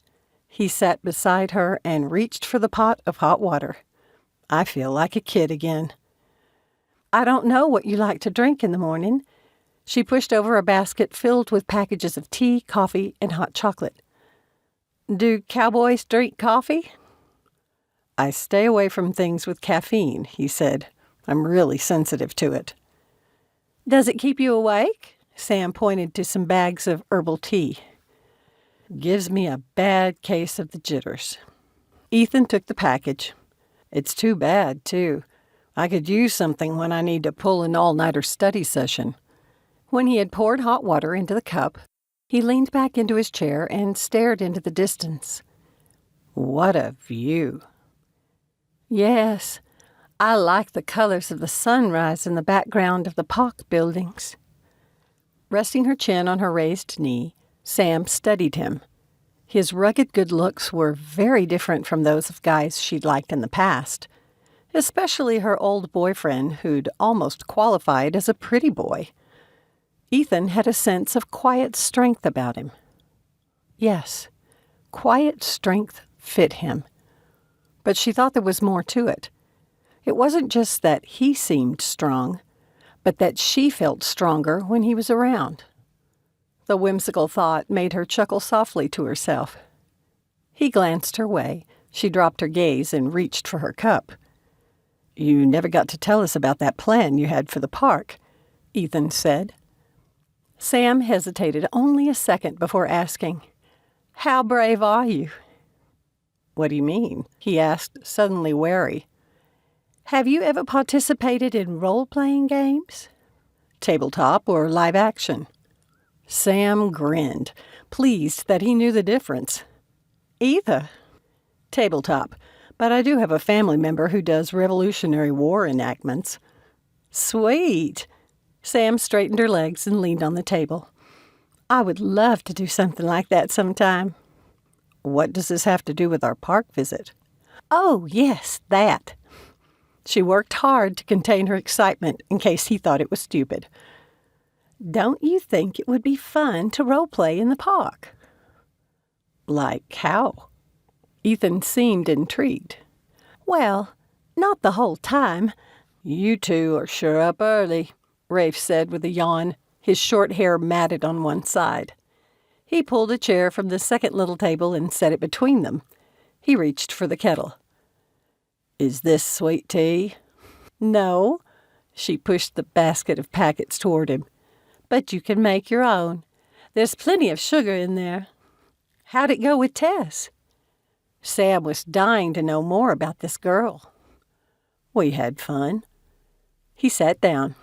He sat beside her and reached for the pot of hot water. "I feel like a kid again." "I don't know what you like to drink in the morning." She pushed over a basket filled with packages of tea, coffee, and hot chocolate. "Do cowboys drink coffee?" I stay away from things with caffeine, he said. I'm really sensitive to it. Does it keep you awake? Sam pointed to some bags of herbal tea. Gives me a bad case of the jitters. Ethan took the package. It's too bad, too. I could use something when I need to pull an all-nighter study session. When he had poured hot water into the cup, he leaned back into his chair and stared into the distance. What a view. Yes, I like the colors of the sunrise in the background of the park buildings. Resting her chin on her raised knee, Sam studied him. His rugged good looks were very different from those of guys she'd liked in the past, especially her old boyfriend who'd almost qualified as a pretty boy. Ethan had a sense of quiet strength about him. Yes, quiet strength fit him. But she thought there was more to it. It wasn't just that he seemed strong, but that she felt stronger when he was around. The whimsical thought made her chuckle softly to herself. He glanced her way. She dropped her gaze and reached for her cup. You never got to tell us about that plan you had for the park, Ethan said. Sam hesitated only a second before asking, How brave are you? What do you mean? He asked, suddenly wary. Have you ever participated in role-playing games? Tabletop or live action? Sam grinned, pleased that he knew the difference. Either. Tabletop, but I do have a family member who does Revolutionary War enactments. Sweet. Sam straightened her legs and leaned on the table. I would love to do something like that sometime. What does this have to do with our park visit? Oh, yes, that. She worked hard to contain her excitement in case he thought it was stupid. Don't you think it would be fun to role-play in the park? Like how? Ethan seemed intrigued. Well, not the whole time. You two are sure up early, Rafe said with a yawn, his short hair matted on one side. He pulled a chair from the second little table and set it between them. He reached for the kettle. Is this sweet tea? No. She pushed the basket of packets toward him. But you can make your own. There's plenty of sugar in there. How'd it go with Tess? Sam was dying to know more about this girl. We had fun. He sat down.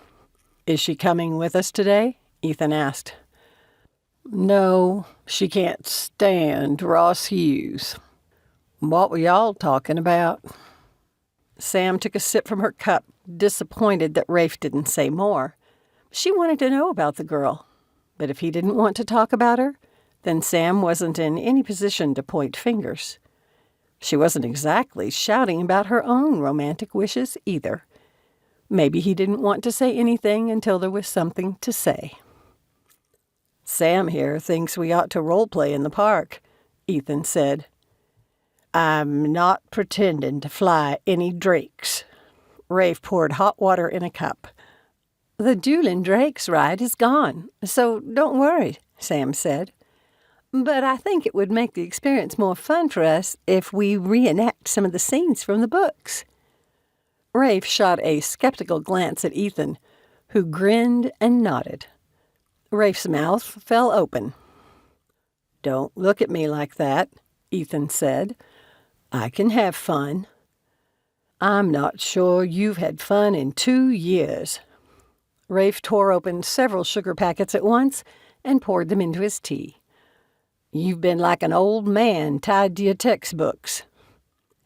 Is she coming with us today? Ethan asked. No, she can't stand Ross Hughes. What were y'all talking about? Sam took a sip from her cup, disappointed that Rafe didn't say more. She wanted to know about the girl, but if he didn't want to talk about her, then Sam wasn't in any position to point fingers. She wasn't exactly shouting about her own romantic wishes either. Maybe he didn't want to say anything until there was something to say. Sam here thinks we ought to role-play in the park, Ethan said. I'm not pretending to fly any drakes. Rafe poured hot water in a cup. The dueling drakes ride is gone, so don't worry, Sam said. But I think it would make the experience more fun for us if we reenact some of the scenes from the books. Rafe shot a skeptical glance at Ethan, who grinned and nodded. Rafe's mouth fell open. Don't look at me like that, Ethan said. I can have fun. I'm not sure you've had fun in 2 years. Rafe tore open several sugar packets at once and poured them into his tea. You've been like an old man tied to your textbooks.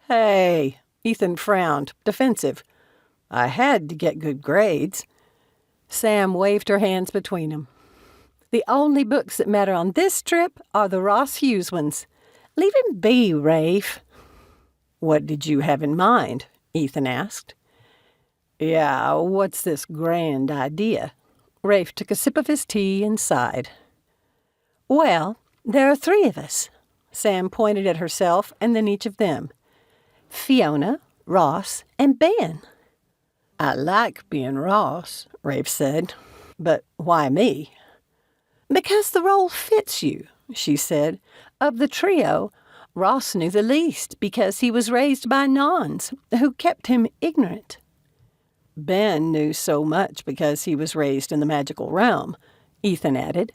Hey, Ethan frowned, defensive. I had to get good grades. Sam waved her hands between them. The only books that matter on this trip are the Ross Hughes ones. Leave him be, Rafe. What did you have in mind? Ethan asked. Yeah, what's this grand idea? Rafe took a sip of his tea and sighed. Well, there are 3 of us. Sam pointed at herself and then each of them. Fiona, Ross, and Ben. I like being Ross, Rafe said. But why me? Because the role fits you, she said. Of the trio, Ross knew the least because he was raised by nuns who kept him ignorant. Ben knew so much because he was raised in the magical realm, Ethan added.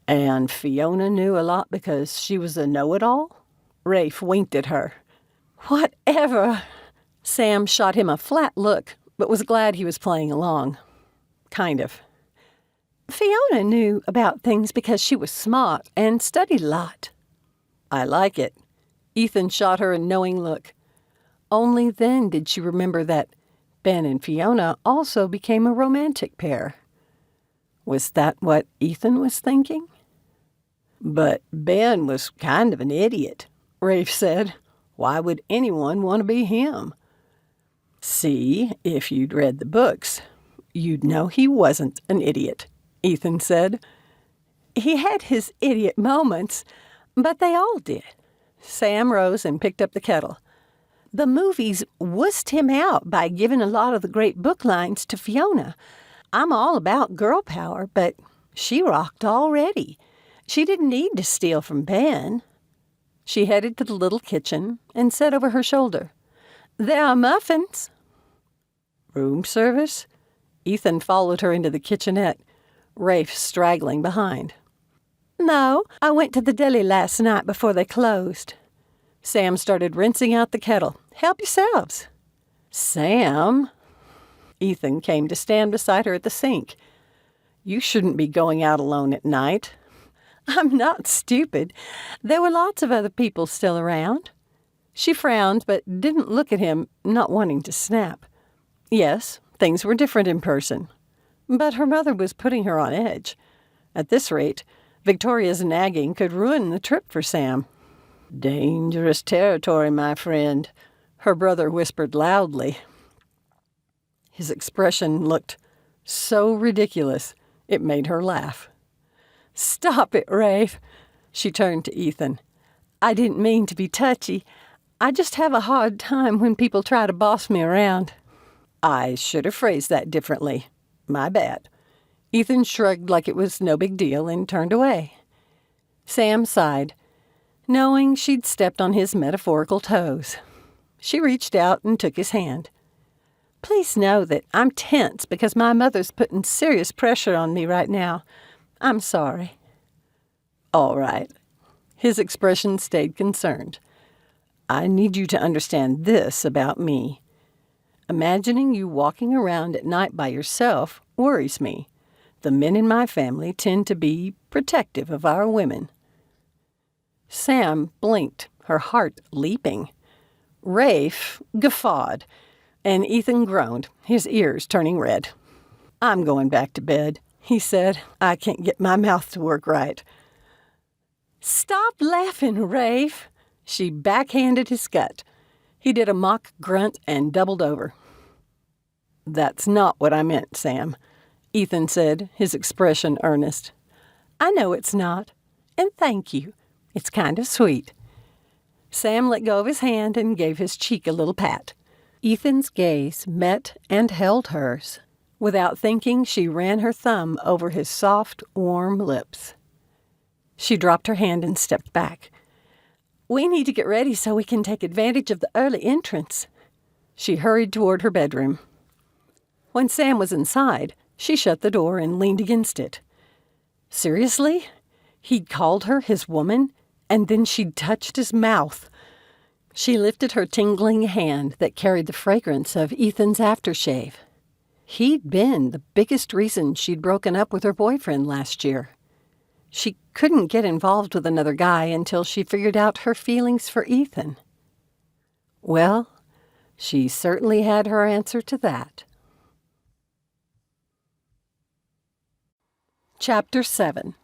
And Fiona knew a lot because she was a know-it-all? Rafe winked at her. Whatever! Sam shot him a flat look, but was glad he was playing along. Kind of. Fiona knew about things because she was smart and studied a lot. I like it. Ethan shot her a knowing look. Only then did she remember that Ben and Fiona also became a romantic pair. Was that what Ethan was thinking? But Ben was kind of an idiot, Rafe said. Why would anyone want to be him? See, if you'd read the books, you'd know he wasn't an idiot, Ethan said. He had his idiot moments, but they all did. Sam rose and picked up the kettle. The movies wussed him out by giving a lot of the great book lines to Fiona. I'm all about girl power, but she rocked already. She didn't need to steal from Ben. She headed to the little kitchen and said over her shoulder, "There are muffins." Room service? Ethan followed her into the kitchenette, Rafe straggling behind. No, I went to the deli last night before they closed. Sam started rinsing out the kettle. Help yourselves. Sam? Ethan came to stand beside her at the sink. You shouldn't be going out alone at night. I'm not stupid. There were lots of other people still around. She frowned, but didn't look at him, not wanting to snap. Yes, things were different in person. But her mother was putting her on edge. At this rate, Victoria's nagging could ruin the trip for Sam. Dangerous territory, my friend, her brother whispered loudly. His expression looked so ridiculous, it made her laugh. Stop it, Rafe. She turned to Ethan. I didn't mean to be touchy. I just have a hard time when people try to boss me around. I should have phrased that differently. My bad. Ethan shrugged like it was no big deal and turned away. Sam sighed, knowing she'd stepped on his metaphorical toes. She reached out and took his hand. Please know that I'm tense because my mother's putting serious pressure on me right now. I'm sorry. All right. His expression stayed concerned. I need you to understand this about me. Imagining you walking around at night by yourself worries me. The men in my family tend to be protective of our women. Sam blinked, her heart leaping. Rafe guffawed, and Ethan groaned, his ears turning red. I'm going back to bed, he said. I can't get my mouth to work right. Stop laughing, Rafe. She backhanded his gut. He did a mock grunt and doubled over. That's not what I meant, Sam, Ethan said, his expression earnest. I know it's not, and thank you. It's kind of sweet. Sam let go of his hand and gave his cheek a little pat. Ethan's gaze met and held hers. Without thinking, she ran her thumb over his soft, warm lips. She dropped her hand and stepped back. We need to get ready so we can take advantage of the early entrance. She hurried toward her bedroom. When Sam was inside, she shut the door and leaned against it. Seriously? He'd called her his woman, and then she'd touched his mouth. She lifted her tingling hand that carried the fragrance of Ethan's aftershave. He'd been the biggest reason she'd broken up with her boyfriend last year. She couldn't get involved with another guy until she figured out her feelings for Ethan. Well, she certainly had her answer to that. Chapter 7.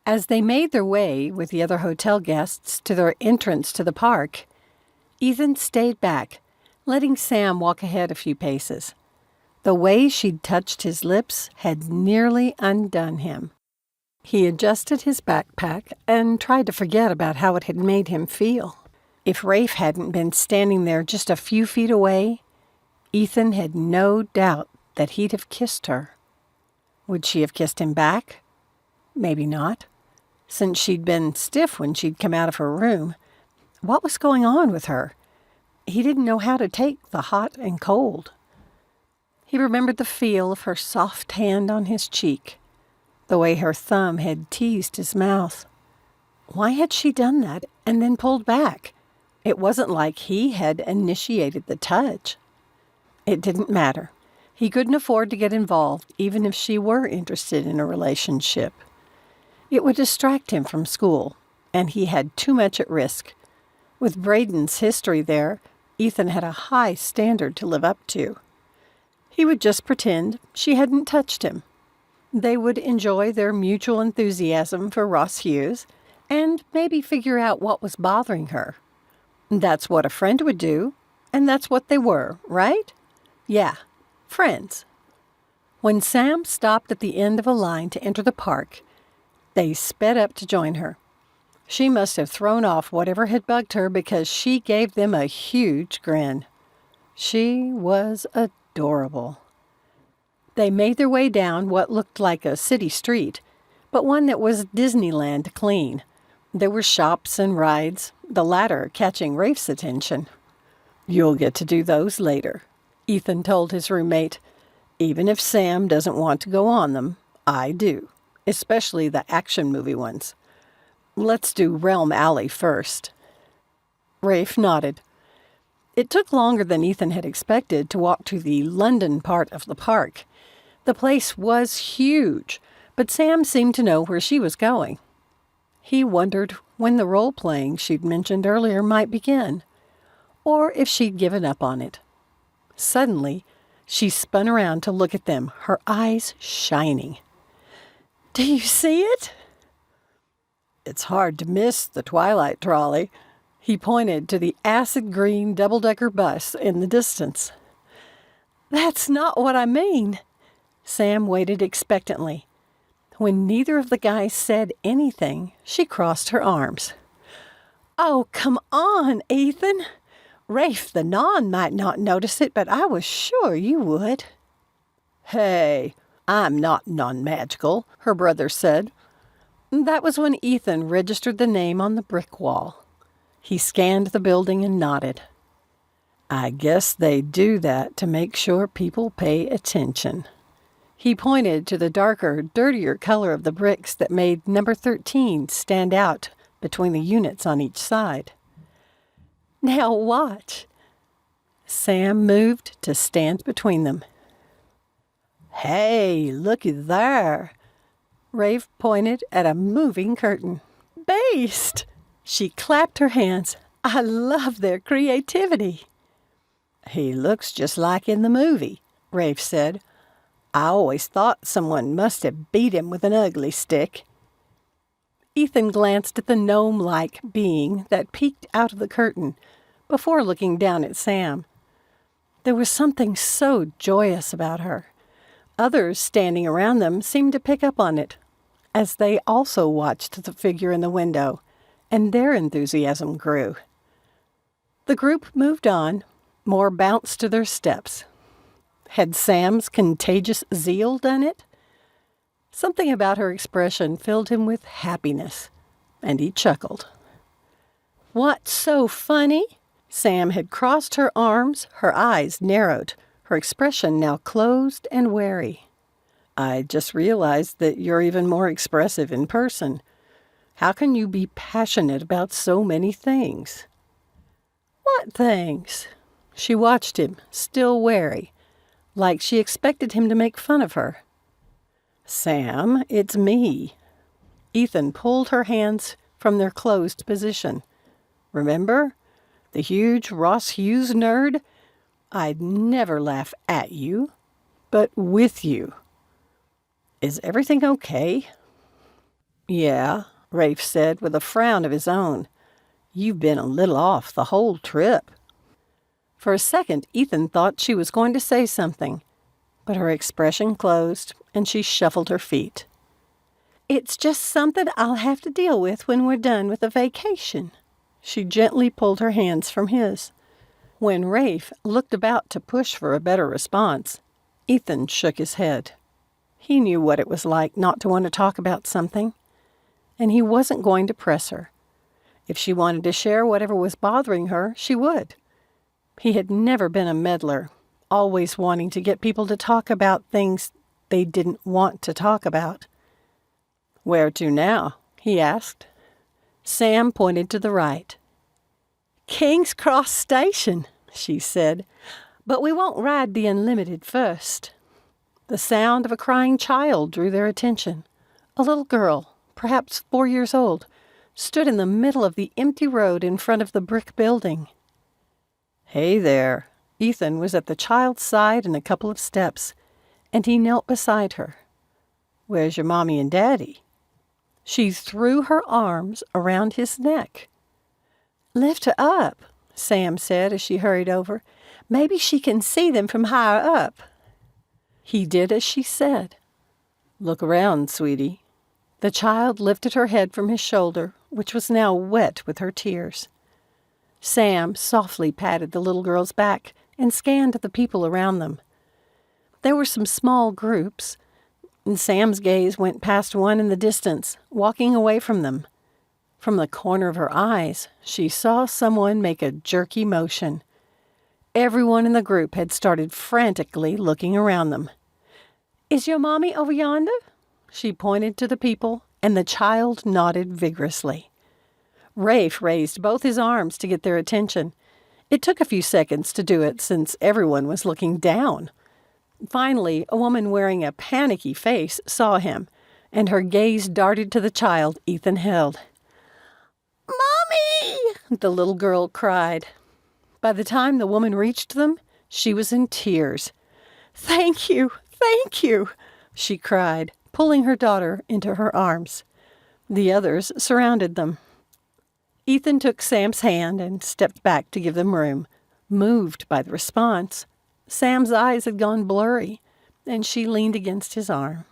As they made their way with the other hotel guests to their entrance to the park, Ethan stayed back, letting Sam walk ahead a few paces. The way she'd touched his lips had nearly undone him. He adjusted his backpack and tried to forget about how it had made him feel. If Rafe hadn't been standing there just a few feet away, Ethan had no doubt that he'd have kissed her. Would she have kissed him back? Maybe not. since she'd been stiff when she'd come out of her room. What was going on with her? He didn't know how to take the hot and cold. He remembered the feel of her soft hand on his cheek, the way her thumb had teased his mouth. Why had she done that and then pulled back? It wasn't like he had initiated the touch. It didn't matter. He couldn't afford to get involved, even if she were interested in a relationship. It would distract him from school, and he had too much at risk. With Braden's history there, Ethan had a high standard to live up to. He would just pretend she hadn't touched him. They would enjoy their mutual enthusiasm for Ross Hughes, and maybe figure out what was bothering her. That's what a friend would do, and that's what they were, right? Yeah, friends. When Sam stopped at the end of a line to enter the park, they sped up to join her. She must have thrown off whatever had bugged her because she gave them a huge grin. She was adorable. They made their way down what looked like a city street, but one that was Disneyland clean. There were shops and rides, the latter catching Rafe's attention. "You'll get to do those later," Ethan told his roommate. "Even if Sam doesn't want to go on them, I do, especially the action movie ones. Let's do Realm Alley first." Rafe nodded. It took longer than Ethan had expected to walk to the London part of the park. The place was huge, but Sam seemed to know where she was going. He wondered when the role-playing she'd mentioned earlier might begin, or if she'd given up on it. Suddenly, she spun around to look at them, her eyes shining. "Do you see it?" "It's hard to miss the Twilight Trolley." He pointed to the acid-green double-decker bus in the distance. "That's not what I mean." Sam waited expectantly. When neither of the guys said anything, she crossed her arms. "Oh, come on, Ethan. Rafe the Non might not notice it, but I was sure you would." "Hey, I'm not non-magical," her brother said. That was when Ethan registered the name on the brick wall. He scanned the building and nodded. "I guess they do that to make sure people pay attention." He pointed to the darker, dirtier color of the bricks that made number 13 stand out between the units on each side. "Now watch." Sam moved to stand between them. "Hey, looky there." Rafe pointed at a moving curtain. "Based!" She clapped her hands. "I love their creativity." "He looks just like in the movie," Rafe said. "I always thought someone must have beat him with an ugly stick." Ethan glanced at the gnome-like being that peeked out of the curtain before looking down at Sam. There was something so joyous about her. Others standing around them seemed to pick up on it, as they also watched the figure in the window, and their enthusiasm grew. The group moved on, more bounce to their steps. Had Sam's contagious zeal done it? Something about her expression filled him with happiness, and he chuckled. "What's so funny?" Sam had crossed her arms, her eyes narrowed, her expression now closed and wary. "I just realized that you're even more expressive in person. How can you be passionate about so many things?" "What things?" She watched him, still wary, like she expected him to make fun of her. "Sam, it's me." Ethan pulled her hands from their closed position. "Remember? The huge Ross Hughes nerd? I'd never laugh at you, but with you. Is everything okay?" "Yeah," Rafe said with a frown of his own. "You've been a little off the whole trip." For a second, Ethan thought she was going to say something, but her expression closed, and she shuffled her feet. "It's just something I'll have to deal with when we're done with the vacation." She gently pulled her hands from his. When Rafe looked about to push for a better response, Ethan shook his head. He knew what it was like not to want to talk about something. and he wasn't going to press her. If she wanted to share whatever was bothering her, she would. He had never been a meddler, always wanting to get people to talk about things they didn't want to talk about. "Where to now?" he asked. Sam pointed to the right. "King's Cross Station," she said, "but we won't ride the Unlimited first." The sound of a crying child drew their attention. A little girl, perhaps 4 years old, stood in the middle of the empty road in front of the brick building. "Hey there." Ethan was at the child's side in a couple of steps, and he knelt beside her. "Where's your mommy and daddy?" She threw her arms around his neck. "Lift her up," Sam said as she hurried over. "Maybe she can see them from higher up." He did as she said. "Look around, sweetie." The child lifted her head from his shoulder, which was now wet with her tears. Sam softly patted the little girl's back and scanned the people around them. There were some small groups, and Sam's gaze went past one in the distance, walking away from them. From the corner of her eyes, she saw someone make a jerky motion. Everyone in the group had started frantically looking around them. "Is your mommy over yonder?" She pointed to the people, and the child nodded vigorously. Rafe raised both his arms to get their attention. It took a few seconds to do it since everyone was looking down. Finally, a woman wearing a panicky face saw him, and her gaze darted to the child Ethan held. "Mommy!" the little girl cried. By the time the woman reached them, she was in tears. Thank you, she cried, pulling her daughter into her arms. The others surrounded them. Ethan took Sam's hand and stepped back to give them room, moved by the response. Sam's eyes had gone blurry, and she leaned against his arm.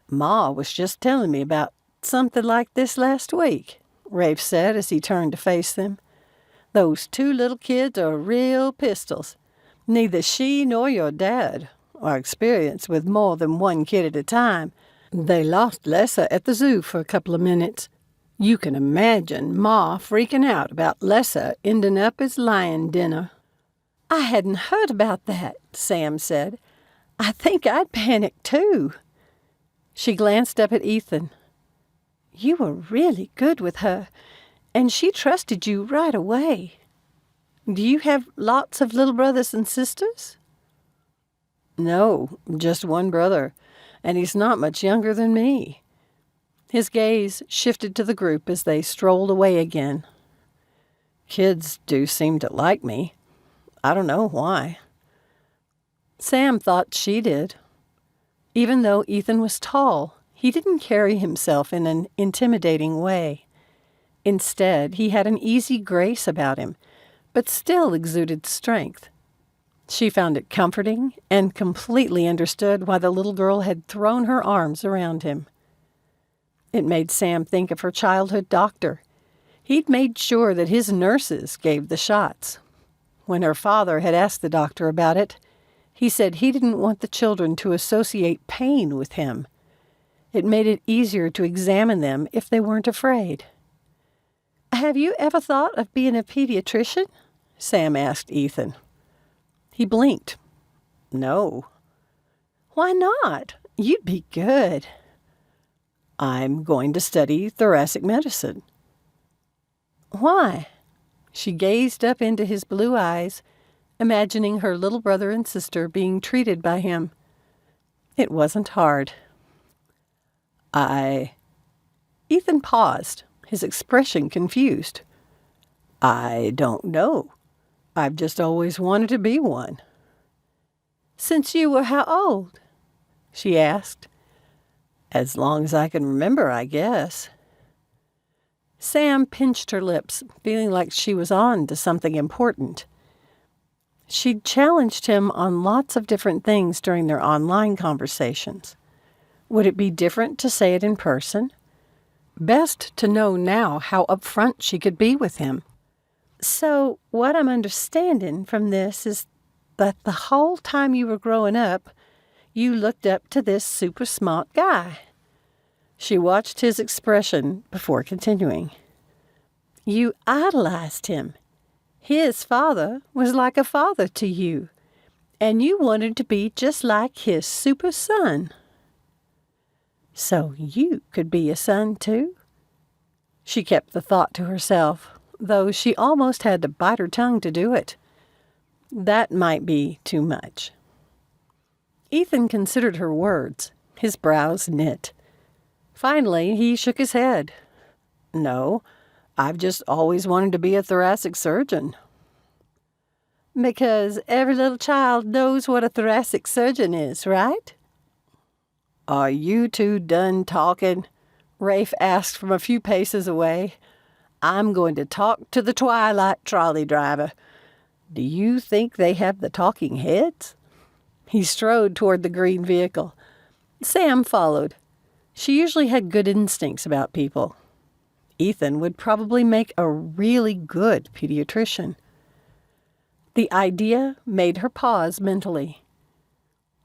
"Ma was just telling me about something like this last week," Rafe said as he turned to face them. "Those two little kids are real pistols. Neither she nor your dad are experienced with more than one kid at a time. They lost Lessa at the zoo for a couple of minutes. You can imagine Ma freaking out about Lessa ending up as lion dinner." "I hadn't heard about that," Sam said. "I think I'd panic too." She glanced up at Ethan. "You were really good with her, and she trusted you right away. Do you have lots of little brothers and sisters?" "No, just one brother, and he's not much younger than me." His gaze shifted to the group as they strolled away again. "Kids do seem to like me. I don't know why." Sam thought she did. Even though Ethan was tall, he didn't carry himself in an intimidating way. Instead, he had an easy grace about him, but still exuded strength. She found it comforting and completely understood why the little girl had thrown her arms around him. It made Sam think of her childhood doctor. He'd made sure that his nurses gave the shots. When her father had asked the doctor about it, he said he didn't want the children to associate pain with him. It made it easier to examine them if they weren't afraid. "Have you ever thought of being a pediatrician?" Sam asked Ethan. He blinked. "No." "Why not? You'd be good." "I'm going to study thoracic medicine." "Why?" She gazed up into his blue eyes, imagining her little brother and sister being treated by him. It wasn't hard. Ethan paused, his expression confused. "I don't know. I've just always wanted to be one." "Since you were how old?" she asked. "As long as I can remember, I guess." Sam pinched her lips, feeling like she was on to something important. She'd challenged him on lots of different things during their online conversations. Would it be different to say it in person? Best to know now how upfront she could be with him. "So what I'm understanding from this is that the whole time you were growing up, you looked up to this super smart guy." She watched his expression before continuing. You idolized him. His father was like a father to you, and you wanted to be just like his super son. So you could be a son too? She kept the thought to herself, though she almost had to bite her tongue to do it. That might be too much. Ethan considered her words, his brows knit. Finally, he shook his head. No, I've just always wanted to be a thoracic surgeon. Because every little child knows what a thoracic surgeon is, right? Are you two done talking? Rafe asked from a few paces away. I'm going to talk to the Twilight trolley driver. Do you think they have the talking heads? He strode toward the green vehicle. Sam followed. She usually had good instincts about people. Ethan would probably make a really good pediatrician. The idea made her pause mentally.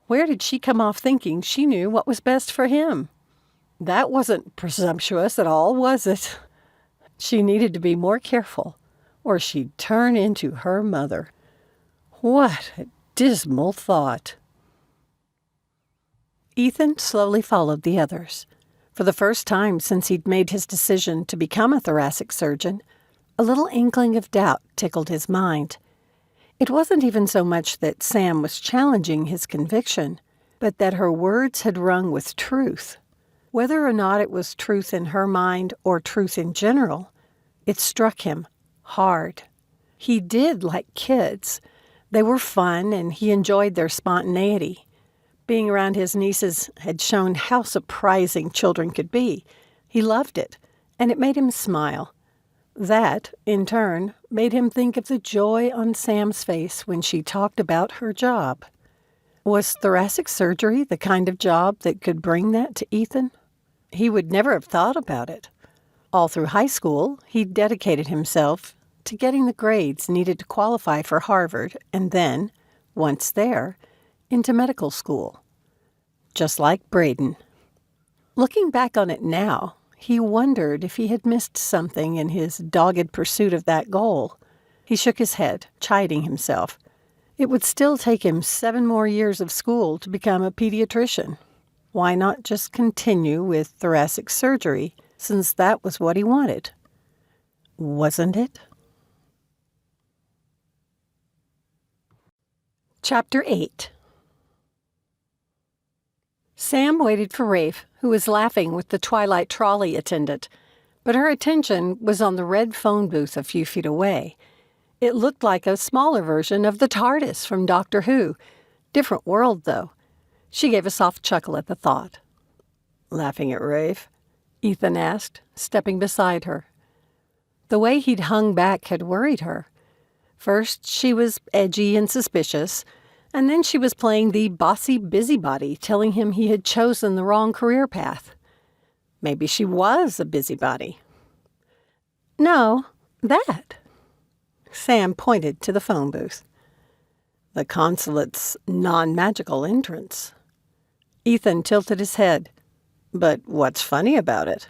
Where did she come off thinking she knew what was best for him? That wasn't presumptuous at all, was it? She needed to be more careful, or she'd turn into her mother. What a dismal thought. Ethan slowly followed the others. For the first time since he'd made his decision to become a thoracic surgeon, a little inkling of doubt tickled his mind. It wasn't even so much that Sam was challenging his conviction, but that her words had rung with truth. Whether or not it was truth in her mind or truth in general, it struck him hard. He did like kids. They were fun, and he enjoyed their spontaneity. Being around his nieces had shown how surprising children could be. He loved it, and it made him smile. That, in turn, made him think of the joy on Sam's face when she talked about her job. Was thoracic surgery the kind of job that could bring that to Ethan? He would never have thought about it. All through high school, he dedicated himself to getting the grades needed to qualify for Harvard and then, once there, into medical school. Just like Braden. Looking back on it now, he wondered if he had missed something in his dogged pursuit of that goal. He shook his head, chiding himself. It would still take him 7 more years of school to become a pediatrician. Why not just continue with thoracic surgery, since that was what he wanted? Wasn't it? Chapter 8. Sam waited for Rafe, who was laughing with the Twilight trolley attendant, but her attention was on the red phone booth a few feet away. It looked like a smaller version of the TARDIS from Doctor Who. Different world, though. She gave a soft chuckle at the thought. Laughing at Rafe? Ethan asked, stepping beside her. The way he'd hung back had worried her. First, she was edgy and suspicious, and then she was playing the bossy busybody, telling him he had chosen the wrong career path. Maybe she was a busybody. No, that. Sam pointed to the phone booth. The consulate's non-magical entrance. Ethan tilted his head. But what's funny about it?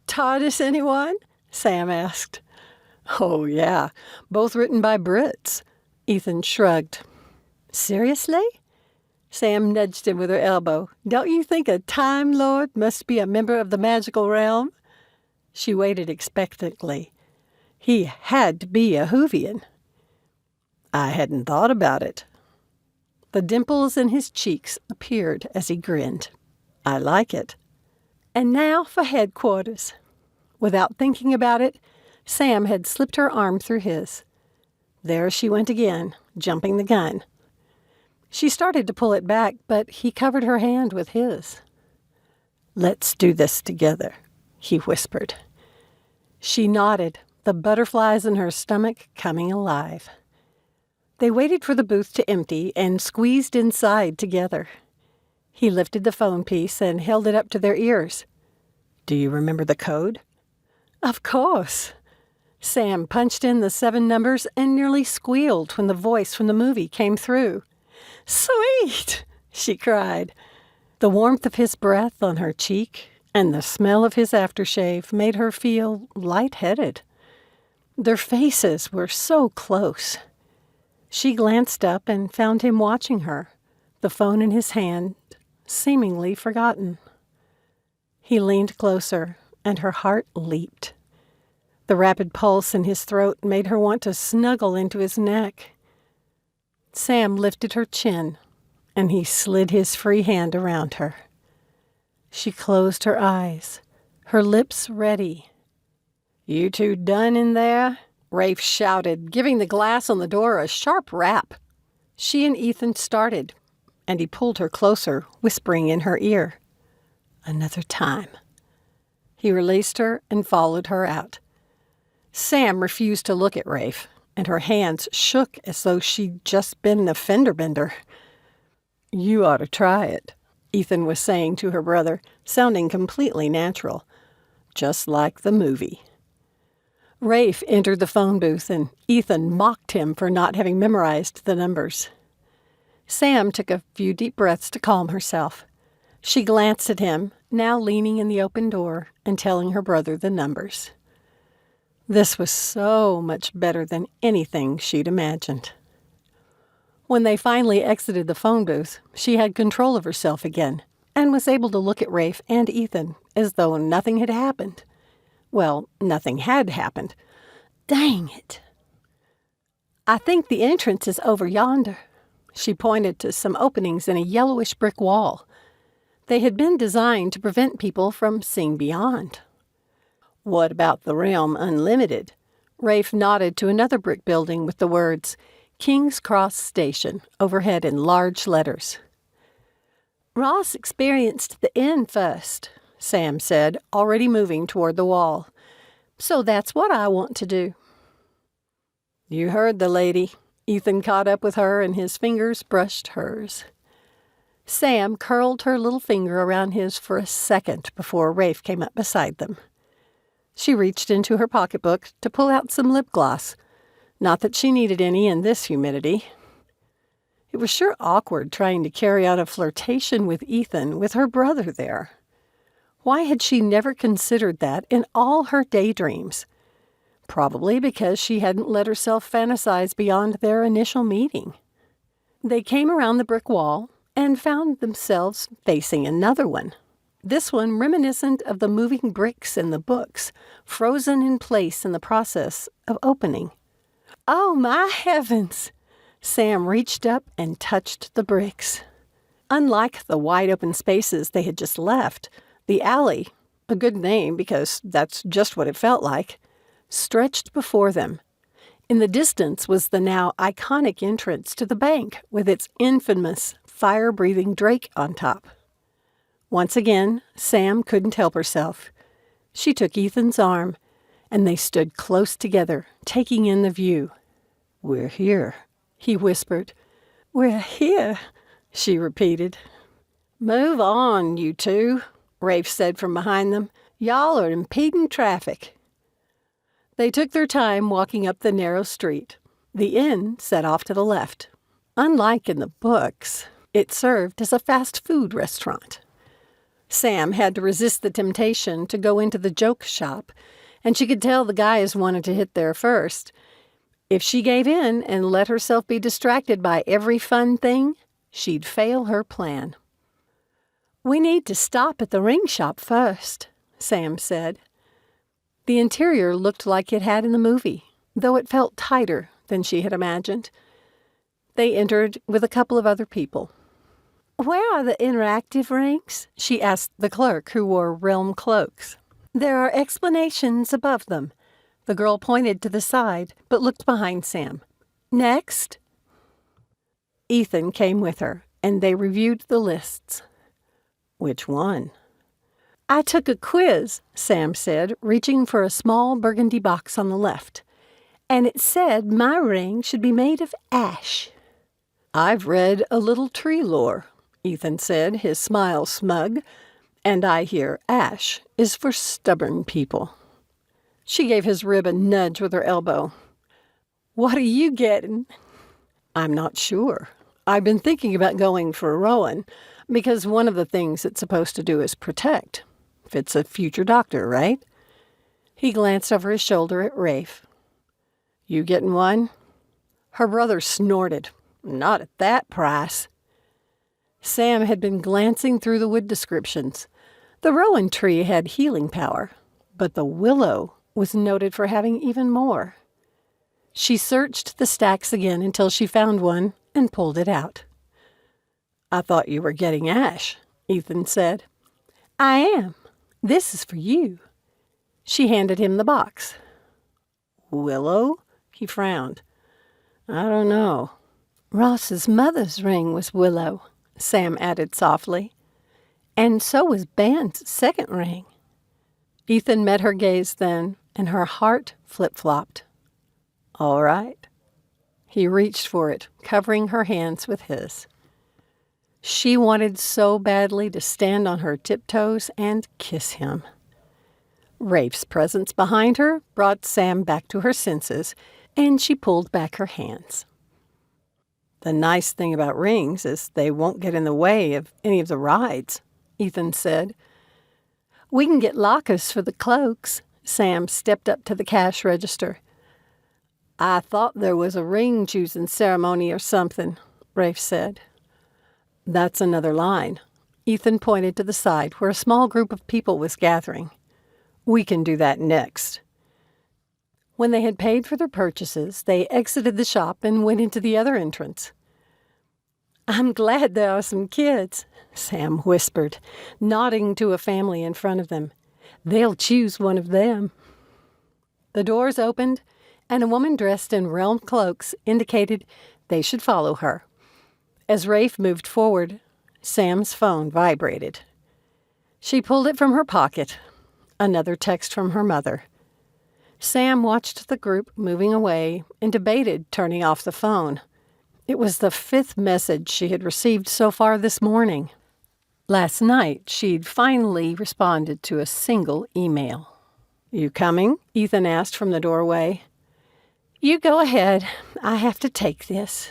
TARDIS, anyone? Sam asked. Oh, yeah, both written by Brits. Ethan shrugged. Seriously? Sam nudged him with her elbow. Don't you think a Time Lord must be a member of the magical realm? She waited expectantly. He had to be a Whovian. I hadn't thought about it. The dimples in his cheeks appeared as he grinned. I like it. And now for headquarters. Without thinking about it, Sam had slipped her arm through his. There she went again, jumping the gun. She started to pull it back, but he covered her hand with his. Let's do this together, he whispered. She nodded, the butterflies in her stomach coming alive. They waited for the booth to empty and squeezed inside together. He lifted the phone piece and held it up to their ears. Do you remember the code? Of course. Sam punched in the 7 numbers and nearly squealed when the voice from the movie came through. Sweet, she cried. The warmth of his breath on her cheek, and the smell of his aftershave made her feel lightheaded. Their faces were so close. She glanced up and found him watching her, the phone in his hand, seemingly forgotten. He leaned closer, and her heart leaped. The rapid pulse in his throat made her want to snuggle into his neck. Sam lifted her chin, and he slid his free hand around her. She closed her eyes, her lips ready. "You two done in there?" Rafe shouted, giving the glass on the door a sharp rap. She and Ethan started, and he pulled her closer, whispering in her ear, "Another time." He released her and followed her out. Sam refused to look at Rafe, and her hands shook as though she'd just been a fender bender. "You ought to try it," Ethan was saying to her brother, sounding completely natural, just like the movie. Rafe entered the phone booth, and Ethan mocked him for not having memorized the numbers. Sam took a few deep breaths to calm herself. She glanced at him, now leaning in the open door and telling her brother the numbers. This was so much better than anything she'd imagined. When they finally exited the phone booth, she had control of herself again and was able to look at Rafe and Ethan as though nothing had happened. Well, nothing had happened. Dang it. "I think the entrance is over yonder." She pointed to some openings in a yellowish brick wall. They had been designed to prevent people from seeing beyond. "What about the Realm Unlimited?" Rafe nodded to another brick building with the words, "King's Cross Station," overhead in large letters. "Ross experienced the end first," Sam said, already moving toward the wall. "So that's what I want to do." "You heard the lady." Ethan caught up with her, and his fingers brushed hers. Sam curled her little finger around his for a second before Rafe came up beside them. She reached into her pocketbook to pull out some lip gloss. Not that she needed any in this humidity. It was sure awkward trying to carry out a flirtation with Ethan with her brother there. Why had she never considered that in all her daydreams? Probably because she hadn't let herself fantasize beyond their initial meeting. They came around the brick wall and found themselves facing another one. This one reminiscent of the moving bricks in the books, frozen in place in the process of opening. "Oh, my heavens!" Sam reached up and touched the bricks. Unlike the wide-open spaces they had just left, the alley, a good name because that's just what it felt like, stretched before them. In the distance was the now iconic entrance to the bank with its infamous fire-breathing drake on top. Once again, Sam couldn't help herself. She took Ethan's arm, and they stood close together, taking in the view. "We're here," he whispered. "We're here," she repeated. "Move on, you two," Rafe said from behind them. "Y'all are impeding traffic." They took their time walking up the narrow street. The inn set off to the left. Unlike in the books, it served as a fast food restaurant. Sam had to resist the temptation to go into the joke shop, and she could tell the guys wanted to hit there first. If she gave in and let herself be distracted by every fun thing, she'd fail her plan. "We need to stop at the ring shop first," Sam said. The interior looked like it had in the movie, though it felt tighter than she had imagined. They entered with a couple of other people. "Where are the interactive rings?" she asked the clerk who wore realm cloaks. "There are explanations above them." The girl pointed to the side, but looked behind Sam. "Next." Ethan came with her, and they reviewed the lists. "Which one?" "I took a quiz," Sam said, reaching for a small burgundy box on the left. "And it said my ring should be made of ash." "I've read a little tree lore," Ethan said, his smile smug, "and I hear ash is for stubborn people." She gave his rib a nudge with her elbow. "What are you getting?" "I'm not sure. I've been thinking about going for Rowan, because one of the things it's supposed to do is protect. Fits a future doctor, right? He glanced over his shoulder at Rafe. You getting one? Her brother snorted. Not at that price. Sam had been glancing through the wood descriptions. The rowan tree had healing power, but the willow was noted for having even more. She searched the stacks again until she found one and pulled it out. I thought you were getting ash, Ethan said. I am. This is for you. She handed him the box. Willow? He frowned. I don't know. Ross's mother's ring was willow, Sam added softly. And so was Ben's second ring. Ethan met her gaze then, and her heart flip-flopped. All right. He reached for it, covering her hands with his. She wanted so badly to stand on her tiptoes and kiss him. Rafe's presence behind her brought Sam back to her senses, and she pulled back her hands. The nice thing about rings is they won't get in the way of any of the rides, Ethan said. We can get lockers for the cloaks. Sam stepped up to the cash register. I thought there was a ring-choosing ceremony or something, Rafe said. That's another line. Ethan pointed to the side where a small group of people was gathering. We can do that next. When they had paid for their purchases, they exited the shop and went into the other entrance. I'm glad there are some kids, Sam whispered, nodding to a family in front of them. They'll choose one of them. The doors opened, and a woman dressed in realm cloaks indicated they should follow her. As Rafe moved forward, Sam's phone vibrated. She pulled it from her pocket. Another text from her mother. Sam watched the group moving away and debated turning off the phone. It was the 5th message she had received so far this morning. Last night, she'd finally responded to a single email. You coming? Ethan asked from the doorway. You go ahead. I have to take this.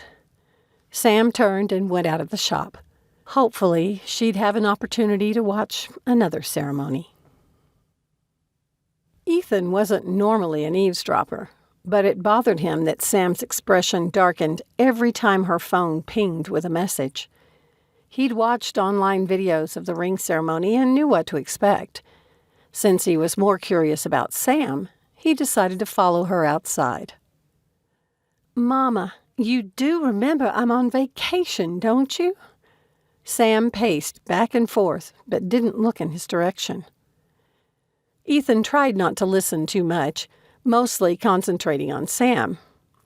Sam turned and went out of the shop. Hopefully, she'd have an opportunity to watch another ceremony. Ethan wasn't normally an eavesdropper, but it bothered him that Sam's expression darkened every time her phone pinged with a message. He'd watched online videos of the ring ceremony and knew what to expect. Since he was more curious about Sam, he decided to follow her outside. Mama, you do remember I'm on vacation, don't you? Sam paced back and forth, but didn't look in his direction. Ethan tried not to listen too much, mostly concentrating on Sam.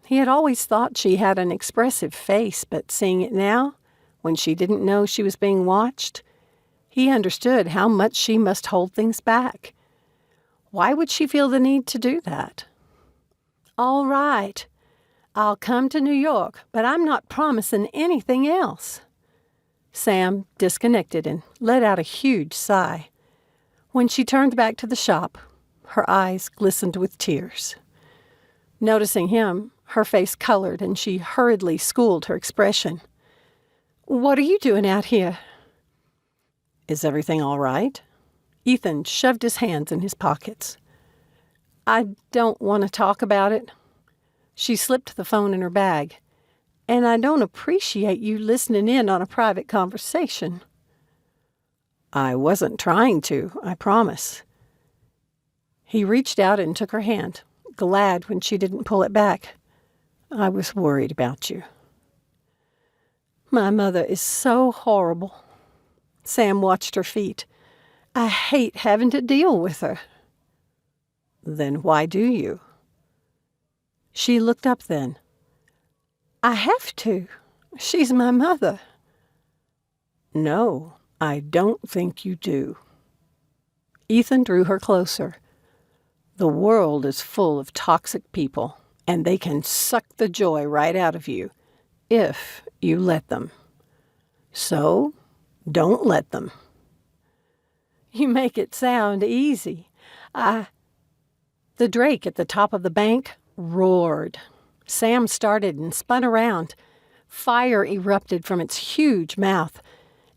He had always thought she had an expressive face, but seeing it now, when she didn't know she was being watched, he understood how much she must hold things back. Why would she feel the need to do that? All right. I'll come to New York, but I'm not promising anything else. Sam disconnected and let out a huge sigh. When she turned back to the shop, her eyes glistened with tears. Noticing him, her face colored and she hurriedly schooled her expression. What are you doing out here? Is everything all right? Ethan shoved his hands in his pockets. I don't want to talk about it. She slipped the phone in her bag. And I don't appreciate you listening in on a private conversation. I wasn't trying to, I promise. He reached out and took her hand, glad when she didn't pull it back. I was worried about you. My mother is so horrible. Sam watched her feet. I hate having to deal with her. Then why do you? She looked up then. I have to. She's my mother. No, I don't think you do. Ethan drew her closer. The world is full of toxic people, and they can suck the joy right out of you, if you let them. So, don't let them. You make it sound easy. The drake at the top of the bank roared. Sam started and spun around. Fire erupted from its huge mouth,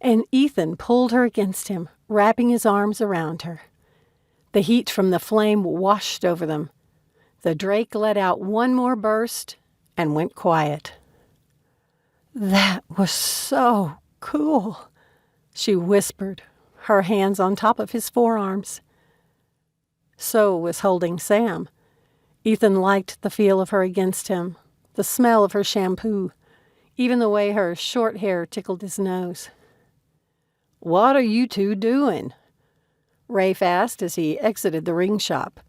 and Ethan pulled her against him, wrapping his arms around her. The heat from the flame washed over them. The drake let out one more burst and went quiet. "That was so cool," she whispered, her hands on top of his forearms. So was holding Sam. Ethan liked the feel of her against him, the smell of her shampoo, even the way her short hair tickled his nose. "What are you two doing?" Rafe asked as he exited the ring shop.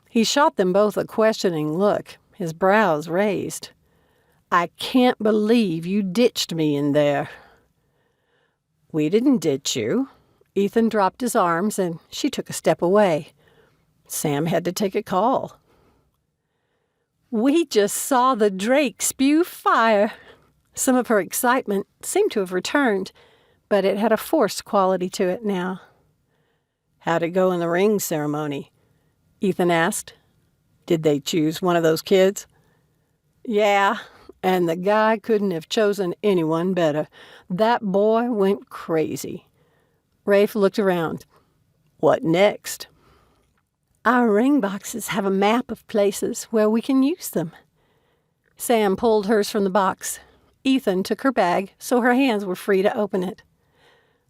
He shot them both a questioning look, his brows raised. "I can't believe you ditched me in there." "We didn't ditch you." Ethan dropped his arms and she took a step away. Sam had to take a call. "We just saw the drake spew fire." Some of her excitement seemed to have returned, but it had a forced quality to it now. "How'd it go in the ring ceremony?" Ethan asked. "Did they choose one of those kids?" "Yeah, and the guy couldn't have chosen anyone better. That boy went crazy." Rafe looked around. "What next?" "Our ring boxes have a map of places where we can use them." Sam pulled hers from the box. Ethan took her bag so her hands were free to open it.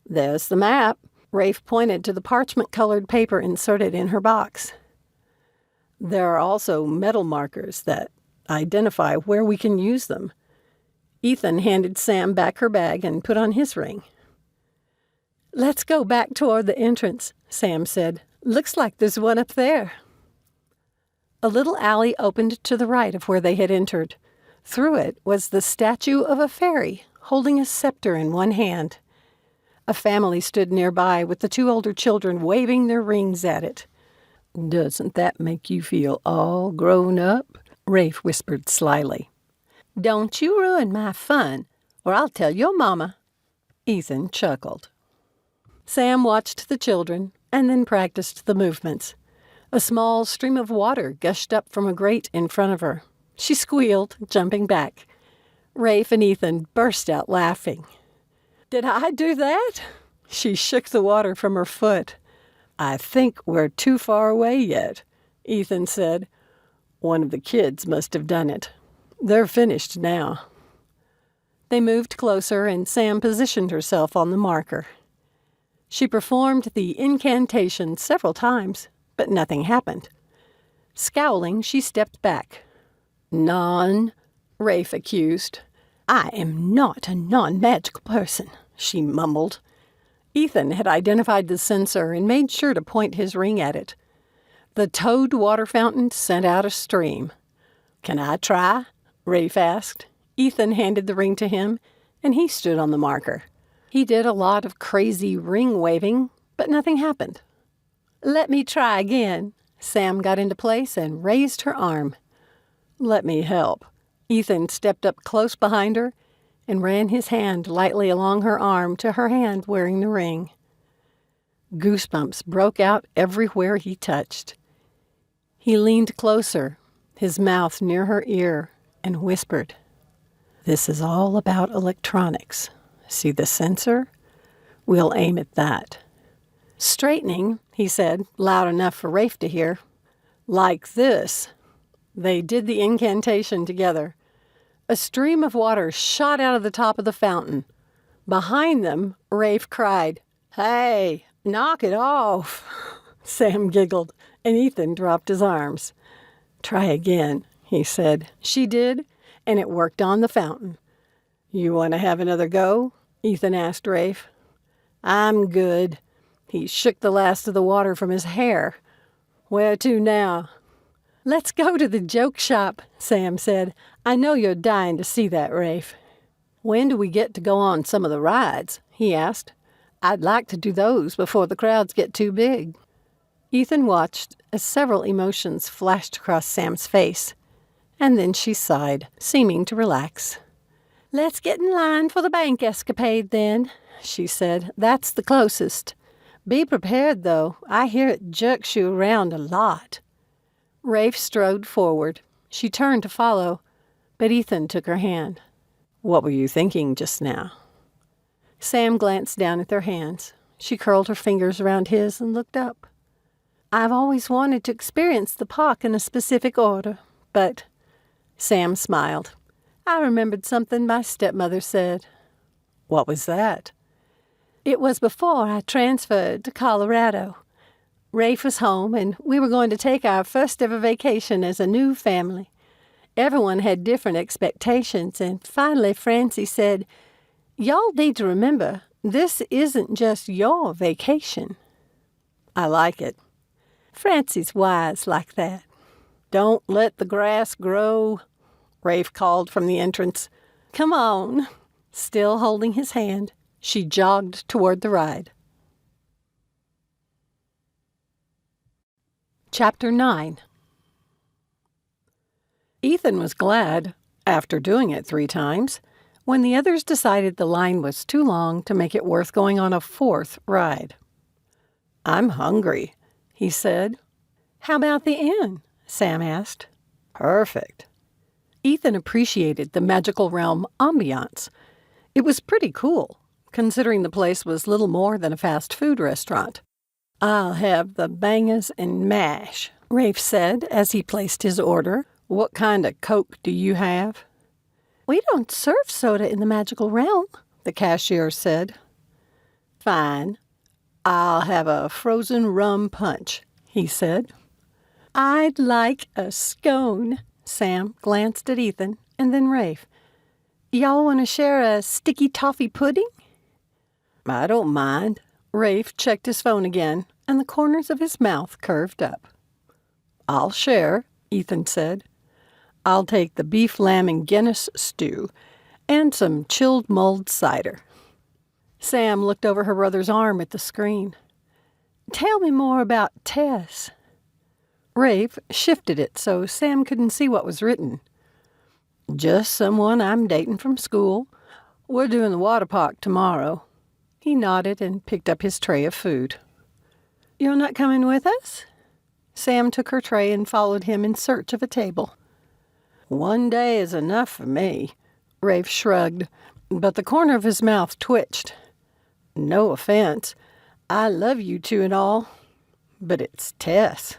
"There's the map." Rafe pointed to the parchment-colored paper inserted in her box. "There are also metal markers that identify where we can use them." Ethan handed Sam back her bag and put on his ring. "Let's go back toward the entrance," Sam said. "Looks like there's one up there." A little alley opened to the right of where they had entered. Through it was the statue of a fairy holding a scepter in one hand. A family stood nearby with the two older children waving their rings at it. "Doesn't that make you feel all grown up?" Rafe whispered slyly. "Don't you ruin my fun, or I'll tell your mama." Ethan chuckled. Sam watched the children and then practiced the movements. A small stream of water gushed up from a grate in front of her. She squealed, jumping back. Rafe and Ethan burst out laughing. "Did I do that?" She shook the water from her foot. "I think we're too far away yet," Ethan said. "One of the kids must have done it. They're finished now." They moved closer and Sam positioned herself on the marker. She performed the incantation several times, but nothing happened. Scowling, she stepped back. "Non," Rafe accused. "I am not a non-magical person," she mumbled. Ethan had identified the sensor and made sure to point his ring at it. The toad water fountain sent out a stream. "Can I try?" Rafe asked. Ethan handed the ring to him, and he stood on the marker. He did a lot of crazy ring waving, but nothing happened. "Let me try again." Sam got into place and raised her arm. "Let me help." Ethan stepped up close behind her and ran his hand lightly along her arm to her hand wearing the ring. Goosebumps broke out everywhere he touched. He leaned closer, his mouth near her ear, and whispered, "This is all about electronics. See the sensor? We'll aim at that." Straightening, he said, loud enough for Rafe to hear, "Like this." They did the incantation together. A stream of water shot out of the top of the fountain. Behind them, Rafe cried, "Hey, knock it off." Sam giggled, and Ethan dropped his arms. "Try again," he said. She did, and it worked on the fountain. "You want to have another go?" Ethan asked Rafe. "I'm good." He shook the last of the water from his hair. "Where to now?" "Let's go to the joke shop," Sam said. "I know you're dying to see that, Rafe." "When do we get to go on some of the rides?" he asked. "I'd like to do those before the crowds get too big." Ethan watched as several emotions flashed across Sam's face, and then she sighed, seeming to relax. "Let's get in line for the bank escapade, then," she said. "That's the closest. Be prepared, though. I hear it jerks you around a lot." Rafe strode forward. She turned to follow, but Ethan took her hand. "What were you thinking just now?" Sam glanced down at their hands. She curled her fingers around his and looked up. I've always wanted to experience the park in a specific order, but... Sam smiled. I remembered something my stepmother said. What was that? It was before I transferred to Colorado. Rafe was home, and we were going to take our first ever vacation as a new family. Everyone had different expectations, and finally Francie said, "Y'all need to remember, this isn't just your vacation." I like it. Francie's wise like that. Don't let the grass grow, Rafe called from the entrance. Come on. Still holding his hand, she jogged toward the ride. Chapter 9. Ethan was glad, after doing it 3 times, when the others decided the line was too long to make it worth going on a 4th ride. I'm hungry, he said. How about the inn? Sam asked. Perfect. Ethan appreciated the magical realm ambiance. It was pretty cool, considering the place was little more than a fast food restaurant. I'll have the bangers and mash, Rafe said as he placed his order. What kind of Coke do you have? We don't serve soda in the magical realm, the cashier said. Fine. I'll have a frozen rum punch, he said. I'd like a scone. Sam glanced at Ethan and then Rafe. Y'all want to share a sticky toffee pudding? I don't mind. Rafe checked his phone again, and the corners of his mouth curved up. I'll share, Ethan said. I'll take the beef, lamb, and Guinness stew, and some chilled mulled cider. Sam looked over her brother's arm at the screen. Tell me more about Tess. Rafe shifted it so Sam couldn't see what was written. Just someone I'm dating from school. We're doing the water park tomorrow. He nodded and picked up his tray of food. You're not coming with us? Sam took her tray and followed him in search of a table. One day is enough for me, Rafe shrugged, but the corner of his mouth twitched. No offense. I love you two and all, but it's Tess.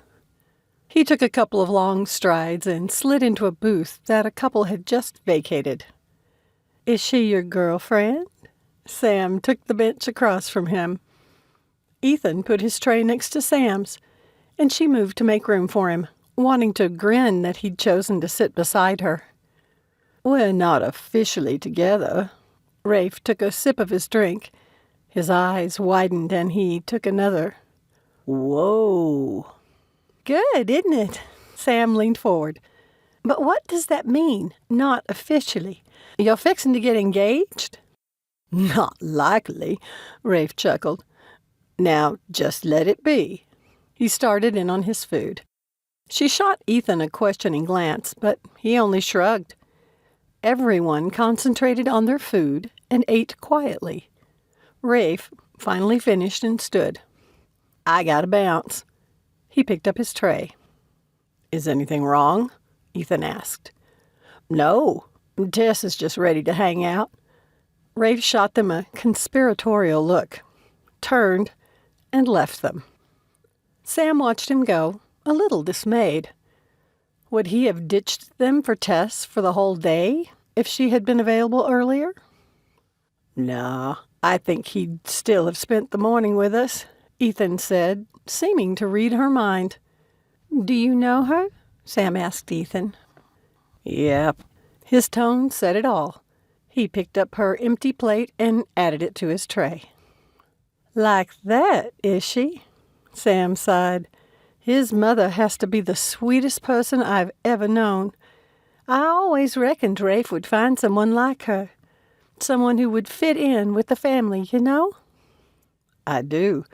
He took a couple of long strides and slid into a booth that a couple had just vacated. Is she your girlfriend? Sam took the bench across from him. Ethan put his tray next to Sam's, and she moved to make room for him, wanting to grin that he'd chosen to sit beside her. We're not officially together. Rafe took a sip of his drink. His eyes widened and he took another. Whoa. Good, isn't it? Sam leaned forward. But what does that mean, not officially? You're fixing to get engaged? Not likely, Rafe chuckled. Now, just let it be. He started in on his food. She shot Ethan a questioning glance, but he only shrugged. Everyone concentrated on their food and ate quietly. Rafe finally finished and stood. I gotta bounce. He picked up his tray. Is anything wrong? Ethan asked. No, Tess is just ready to hang out. Rafe shot them a conspiratorial look, turned, and left them. Sam watched him go, a little dismayed. Would he have ditched them for Tess for the whole day if she had been available earlier? No, I think he'd still have spent the morning with us, Ethan said, seeming to read her mind. Do you know her? Sam asked Ethan. Yep. His tone said it all. He picked up her empty plate and added it to his tray. Like that, is she? Sam sighed. His mother has to be the sweetest person I've ever known. I always reckoned Rafe would find someone like her. Someone who would fit in with the family, you know? I do.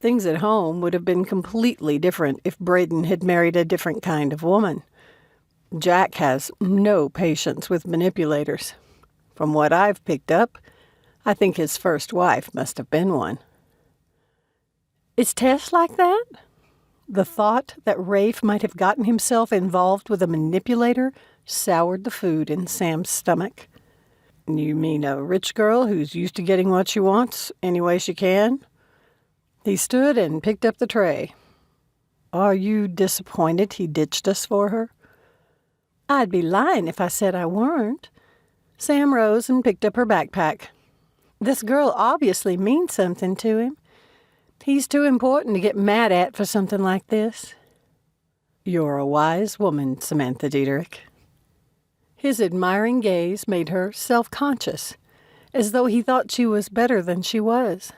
Things at home would have been completely different if Braden had married a different kind of woman. Jack has no patience with manipulators. From what I've picked up, I think his first wife must have been one. Is Tess like that? The thought that Rafe might have gotten himself involved with a manipulator soured the food in Sam's stomach. You mean a rich girl who's used to getting what she wants any way she can? He stood and picked up the tray. Are you disappointed he ditched us for her? I'd be lying if I said I weren't. Sam rose and picked up her backpack. This girl obviously means something to him. He's too important to get mad at for something like this. You're a wise woman, Samantha Diederik. His admiring gaze made her self-conscious, as though he thought she was better than she was.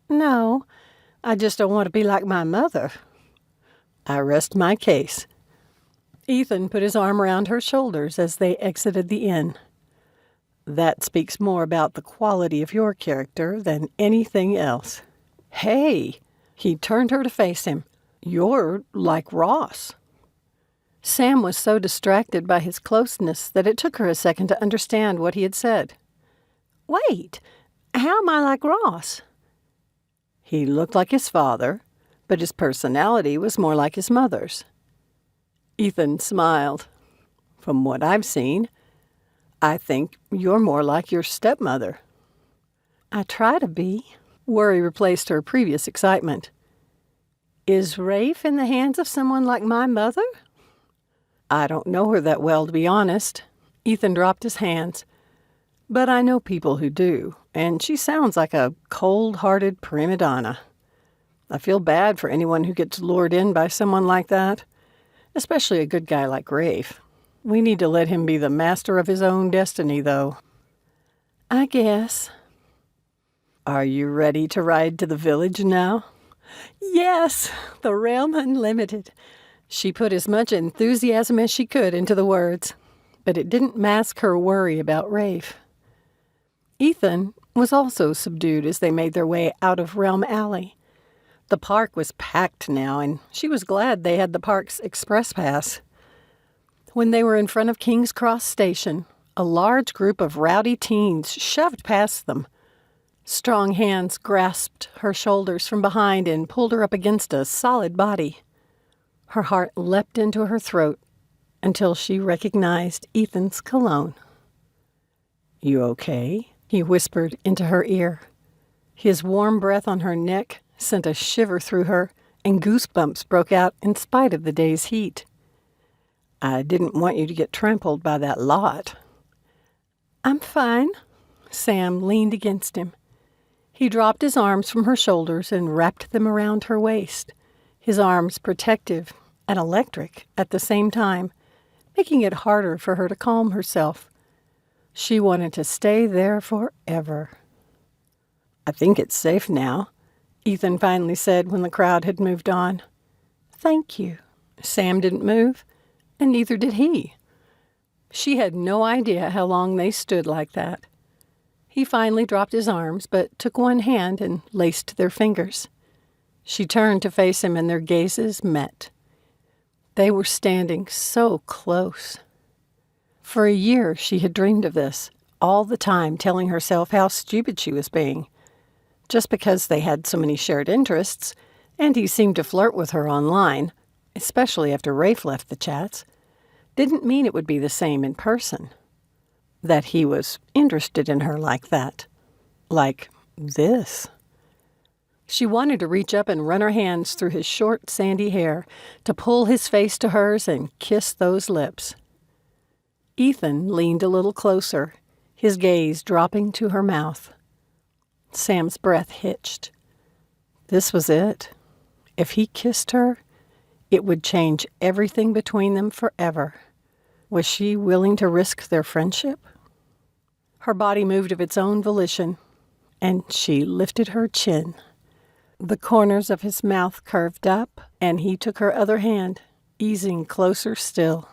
No, I just don't want to be like my mother. I rest my case. Ethan put his arm around her shoulders as they exited the inn. That speaks more about the quality of your character than anything else. Hey, he turned her to face him. You're like Ross. Sam was so distracted by his closeness that it took her a second to understand what he had said. Wait, how am I like Ross? He looked like his father, but his personality was more like his mother's. Ethan smiled. From what I've seen, I think you're more like your stepmother. I try to be. Worry replaced her previous excitement. Is Rafe in the hands of someone like my mother? I don't know her that well, to be honest. Ethan dropped his hands. But I know people who do, and she sounds like a cold-hearted prima donna. I feel bad for anyone who gets lured in by someone like that, especially a good guy like Rafe. We need to let him be the master of his own destiny, though. I guess. Are you ready to ride to the village now? Yes, the realm unlimited. She put as much enthusiasm as she could into the words, but it didn't mask her worry about Rafe. Ethan was also subdued as they made their way out of Realm Alley. The park was packed now, and she was glad they had the park's express pass. When they were in front of King's Cross Station, a large group of rowdy teens shoved past them. Strong hands grasped her shoulders from behind and pulled her up against a solid body. Her heart leapt into her throat until she recognized Ethan's cologne. You okay? He whispered into her ear. His warm breath on her neck sent a shiver through her, and goosebumps broke out in spite of the day's heat. I didn't want you to get trampled by that lot. I'm fine. Sam leaned against him. He dropped his arms from her shoulders and wrapped them around her waist, his arms protective and electric at the same time, making it harder for her to calm herself. She wanted to stay there forever. I think it's safe now, Ethan finally said when the crowd had moved on. Thank you. Sam didn't move, and neither did he. She had no idea how long they stood like that. He finally dropped his arms, but took one hand and laced their fingers. She turned to face him, and their gazes met. They were standing so close. For a year, she had dreamed of this, all the time telling herself how stupid she was being. Just because they had so many shared interests, and he seemed to flirt with her online, especially after Rafe left the chats, didn't mean it would be the same in person. That he was interested in her like that. Like this. She wanted to reach up and run her hands through his short, sandy hair, to pull his face to hers and kiss those lips. Ethan leaned a little closer, his gaze dropping to her mouth. Sam's breath hitched. This was it. If he kissed her, it would change everything between them forever. Was she willing to risk their friendship? Her body moved of its own volition, and she lifted her chin. The corners of his mouth curved up, and he took her other hand, easing closer still.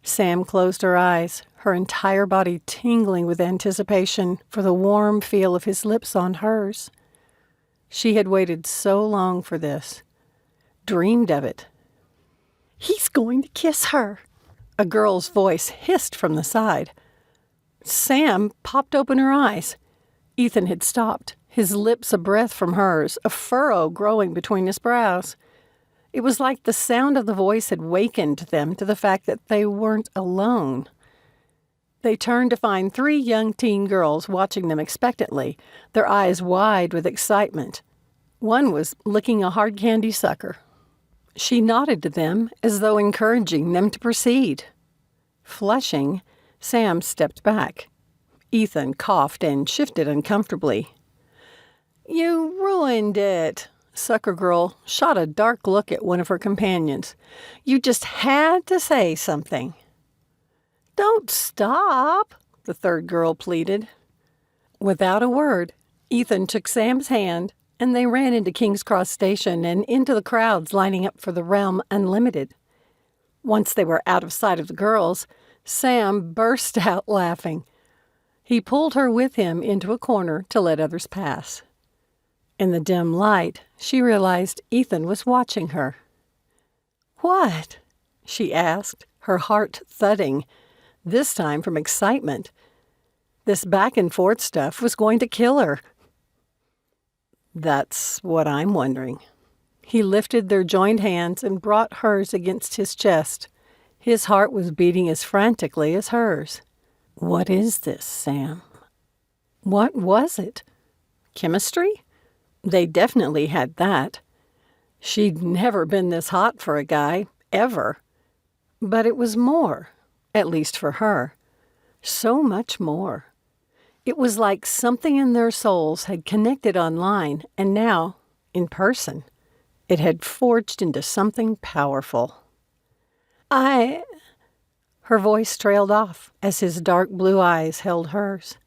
Sam closed her eyes, her entire body tingling with anticipation for the warm feel of his lips on hers. She had waited so long for this, dreamed of it. He's going to kiss her, a girl's voice hissed from the side. Sam popped open her eyes. Ethan had stopped, his lips a breath from hers, a furrow growing between his brows. It was like the sound of the voice had wakened them to the fact that they weren't alone. They turned to find 3 young teen girls watching them expectantly, their eyes wide with excitement. One was licking a hard candy sucker. She nodded to them as though encouraging them to proceed. Flushing, Sam stepped back. Ethan coughed and shifted uncomfortably. "You ruined it." Sucker Girl shot a dark look at one of her companions. "You just had to say something." "Don't stop," the third girl pleaded. Without a word, Ethan took Sam's hand, and they ran into King's Cross Station and into the crowds lining up for the Realm Unlimited. Once they were out of sight of the girls, Sam burst out laughing. He pulled her with him into a corner to let others pass. In the dim light, she realized Ethan was watching her. "What?" she asked, her heart thudding, this time from excitement. This back-and-forth stuff was going to kill her. "That's what I'm wondering." He lifted their joined hands and brought hers against his chest. His heart was beating as frantically as hers. "What is this, Sam?" What was it? Chemistry? They definitely had that. She'd never been this hot for a guy, ever. But it was more, at least for her. So much more. It was like something in their souls had connected online, and now, in person, it had forged into something powerful. Her voice trailed off as his dark blue eyes held hers.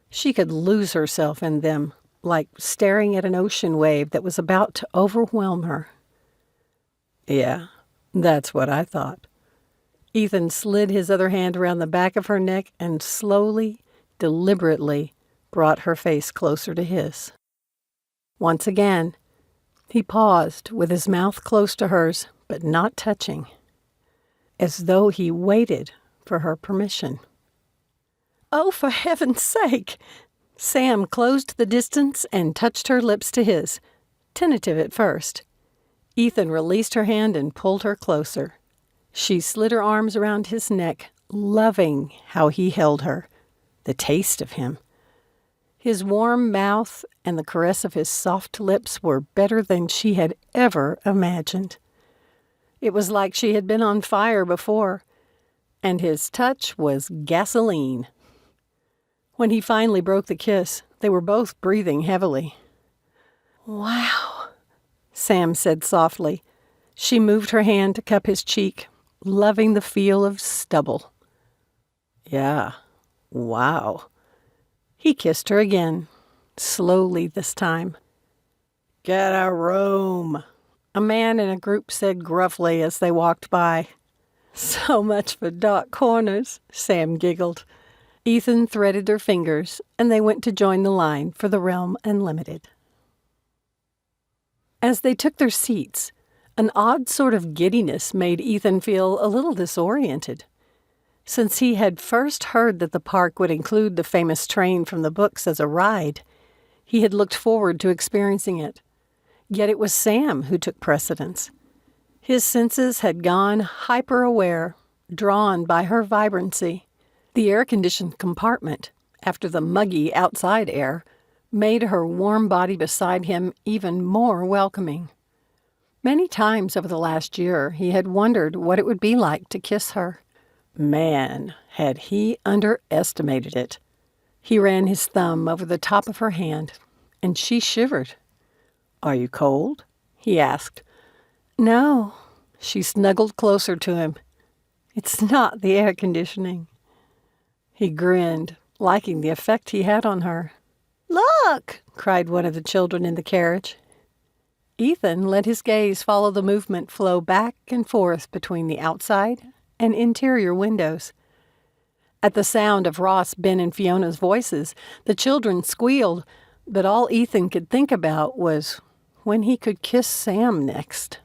She could lose herself in them, like staring at an ocean wave that was about to overwhelm her. "Yeah, that's what I thought." Ethan slid his other hand around the back of her neck and slowly, deliberately brought her face closer to his. Once again, he paused with his mouth close to hers, but not touching, as though he waited for her permission. "Oh, for heaven's sake!" Sam closed the distance and touched her lips to his, tentative at first. Ethan released her hand and pulled her closer. She slid her arms around his neck, loving how he held her, the taste of him. His warm mouth and the caress of his soft lips were better than she had ever imagined. It was like she had been on fire before, and his touch was gasoline. When he finally broke the kiss, they were both breathing heavily. "Wow," Sam said softly. She moved her hand to cup his cheek, loving the feel of stubble. "Yeah, wow." He kissed her again, slowly this time. "Get a room," a man in a group said gruffly as they walked by. "So much for dark corners," Sam giggled. Ethan threaded their fingers, and they went to join the line for the Realm Unlimited. As they took their seats, an odd sort of giddiness made Ethan feel a little disoriented. Since he had first heard that the park would include the famous train from the books as a ride, he had looked forward to experiencing it. Yet it was Sam who took precedence. His senses had gone hyper-aware, drawn by her vibrancy. The air-conditioned compartment, after the muggy outside air, made her warm body beside him even more welcoming. Many times over the last year, he had wondered what it would be like to kiss her. Man, had he underestimated it. He ran his thumb over the top of her hand, and she shivered. "Are you cold?" he asked. "No." She snuggled closer to him. "It's not the air conditioning." He grinned, liking the effect he had on her. "Look!" cried one of the children in the carriage. Ethan let his gaze follow the movement flow back and forth between the outside and interior windows. At the sound of Ross, Ben, and Fiona's voices, the children squealed, but all Ethan could think about was when he could kiss Sam next.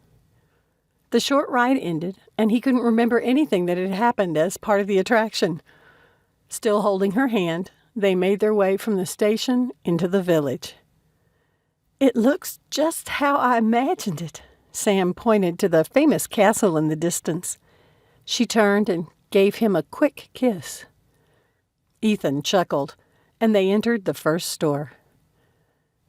The short ride ended, and he couldn't remember anything that had happened as part of the attraction. Still holding her hand, they made their way from the station into the village. "It looks just how I imagined it." Sam pointed to the famous castle in the distance. She turned and gave him a quick kiss. Ethan chuckled, and they entered the first store.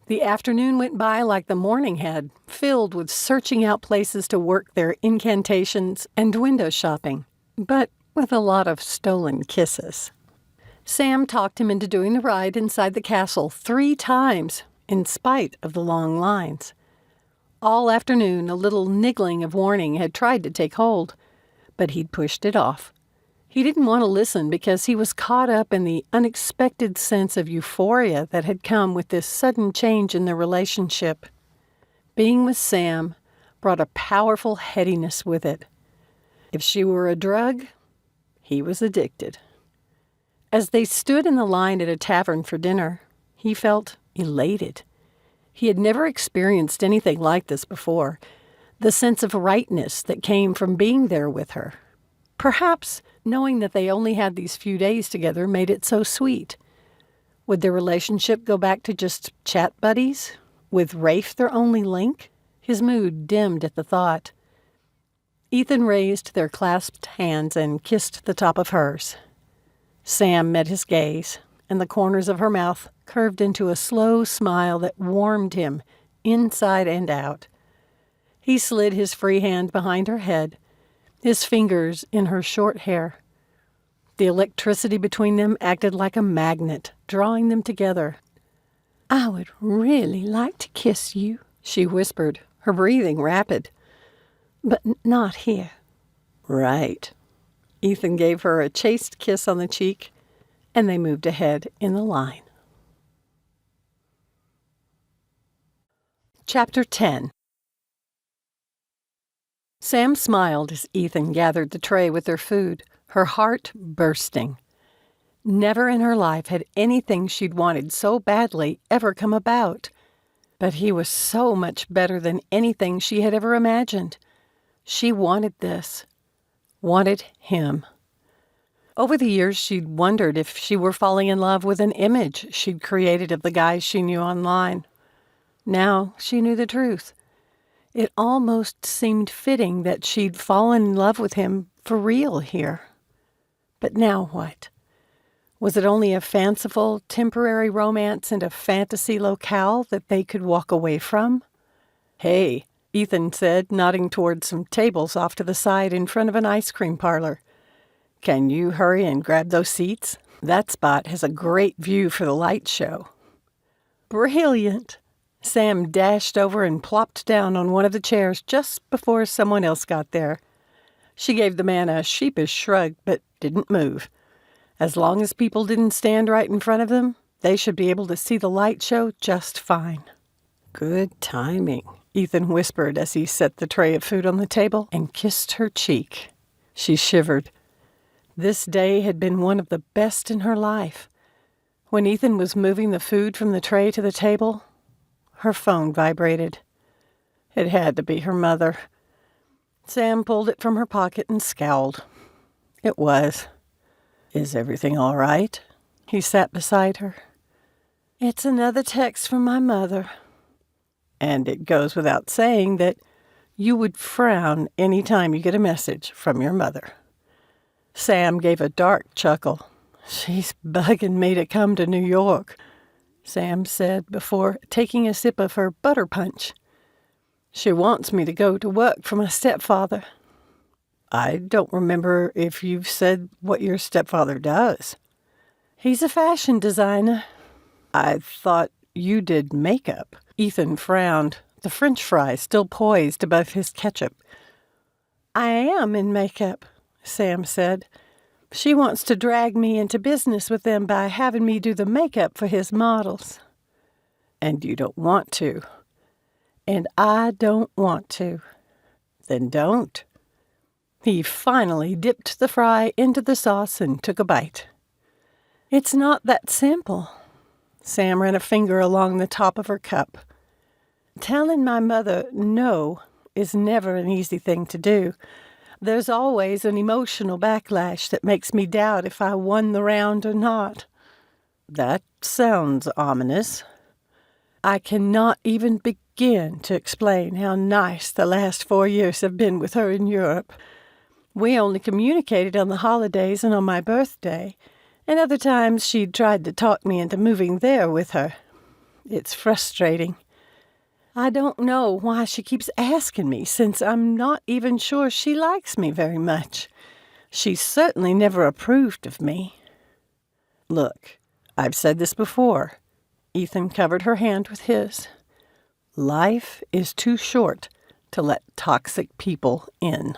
The afternoon went by like the morning had, filled with searching out places to work their incantations and window shopping, but with a lot of stolen kisses. Sam talked him into doing the ride inside the castle 3 times, in spite of the long lines. All afternoon, a little niggling of warning had tried to take hold, but he'd pushed it off. He didn't want to listen because he was caught up in the unexpected sense of euphoria that had come with this sudden change in their relationship. Being with Sam brought a powerful headiness with it. If she were a drug, he was addicted. As they stood in the line at a tavern for dinner, he felt elated. He had never experienced anything like this before, the sense of rightness that came from being there with her. Perhaps knowing that they only had these few days together made it so sweet. Would their relationship go back to just chat buddies, with Rafe their only link? His mood dimmed at the thought. Ethan raised their clasped hands and kissed the top of hers. Sam met his gaze, and the corners of her mouth curved into a slow smile that warmed him inside and out. He slid his free hand behind her head, his fingers in her short hair. The electricity between them acted like a magnet, drawing them together. "I would really like to kiss you," she whispered, her breathing rapid. "But not here." "Right." Ethan gave her a chaste kiss on the cheek, and they moved ahead in the line. Chapter 10. Sam smiled as Ethan gathered the tray with their food, her heart bursting. Never in her life had anything she'd wanted so badly ever come about. But he was so much better than anything she had ever imagined. She wanted this. Wanted him. Over the years, she'd wondered if she were falling in love with an image she'd created of the guys she knew online. Now she knew the truth. It almost seemed fitting that she'd fallen in love with him for real here. But now what? Was it only a fanciful, temporary romance in a fantasy locale that they could walk away from? "Hey," Ethan said, nodding toward some tables off to the side in front of an ice cream parlor. "Can you hurry and grab those seats? That spot has a great view for the light show." "Brilliant!" Sam dashed over and plopped down on one of the chairs just before someone else got there. She gave the man a sheepish shrug, but didn't move. As long as people didn't stand right in front of them, they should be able to see the light show just fine. "Good timing," Ethan whispered as he set the tray of food on the table and kissed her cheek. She shivered. This day had been one of the best in her life. When Ethan was moving the food from the tray to the table, her phone vibrated. It had to be her mother. Sam pulled it from her pocket and scowled. It was. "Is everything all right?" He sat beside her. "It's another text from my mother." And it goes without saying that you would frown any time you get a message from your mother. Sam gave a dark chuckle. "She's bugging me to come to New York," Sam said before taking a sip of her butter punch. "She wants me to go to work for my stepfather." "I don't remember if you've said what your stepfather does." "He's a fashion designer." "I thought you did makeup." Ethan frowned, the French fry still poised above his ketchup. "I am in makeup," Sam said. "She wants to drag me into business with them by having me do the makeup for his models." "And you don't want to?" "And I don't want to." "Then don't." He finally dipped the fry into the sauce and took a bite. "It's not that simple." Sam ran a finger along the top of her cup. "Telling my mother no is never an easy thing to do. There's always an emotional backlash that makes me doubt if I won the round or not." "That sounds ominous." "I cannot even begin to explain how nice the last 4 years have been with her in Europe. We only communicated on the holidays and on my birthday, and other times she'd tried to talk me into moving there with her. It's frustrating. I don't know why she keeps asking me, since I'm not even sure she likes me very much. She certainly never approved of me. Look, I've said this before. Ethan covered her hand with his. Life is too short to let toxic people in.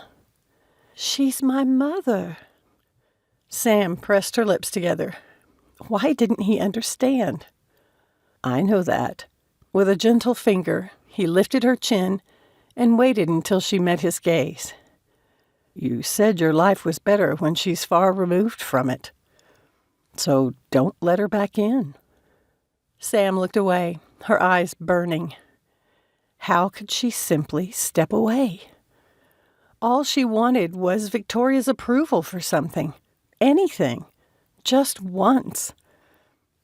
She's my mother. Sam pressed her lips together. Why didn't he understand? I know that. With a gentle finger, he lifted her chin and waited until she met his gaze. You said your life was better when she's far removed from it. So don't let her back in. Sam looked away, her eyes burning. How could she simply step away? All she wanted was Victoria's approval for something. Anything. Just once.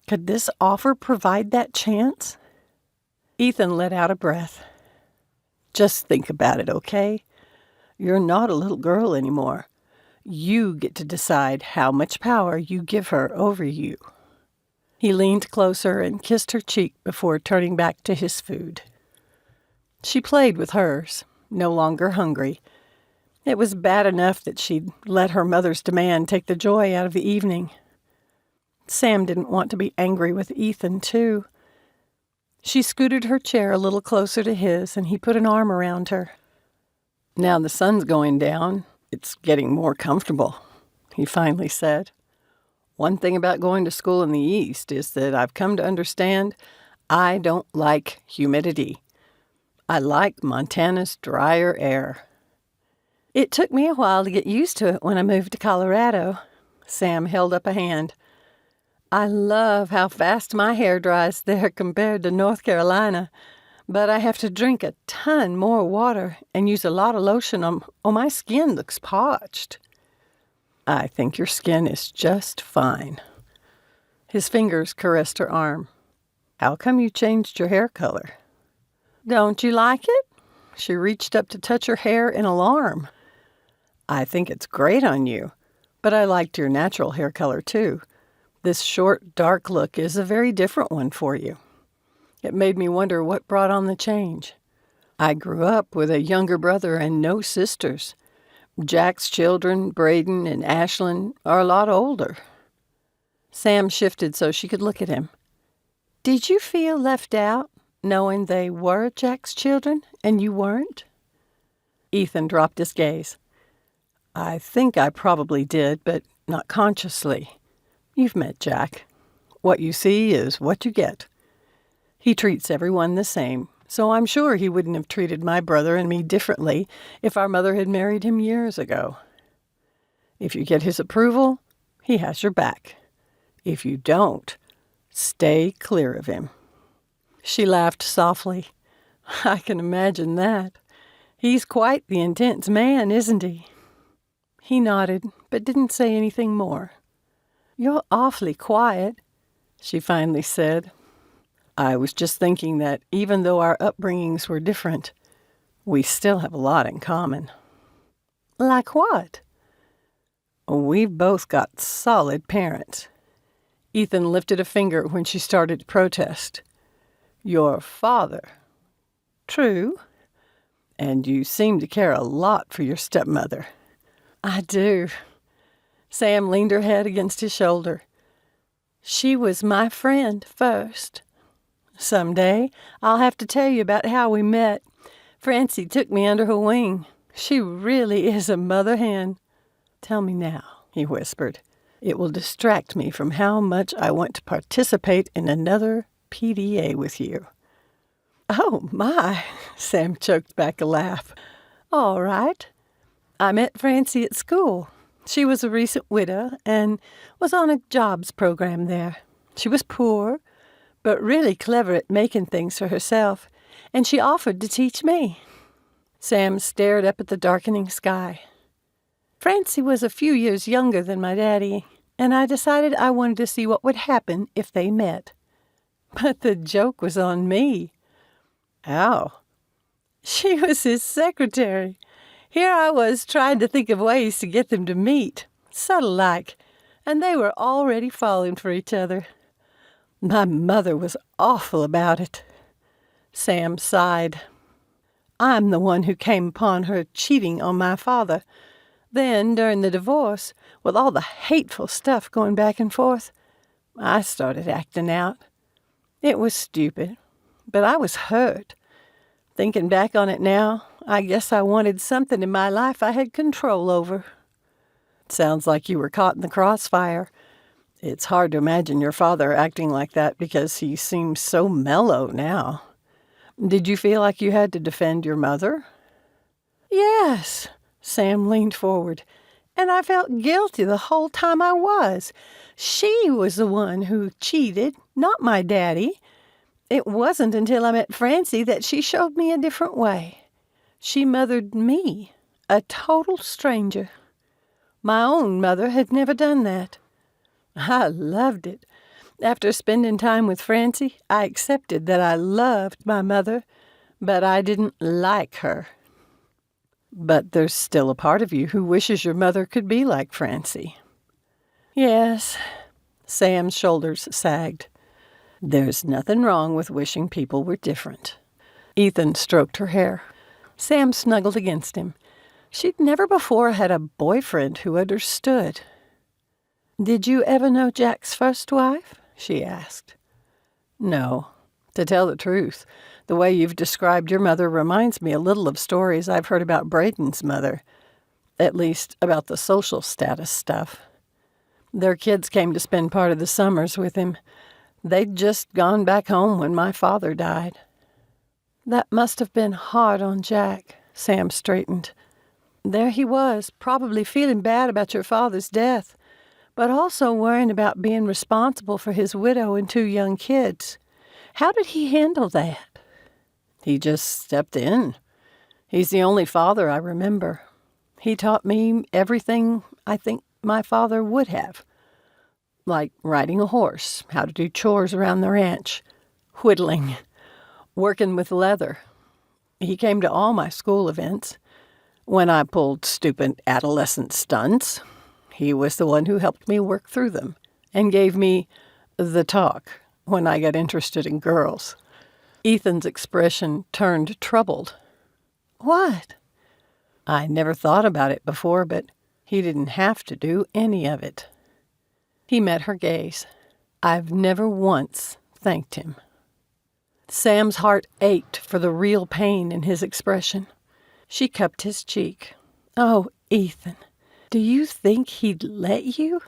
Could this offer provide that chance? Ethan let out a breath. Just think about it, okay? You're not a little girl anymore. You get to decide how much power you give her over you. He leaned closer and kissed her cheek before turning back to his food. She played with hers, no longer hungry. It was bad enough that she'd let her mother's demand take the joy out of the evening. Sam didn't want to be angry with Ethan, too. She scooted her chair a little closer to his, and he put an arm around her. Now the sun's going down. It's getting more comfortable, he finally said. One thing about going to school in the East is that I've come to understand I don't like humidity. I like Montana's drier air. It took me a while to get used to it when I moved to Colorado. Sam held up a hand. I love how fast my hair dries there compared to North Carolina, but I have to drink a ton more water and use a lot of lotion or my skin looks parched. I think your skin is just fine. His fingers caressed her arm. How come you changed your hair color? Don't you like it? She reached up to touch her hair in alarm. I think it's great on you, but I liked your natural hair color too. This short, dark look is a very different one for you. It made me wonder what brought on the change. I grew up with a younger brother and no sisters. Jack's children, Braden and Ashlyn, are a lot older. Sam shifted so she could look at him. Did you feel left out, knowing they were Jack's children and you weren't? Ethan dropped his gaze. I think I probably did, but not consciously. You've met Jack. What you see is what you get. He treats everyone the same, so I'm sure he wouldn't have treated my brother and me differently if our mother had married him years ago. If you get his approval, he has your back. If you don't, stay clear of him. She laughed softly. I can imagine that. He's quite the intense man, isn't he? He nodded, but didn't say anything more. You're awfully quiet, she finally said. I was just thinking that even though our upbringings were different, we still have a lot in common. Like what? We've both got solid parents. Ethan lifted a finger when she started to protest. Your father. True. And you seem to care a lot for your stepmother. I do. Sam leaned her head against his shoulder. She was my friend first. Someday, I'll have to tell you about how we met. Francie took me under her wing. She really is a mother hen. Tell me now, he whispered. It will distract me from how much I want to participate in another PDA with you. Oh, my, Sam choked back a laugh. All right. I met Francie at school. She was a recent widow and was on a jobs program there. She was poor, but really clever at making things for herself, and she offered to teach me. Sam stared up at the darkening sky. Francie was a few years younger than my daddy, and I decided I wanted to see what would happen if they met. But the joke was on me. How? She was his secretary. Here I was trying to think of ways to get them to meet, subtle-like, and they were already falling for each other. My mother was awful about it. Sam sighed. I'm the one who came upon her cheating on my father. Then, during the divorce, with all the hateful stuff going back and forth, I started acting out. It was stupid, but I was hurt. Thinking back on it now, I guess I wanted something in my life I had control over. Sounds like you were caught in the crossfire. It's hard to imagine your father acting like that because he seems so mellow now. Did you feel like you had to defend your mother? Yes, Sam leaned forward, and I felt guilty the whole time I was. She was the one who cheated, not my daddy. It wasn't until I met Francie that she showed me a different way. She mothered me, a total stranger. My own mother had never done that. I loved it. After spending time with Francie, I accepted that I loved my mother, but I didn't like her. But there's still a part of you who wishes your mother could be like Francie. Yes, Sam's shoulders sagged. There's nothing wrong with wishing people were different. Ethan stroked her hair. Sam snuggled against him. She'd never before had a boyfriend who understood. Did you ever know Jack's first wife? She asked. No. To tell the truth, the way you've described your mother reminds me a little of stories I've heard about Braden's mother. At least about the social status stuff. Their kids came to spend part of the summers with him. They'd just gone back home when my father died. That must have been hard on Jack, Sam straightened. There he was, probably feeling bad about your father's death, but also worrying about being responsible for his widow and 2 young kids. How did he handle that? He just stepped in. He's the only father I remember. He taught me everything I think my father would have. Like riding a horse, how to do chores around the ranch, whittling, working with leather. He came to all my school events. When I pulled stupid adolescent stunts, he was the one who helped me work through them and gave me the talk when I got interested in girls. Ethan's expression turned troubled. What? I never thought about it before, but he didn't have to do any of it. He met her gaze. I've never once thanked him. Sam's heart ached for the real pain in his expression. She cupped his cheek. Oh, Ethan. Do you think he'd let you?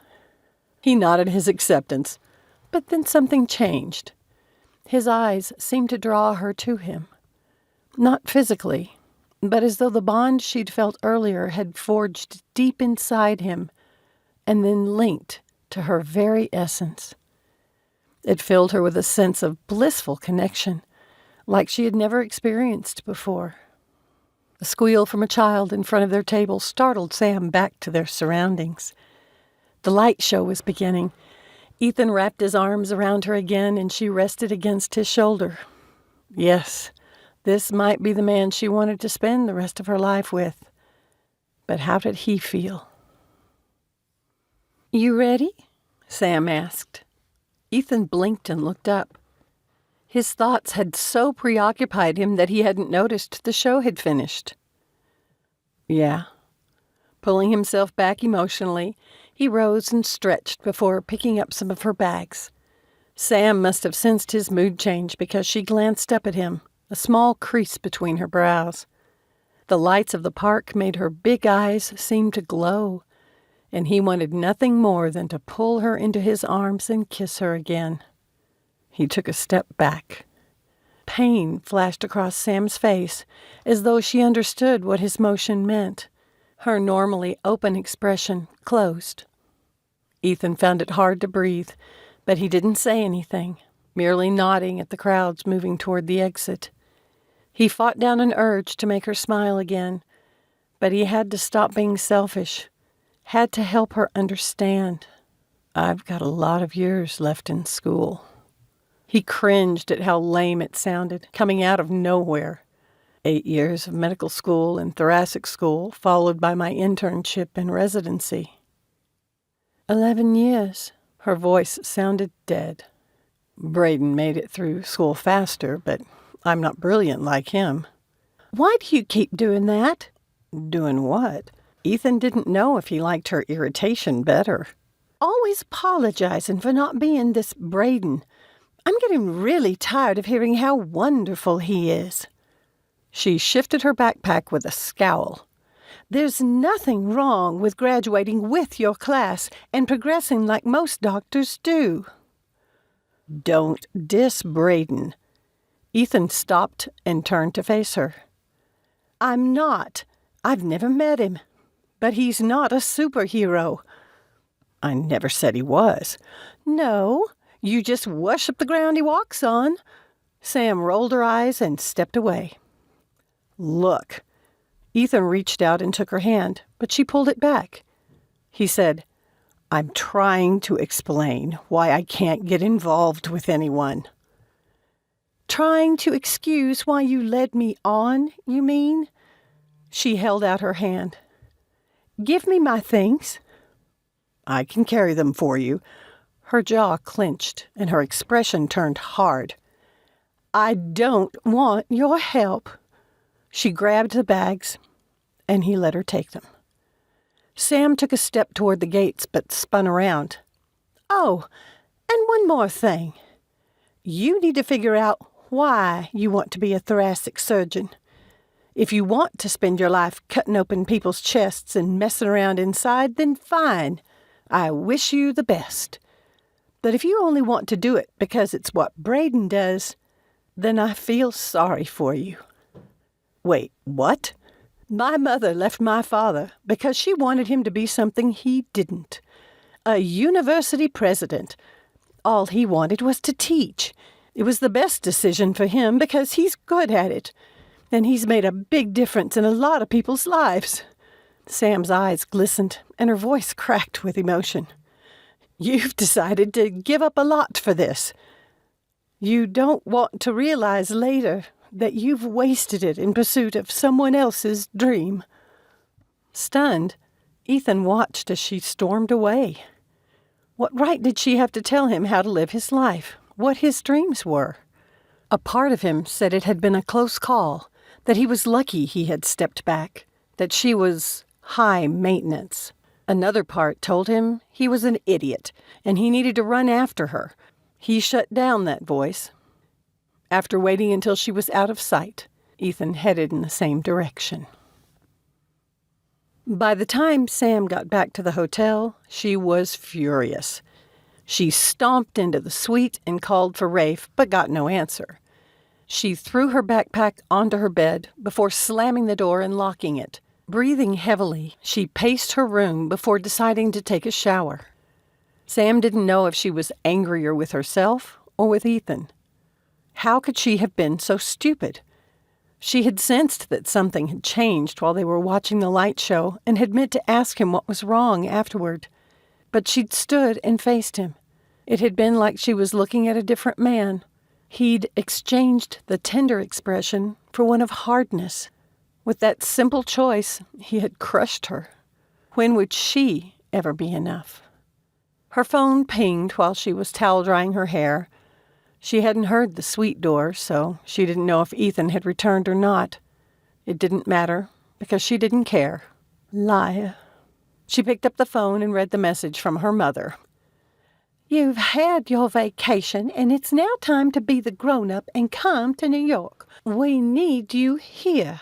He nodded his acceptance, but then something changed. His eyes seemed to draw her to him. Not physically, but as though the bond she'd felt earlier had forged deep inside him and then linked to her very essence. It filled her with a sense of blissful connection, like she had never experienced before. A squeal from a child in front of their table startled Sam back to their surroundings. The light show was beginning. Ethan wrapped his arms around her again, and she rested against his shoulder. Yes, this might be the man she wanted to spend the rest of her life with. But how did he feel? You ready? Sam asked. Ethan blinked and looked up. His thoughts had so preoccupied him that he hadn't noticed the show had finished. Yeah. Pulling himself back emotionally, he rose and stretched before picking up some of her bags. Sam must have sensed his mood change because she glanced up at him, a small crease between her brows. The lights of the park made her big eyes seem to glow, and he wanted nothing more than to pull her into his arms and kiss her again. He took a step back. Pain flashed across Sam's face, as though she understood what his motion meant. Her normally open expression closed. Ethan found it hard to breathe, but he didn't say anything, merely nodding at the crowds moving toward the exit. He fought down an urge to make her smile again, but he had to stop being selfish, had to help her understand. I've got a lot of years left in school. He cringed at how lame it sounded, coming out of nowhere. 8 years of medical school and thoracic school, followed by my internship and residency. 11 years. Her voice sounded dead. Braden made it through school faster, but I'm not brilliant like him. Why do you keep doing that? Doing what? Ethan didn't know if he liked her irritation better. Always apologizing for not being this Braden. I'm getting really tired of hearing how wonderful he is. She shifted her backpack with a scowl. There's nothing wrong with graduating with your class and progressing like most doctors do. Don't diss Braden. Ethan stopped and turned to face her. I'm not. I've never met him. But he's not a superhero. I never said he was. No, you just worship the ground he walks on. Sam rolled her eyes and stepped away. Look. Ethan reached out and took her hand, but she pulled it back. He said, I'm trying to explain why I can't get involved with anyone. Trying to excuse why you led me on, you mean? She held out her hand. Give me my things. I can carry them for you. Her jaw clenched and her expression turned hard. I don't want your help. She grabbed the bags, and he let her take them. Sam took a step toward the gates, but spun around. Oh, and one more thing. You need to figure out why you want to be a thoracic surgeon. If you want to spend your life cutting open people's chests and messing around inside, then fine. I wish you the best. But if you only want to do it because it's what Braden does, then I feel sorry for you. Wait, what? My mother left my father because she wanted him to be something he didn't. A university president. All he wanted was to teach. It was the best decision for him because he's good at it. And he's made a big difference in a lot of people's lives. Sam's eyes glistened and her voice cracked with emotion. You've decided to give up a lot for this. You don't want to realize later that you've wasted it in pursuit of someone else's dream. Stunned, Ethan watched as she stormed away. What right did she have to tell him how to live his life, what his dreams were? A part of him said it had been a close call, that he was lucky he had stepped back, that she was high maintenance. Another part told him he was an idiot, and he needed to run after her. He shut down that voice. After waiting until she was out of sight, Ethan headed in the same direction. By the time Sam got back to the hotel, she was furious. She stomped into the suite and called for Rafe, but got no answer. She threw her backpack onto her bed before slamming the door and locking it. Breathing heavily, she paced her room before deciding to take a shower. Sam didn't know if she was angrier with herself or with Ethan. How could she have been so stupid? She had sensed that something had changed while they were watching the light show and had meant to ask him what was wrong afterward. But she'd stood and faced him. It had been like she was looking at a different man. He'd exchanged the tender expression for one of hardness. With that simple choice, he had crushed her. When would she ever be enough? Her phone pinged while she was towel-drying her hair. She hadn't heard the suite door, so she didn't know if Ethan had returned or not. It didn't matter, because she didn't care. Liar. She picked up the phone and read the message from her mother. You've had your vacation, and it's now time to be the grown-up and come to New York. We need you here.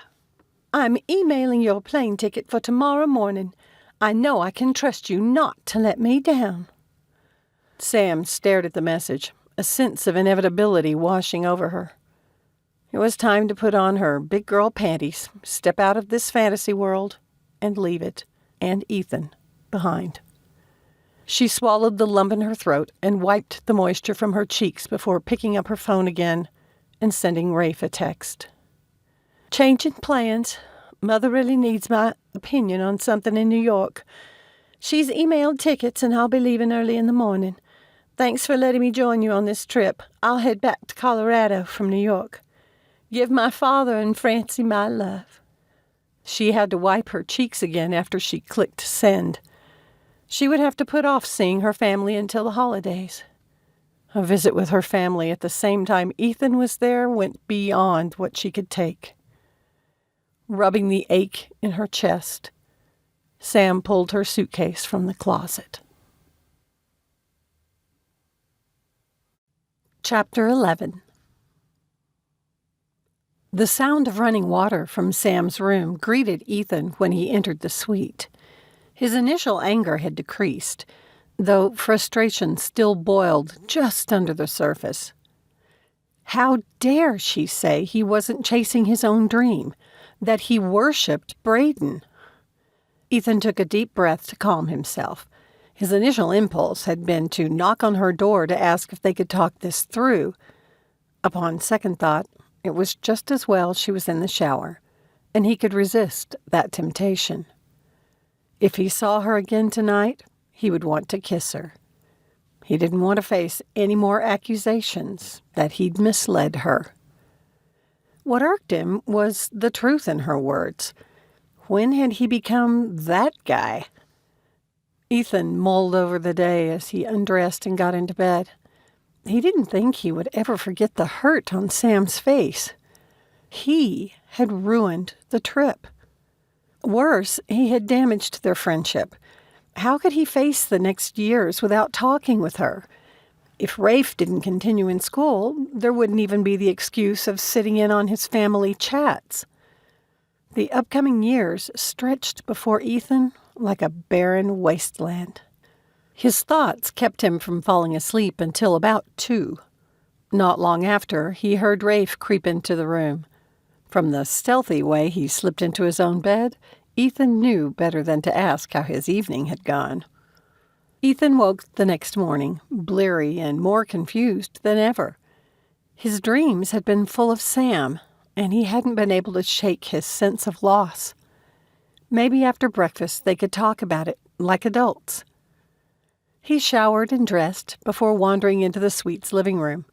I'm emailing your plane ticket for tomorrow morning. I know I can trust you not to let me down. Sam stared at the message, a sense of inevitability washing over her. It was time to put on her big girl panties, step out of this fantasy world, and leave it, and Ethan, behind. She swallowed the lump in her throat and wiped the moisture from her cheeks before picking up her phone again and sending Rafe a text. Changing plans. Mother really needs my opinion on something in New York. She's emailed tickets and I'll be leaving early in the morning. Thanks for letting me join you on this trip. I'll head back to Colorado from New York. Give my father and Francie my love. She had to wipe her cheeks again after she clicked send. She would have to put off seeing her family until the holidays. A visit with her family at the same time Ethan was there went beyond what she could take. Rubbing the ache in her chest, Sam pulled her suitcase from the closet. Chapter 11. The sound of running water from Sam's room greeted Ethan when he entered the suite. His initial anger had decreased, though frustration still boiled just under the surface. How dare she say he wasn't chasing his own dream, that he worshipped Braden? Ethan took a deep breath to calm himself. His initial impulse had been to knock on her door to ask if they could talk this through. Upon second thought, it was just as well she was in the shower, and he could resist that temptation. If he saw her again tonight, he would want to kiss her. He didn't want to face any more accusations that he'd misled her. What irked him was the truth in her words. When had he become that guy? Ethan mulled over the day as he undressed and got into bed. He didn't think he would ever forget the hurt on Sam's face. He had ruined the trip. Worse, he had damaged their friendship. How could he face the next years without talking with her? If Rafe didn't continue in school, there wouldn't even be the excuse of sitting in on his family chats. The upcoming years stretched before Ethan like a barren wasteland. His thoughts kept him from falling asleep until about 2. Not long after, he heard Rafe creep into the room. From the stealthy way he slipped into his own bed, Ethan knew better than to ask how his evening had gone. Ethan woke the next morning, bleary and more confused than ever. His dreams had been full of Sam, and he hadn't been able to shake his sense of loss. Maybe after breakfast they could talk about it, like adults. He showered and dressed before wandering into the suite's living room.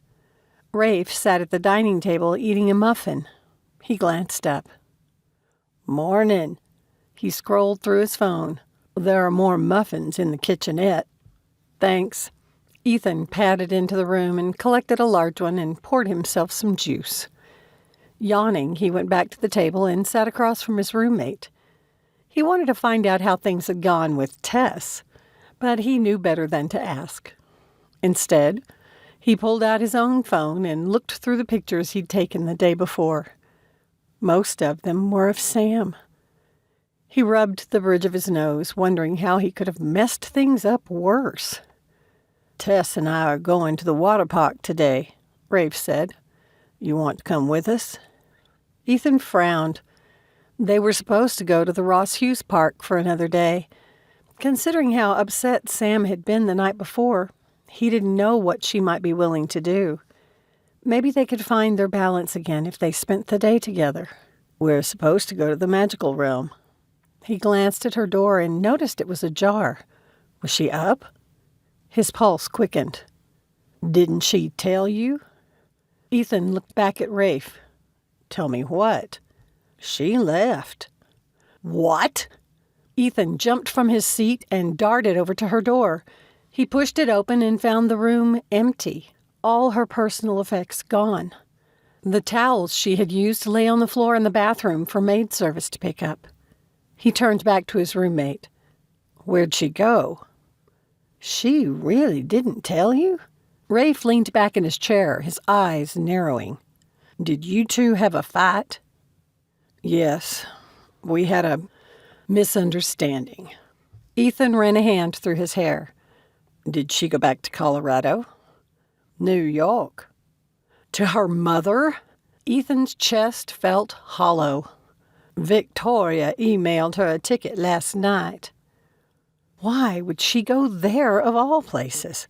Rafe sat at the dining table eating a muffin. He glanced up. "Morning." He scrolled through his phone. "There are more muffins in the kitchenette." "Thanks." Ethan padded into the room and collected a large one and poured himself some juice. Yawning, he went back to the table and sat across from his roommate. He wanted to find out how things had gone with Tess, but he knew better than to ask. Instead, he pulled out his own phone and looked through the pictures he'd taken the day before. Most of them were of Sam. He rubbed the bridge of his nose, wondering how he could have messed things up worse. "Tess and I are going to the water park today," Rafe said. "You want to come with us?" Ethan frowned. They were supposed to go to the Ross Hughes Park for another day. Considering how upset Sam had been the night before, he didn't know what she might be willing to do. Maybe they could find their balance again if they spent the day together. "We're supposed to go to the magical realm." He glanced at her door and noticed it was ajar. Was she up? His pulse quickened. "Didn't she tell you?" Ethan looked back at Rafe. "Tell me what?" "She left." "What?" Ethan jumped from his seat and darted over to her door. He pushed it open and found the room empty, all her personal effects gone. The towels she had used lay on the floor in the bathroom for maid service to pick up. He turned back to his roommate. "Where'd she go?" "She really didn't tell you?" Rafe leaned back in his chair, his eyes narrowing. "Did you two have a fight?" "Yes, we had a misunderstanding." Ethan ran a hand through his hair. "Did she go back to Colorado?" "New York." "To her mother?" Ethan's chest felt hollow. "Victoria emailed her a ticket last night." Why would she go there of all places?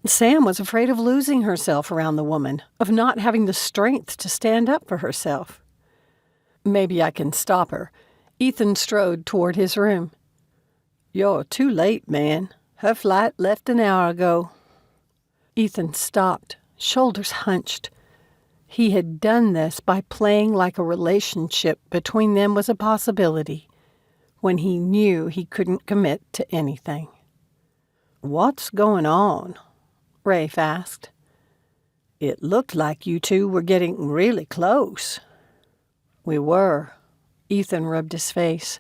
Sam was afraid of losing herself around the woman, of not having the strength to stand up for herself. "Maybe I can stop her." Ethan strode toward his room. "You're too late, man. Her flight left an hour ago." Ethan stopped, shoulders hunched. He had done this by playing like a relationship between them was a possibility, when he knew he couldn't commit to anything. "What's going on?" Rafe asked. It looked like you two were getting really close. We were. Ethan rubbed his face.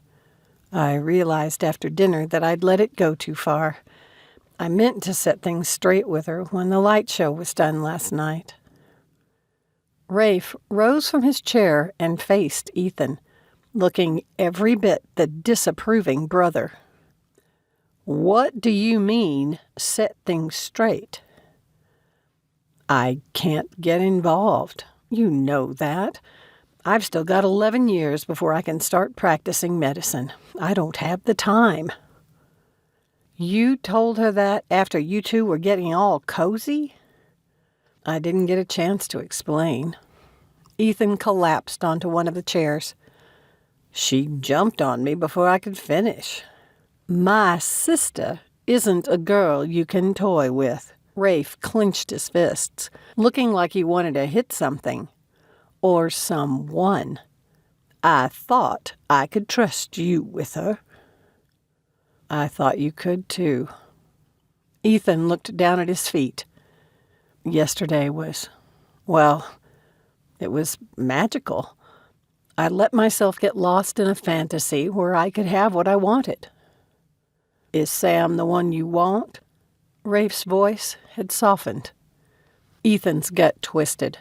I realized after dinner that I'd let it go too far. I meant to set things straight with her when the light show was done last night. Rafe rose from his chair and faced Ethan, looking every bit the disapproving brother. What do you mean, set things straight? I can't get involved. You know that. I've still got 11 years before I can start practicing medicine. I don't have the time. You told her that after you two were getting all cozy? I didn't get a chance to explain. Ethan collapsed onto one of the chairs. She jumped on me before I could finish. My sister isn't a girl you can toy with. Rafe clenched his fists, looking like he wanted to hit something. Or someone. I thought I could trust you with her. I thought you could, too. Ethan looked down at his feet. Yesterday was, well, it was magical. I let myself get lost in a fantasy where I could have what I wanted. Is Sam the one you want? Rafe's voice had softened. Ethan's gut twisted.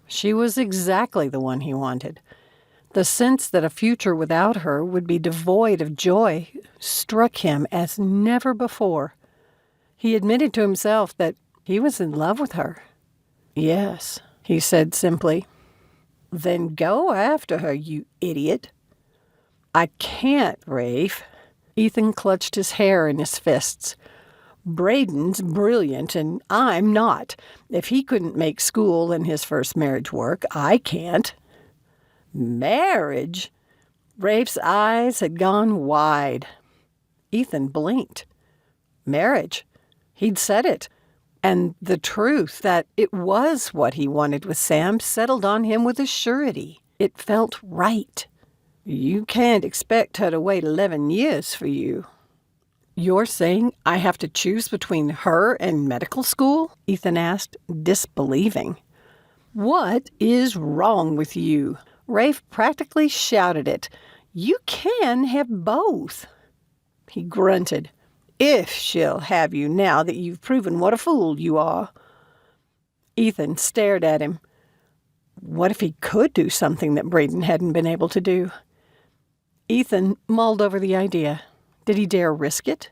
She was exactly the one he wanted. The sense that a future without her would be devoid of joy struck him as never before. He admitted to himself that he was in love with her. Yes, he said simply. Then go after her, you idiot. I can't, Rafe. Ethan clutched his hair in his fists. Braden's brilliant, and I'm not. If he couldn't make school and his first marriage work, I can't. Marriage? Rafe's eyes had gone wide. Ethan blinked. Marriage. He'd said it. And the truth that it was what he wanted with Sam settled on him with a surety. It felt right. You can't expect her to wait 11 years for you. You're saying I have to choose between her and medical school? Ethan asked, disbelieving. What is wrong with you? Rafe practically shouted it. You can have both. He grunted. If she'll have you now that you've proven what a fool you are. Ethan stared at him. What if he could do something that Braden hadn't been able to do? Ethan mulled over the idea. Did he dare risk it?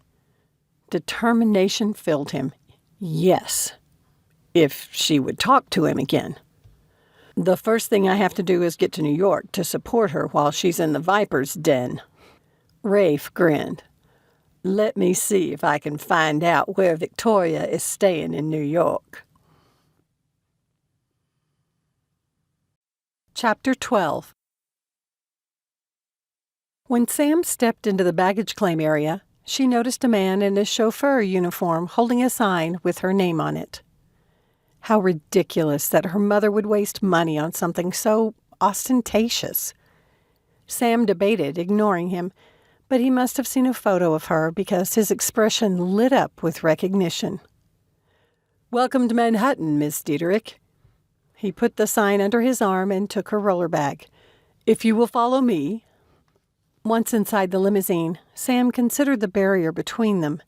Determination filled him. Yes, if she would talk to him again. The first thing I have to do is get to New York to support her while she's in the Viper's den. Rafe grinned. Let me see if I can find out where Victoria is staying in New York. Chapter 12. When Sam stepped into the baggage claim area, she noticed a man in a chauffeur uniform holding a sign with her name on it. How ridiculous that her mother would waste money on something so ostentatious. Sam debated ignoring him, but he must have seen a photo of her because his expression lit up with recognition. Welcome to Manhattan, Miss Diederik. He put the sign under his arm and took her roller bag. If you will follow me. Once inside the limousine, Sam considered the barrier between them.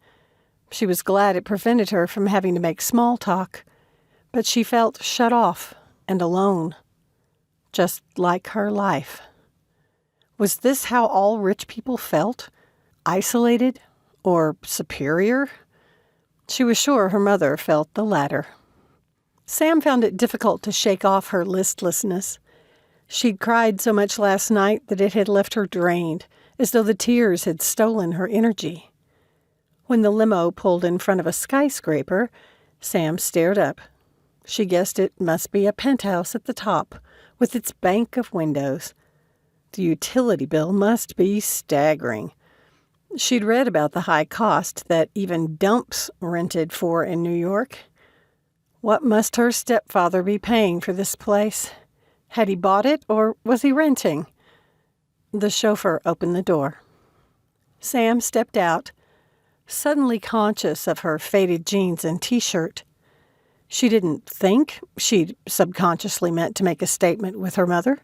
She was glad it prevented her from having to make small talk, but she felt shut off and alone, just like her life. Was this how all rich people felt? Isolated or superior? She was sure her mother felt the latter. Sam found it difficult to shake off her listlessness. She'd cried so much last night that it had left her drained, as though the tears had stolen her energy. When the limo pulled in front of a skyscraper, Sam stared up. She guessed it must be a penthouse at the top, with its bank of windows. The utility bill must be staggering. She'd read about the high cost that even dumps rented for in New York. What must her stepfather be paying for this place? Had he bought it, or was he renting? The chauffeur opened the door. Sam stepped out, suddenly conscious of her faded jeans and T-shirt. She didn't think she'd subconsciously meant to make a statement with her mother,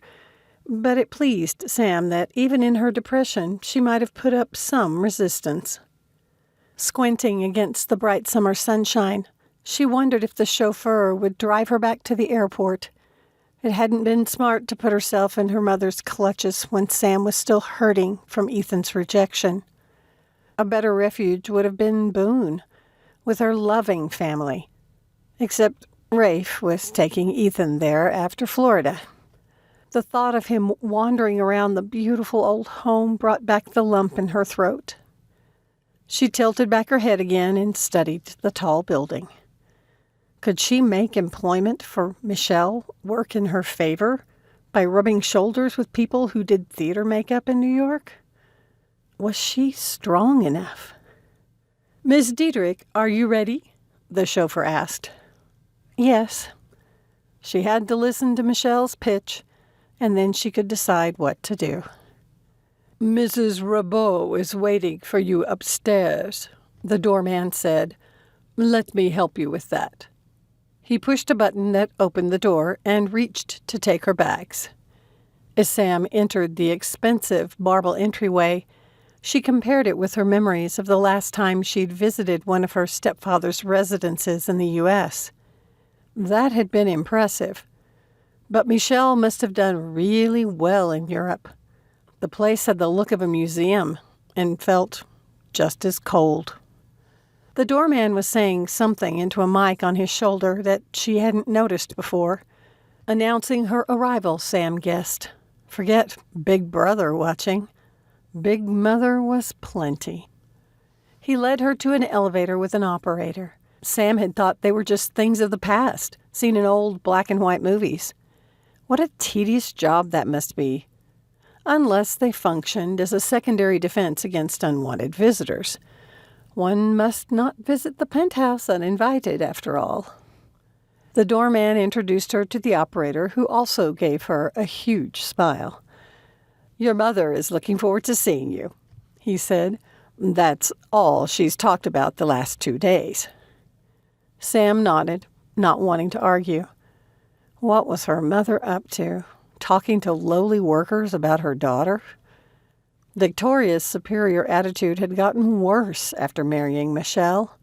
but it pleased Sam that even in her depression she might have put up some resistance. Squinting against the bright summer sunshine, she wondered if the chauffeur would drive her back to the airport. It hadn't been smart to put herself in her mother's clutches when Sam was still hurting from Ethan's rejection. A better refuge would have been Boone, with her loving family. Except Rafe was taking Ethan there after Florida. The thought of him wandering around the beautiful old home brought back the lump in her throat. She tilted back her head again and studied the tall building. Could she make employment for Michelle work in her favor by rubbing shoulders with people who did theater makeup in New York? Was she strong enough? "Miss Diederik, are you ready?" the chauffeur asked. Yes. She had to listen to Michelle's pitch, and then she could decide what to do. "Mrs. Rabot is waiting for you upstairs," the doorman said. "Let me help you with that." He pushed a button that opened the door and reached to take her bags. As Sam entered the expensive marble entryway, she compared it with her memories of the last time she'd visited one of her stepfather's residences in the U.S. That had been impressive. But Michelle must have done really well in Europe. The place had the look of a museum and felt just as cold. The doorman was saying something into a mic on his shoulder that she hadn't noticed before, announcing her arrival, Sam guessed. Forget Big Brother watching. Big Mother was plenty. He led her to an elevator with an operator. Sam had thought they were just things of the past, seen in old black and white movies. What a tedious job that must be. Unless they functioned as a secondary defense against unwanted visitors. One must not visit the penthouse uninvited, after all. The doorman introduced her to the operator, who also gave her a huge smile. "Your mother is looking forward to seeing you," he said. "That's all she's talked about the last 2 days." Sam nodded, not wanting to argue. What was her mother up to? Talking to lowly workers about her daughter? Victoria's superior attitude had gotten worse after marrying Michelle.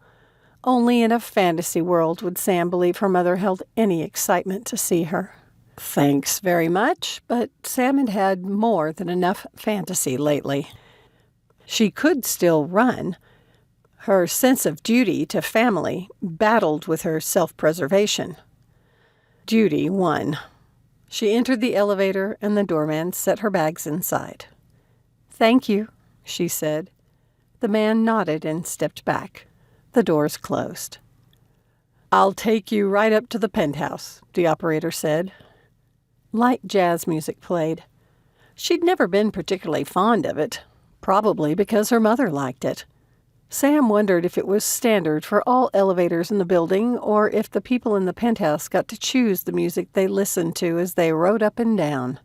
Only in a fantasy world would Sam believe her mother held any excitement to see her. Thanks very much, but Sam had had more than enough fantasy lately. She could still run. Her sense of duty to family battled with her self-preservation. Duty won. She entered the elevator, and the doorman set her bags inside. "Thank you," she said. The man nodded and stepped back. The doors closed. "I'll take you right up to the penthouse," the operator said. Light jazz music played. She'd never been particularly fond of it, probably because her mother liked it. Sam wondered if it was standard for all elevators in the building or if the people in the penthouse got to choose the music they listened to as they rode up and down.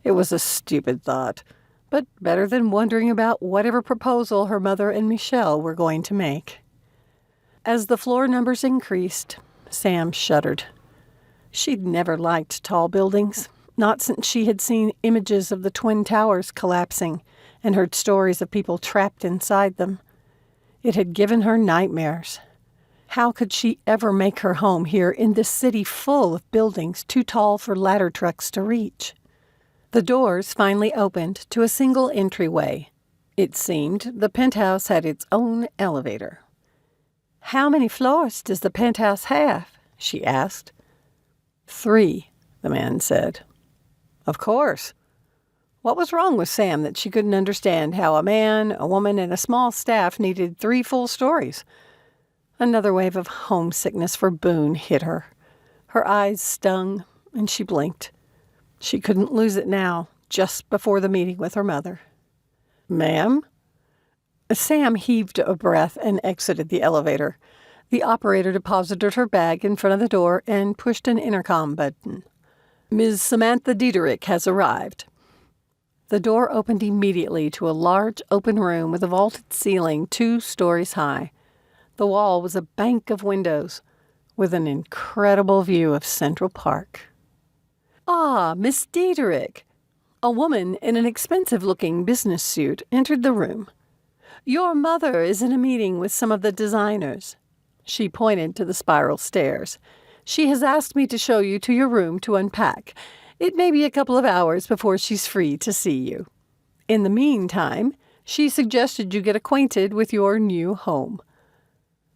It was a stupid thought, but better than wondering about whatever proposal her mother and Michelle were going to make. As the floor numbers increased, Sam shuddered. She'd never liked tall buildings, not since she had seen images of the Twin Towers collapsing and heard stories of people trapped inside them. It had given her nightmares. How could she ever make her home here in this city full of buildings too tall for ladder trucks to reach? The doors finally opened to a single entryway. It seemed the penthouse had its own elevator. "How many floors does the penthouse have?" she asked. 3, the man said. Of course. What was wrong with Sam that she couldn't understand how a man, a woman, and a small staff needed 3 full stories? Another wave of homesickness for Boone hit her. Her eyes stung, and she blinked. She couldn't lose it now, just before the meeting with her mother. "Ma'am?" Sam heaved a breath and exited the elevator. The operator deposited her bag in front of the door and pushed an intercom button. "Ms. Samantha Diederik has arrived." The door opened immediately to a large open room with a vaulted ceiling 2 stories high. The wall was a bank of windows. with an incredible view of Central Park. "Ah, Miss Diederik." A woman in an expensive-looking business suit entered the room. "Your mother is in a meeting with some of the designers." She pointed to the spiral stairs. "She has asked me to show you to your room to unpack. It may be a couple of hours before she's free to see you. In the meantime, she suggested you get acquainted with your new home."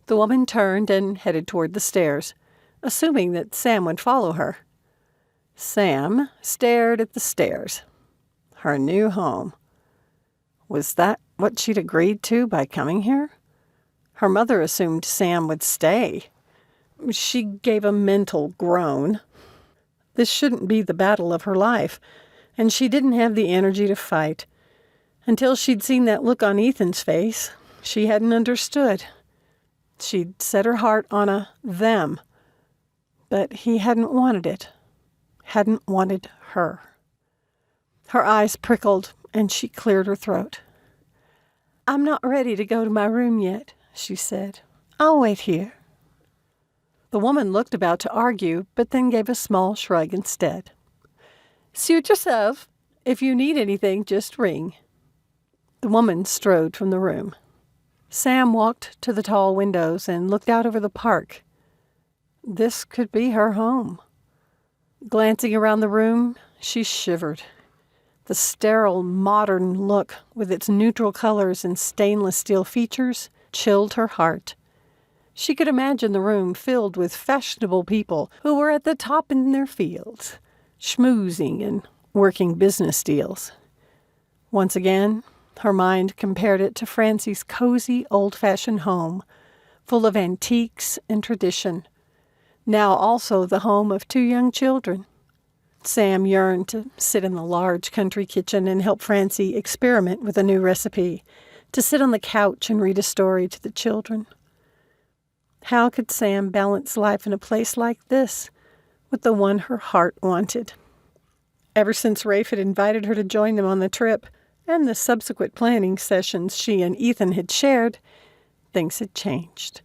The woman turned and headed toward the stairs, assuming that Sam would follow her. Sam stared at the stairs. Her new home. Was that what she'd agreed to by coming here? Her mother assumed Sam would stay. She gave a mental groan. This shouldn't be the battle of her life, and she didn't have the energy to fight. Until she'd seen that look on Ethan's face, she hadn't understood. She'd set her heart on a them, but he hadn't wanted it, hadn't wanted her. Her eyes prickled, and she cleared her throat. "I'm not ready to go to my room yet," she said. "I'll wait here." The woman looked about to argue, but then gave a small shrug instead. "Suit yourself. If you need anything, just ring." The woman strode from the room. Sam walked to the tall windows and looked out over the park. This could be her home. Glancing around the room, she shivered. The sterile, modern look, with its neutral colors and stainless steel features, chilled her heart. She could imagine the room filled with fashionable people who were at the top in their fields, schmoozing and working business deals. Once again, her mind compared it to Francie's cozy, old-fashioned home, full of antiques and tradition, now also the home of 2 young children. Sam yearned to sit in the large country kitchen and help Francie experiment with a new recipe, to sit on the couch and read a story to the children. How could Sam balance life in a place like this with the one her heart wanted? Ever since Rafe had invited her to join them on the trip, and the subsequent planning sessions she and Ethan had shared, things had changed.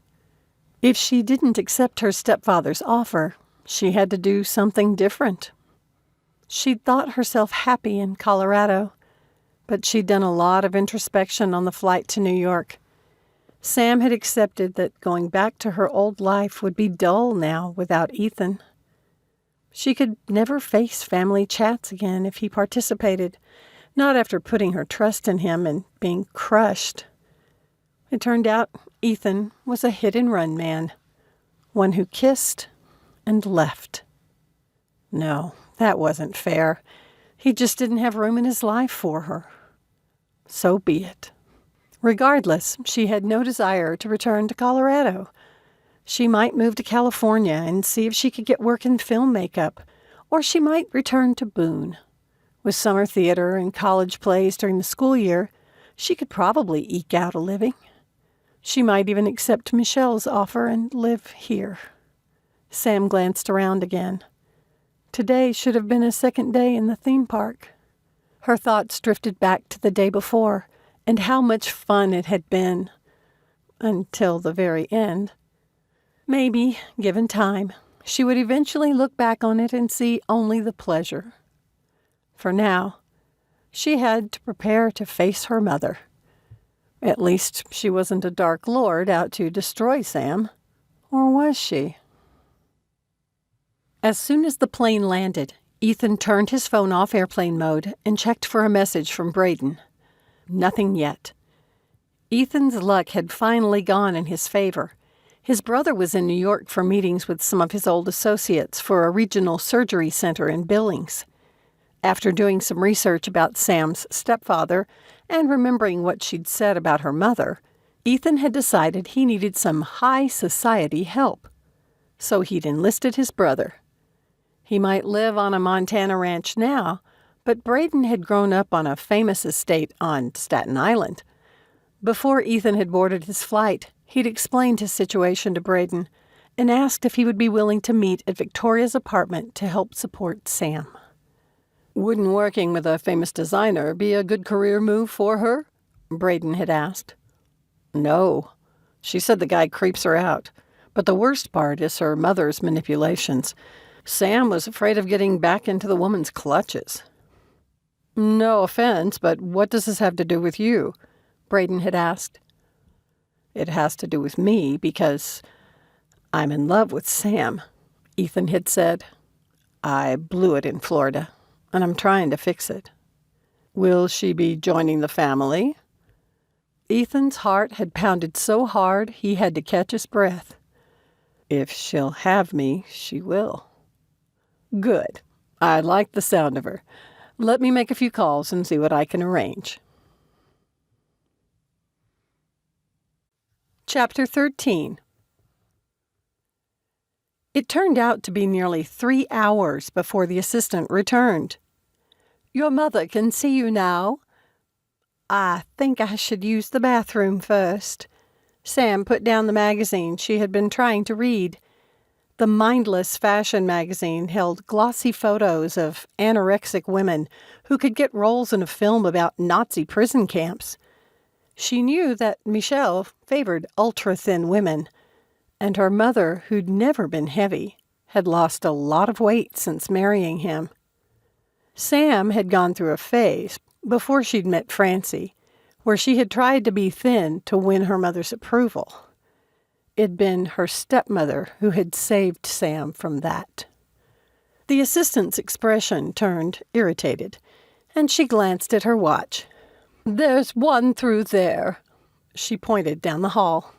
If she didn't accept her stepfather's offer, she had to do something different. She'd thought herself happy in Colorado, but she'd done a lot of introspection on the flight to New York. Sam had accepted that going back to her old life would be dull now without Ethan. She could never face family chats again if he participated, not after putting her trust in him and being crushed. It turned out Ethan was a hit-and-run man, one who kissed and left. No, that wasn't fair. He just didn't have room in his life for her. So be it. Regardless, she had no desire to return to Colorado. She might move to California and see if she could get work in film makeup, or she might return to Boone. With summer theater and college plays during the school year, she could probably eke out a living. She might even accept Michelle's offer and live here. Sam glanced around again. Today should have been a second day in the theme park. Her thoughts drifted back to the day before and how much fun it had been. Until the very end. Maybe, given time, she would eventually look back on it and see only the pleasure. For now, she had to prepare to face her mother. At least she wasn't a dark lord out to destroy Sam. Or was she? As soon as the plane landed, Ethan turned his phone off airplane mode and checked for a message from Braden. Nothing yet. Ethan's luck had finally gone in his favor. His brother was in New York for meetings with some of his old associates for a regional surgery center in Billings. After doing some research about Sam's stepfather and remembering what she'd said about her mother, Ethan had decided he needed some high society help. So he'd enlisted his brother. He might live on a Montana ranch now, but Braden had grown up on a famous estate on Staten Island. Before Ethan had boarded his flight, he'd explained his situation to Braden and asked if he would be willing to meet at Victoria's apartment to help support Sam. "Wouldn't working with a famous designer be a good career move for her?" Braden had asked. "No. She said the guy creeps her out. But the worst part is her mother's manipulations. Sam was afraid of getting back into the woman's clutches. "No offense, but what does this have to do with you?" Braden had asked. "It has to do with me because I'm in love with Sam," Ethan had said. "I blew it in Florida, and I'm trying to fix it." "Will she be joining the family?" Ethan's heart had pounded so hard he had to catch his breath. "If she'll have me, she will." "Good. I like the sound of her. Let me make a few calls and see what I can arrange." Chapter 13. It turned out to be nearly 3 hours before the assistant returned. "Your mother can see you now." "I think I should use the bathroom first." Sam put down the magazine she had been trying to read. The mindless fashion magazine held glossy photos of anorexic women who could get roles in a film about Nazi prison camps. She knew that Michelle favored ultra-thin women, and her mother, who'd never been heavy, had lost a lot of weight since marrying him. Sam had gone through a phase, before she'd met Francie, where she had tried to be thin to win her mother's approval. It'd been her stepmother who had saved Sam from that. The assistant's expression turned irritated, and she glanced at her watch. "There's one through there." She pointed down the hall.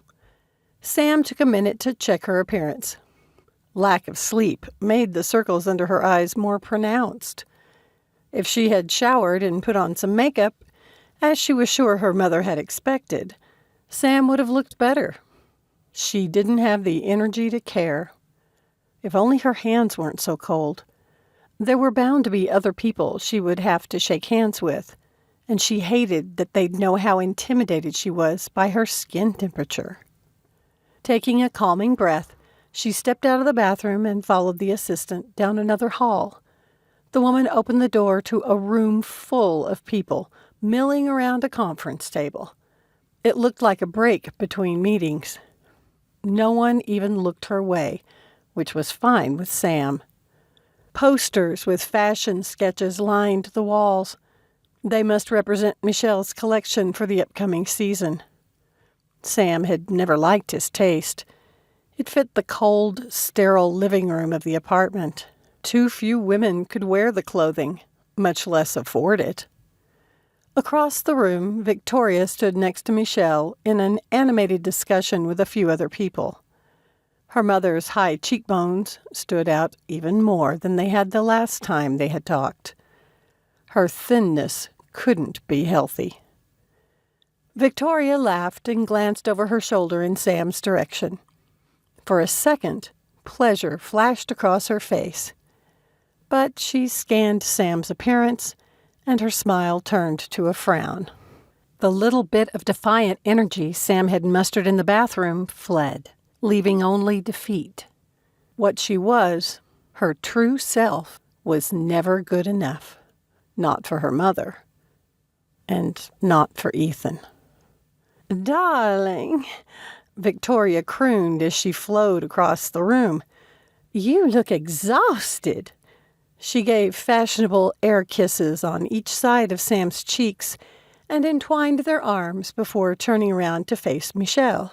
Sam took a minute to check her appearance. Lack of sleep made the circles under her eyes more pronounced. If she had showered and put on some makeup, as she was sure her mother had expected, Sam would have looked better. She didn't have the energy to care. If only her hands weren't so cold. There were bound to be other people she would have to shake hands with, and she hated that they'd know how intimidated she was by her skin temperature. Taking a calming breath, she stepped out of the bathroom and followed the assistant down another hall. The woman opened the door to a room full of people milling around a conference table. It looked like a break between meetings. No one even looked her way, which was fine with Sam. Posters with fashion sketches lined the walls. They must represent Michelle's collection for the upcoming season. Sam had never liked his taste. It fit the cold, sterile living room of the apartment. Too few women could wear the clothing, much less afford it. Across the room, Victoria stood next to Michelle in an animated discussion with a few other people. Her mother's high cheekbones stood out even more than they had the last time they had talked. Her thinness couldn't be healthy. Victoria laughed and glanced over her shoulder in Sam's direction. For a second, pleasure flashed across her face. But she scanned Sam's appearance, and her smile turned to a frown. The little bit of defiant energy Sam had mustered in the bathroom fled, leaving only defeat. What she was, her true self, was never good enough. Not for her mother. And not for Ethan. "Darling," Victoria crooned as she flowed across the room. "You look exhausted." She gave fashionable air kisses on each side of Sam's cheeks and entwined their arms before turning around to face Michelle.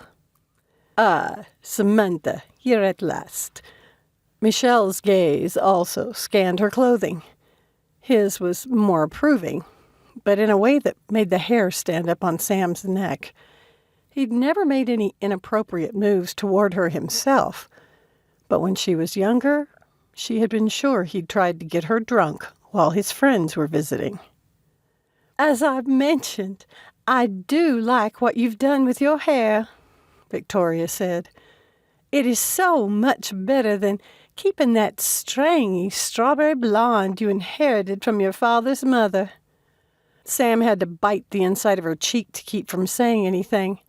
"Ah, Samantha, here at last." Michelle's gaze also scanned her clothing. His was more approving, but in a way that made the hair stand up on Sam's neck. He'd never made any inappropriate moves toward her himself, but when she was younger, she had been sure he'd tried to get her drunk while his friends were visiting. "As I've mentioned, I do like what you've done with your hair," Victoria said. "It is so much better than keeping that stringy strawberry blonde you inherited from your father's mother." Sam had to bite the inside of her cheek to keep from saying anything.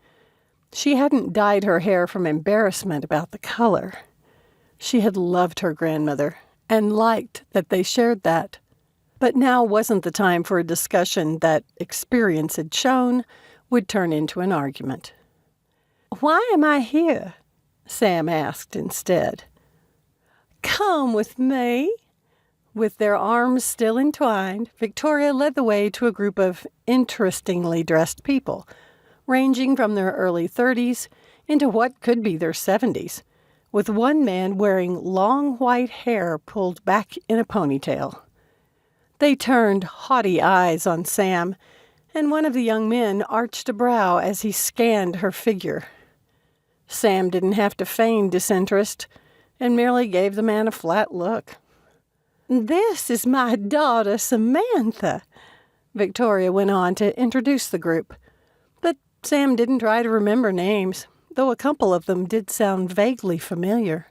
She hadn't dyed her hair from embarrassment about the color. She had loved her grandmother and liked that they shared that. But now wasn't the time for a discussion that experience had shown would turn into an argument. "Why am I here?" Sam asked instead. "Come with me." With their arms still entwined, Victoria led the way to a group of interestingly dressed people, ranging from their early 30s into what could be their 70s, with one man wearing long white hair pulled back in a ponytail. They turned haughty eyes on Sam, and one of the young men arched a brow as he scanned her figure. Sam didn't have to feign disinterest and merely gave the man a flat look. "This is my daughter, Samantha," Victoria went on to introduce the group. But Sam didn't try to remember names, though a couple of them did sound vaguely familiar.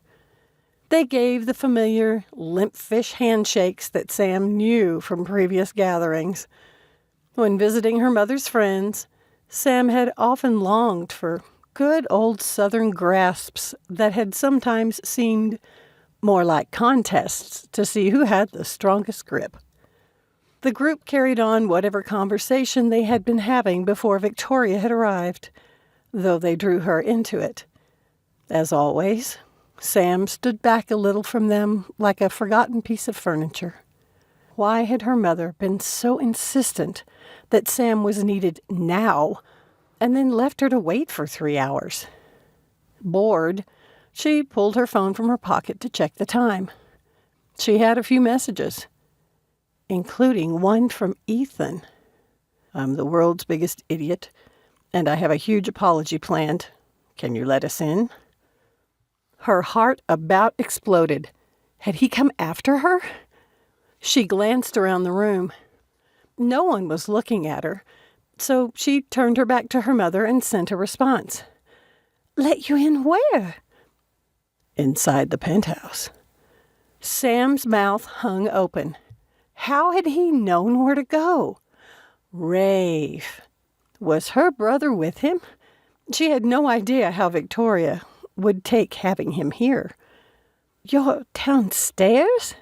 They gave the familiar limp fish handshakes that Sam knew from previous gatherings. When visiting her mother's friends, Sam had often longed for good old Southern grasps that had sometimes seemed more like contests to see who had the strongest grip. The group carried on whatever conversation they had been having before Victoria had arrived, though they drew her into it. As always, Sam stood back a little from them like a forgotten piece of furniture. Why had her mother been so insistent that Sam was needed now, and then left her to wait for 3 hours? Bored, she pulled her phone from her pocket to check the time. She had a few messages, including one from Ethan. "I'm the world's biggest idiot, and I have a huge apology planned. Can you let us in?" Her heart about exploded. Had he come after her? She glanced around the room. No one was looking at her, so she turned her back to her mother and sent a response. "Let you in where?" "Inside the penthouse." Sam's mouth hung open. How had he known where to go? Rafe. Was her brother with him? She had no idea how Victoria would take having him here. "You're downstairs?"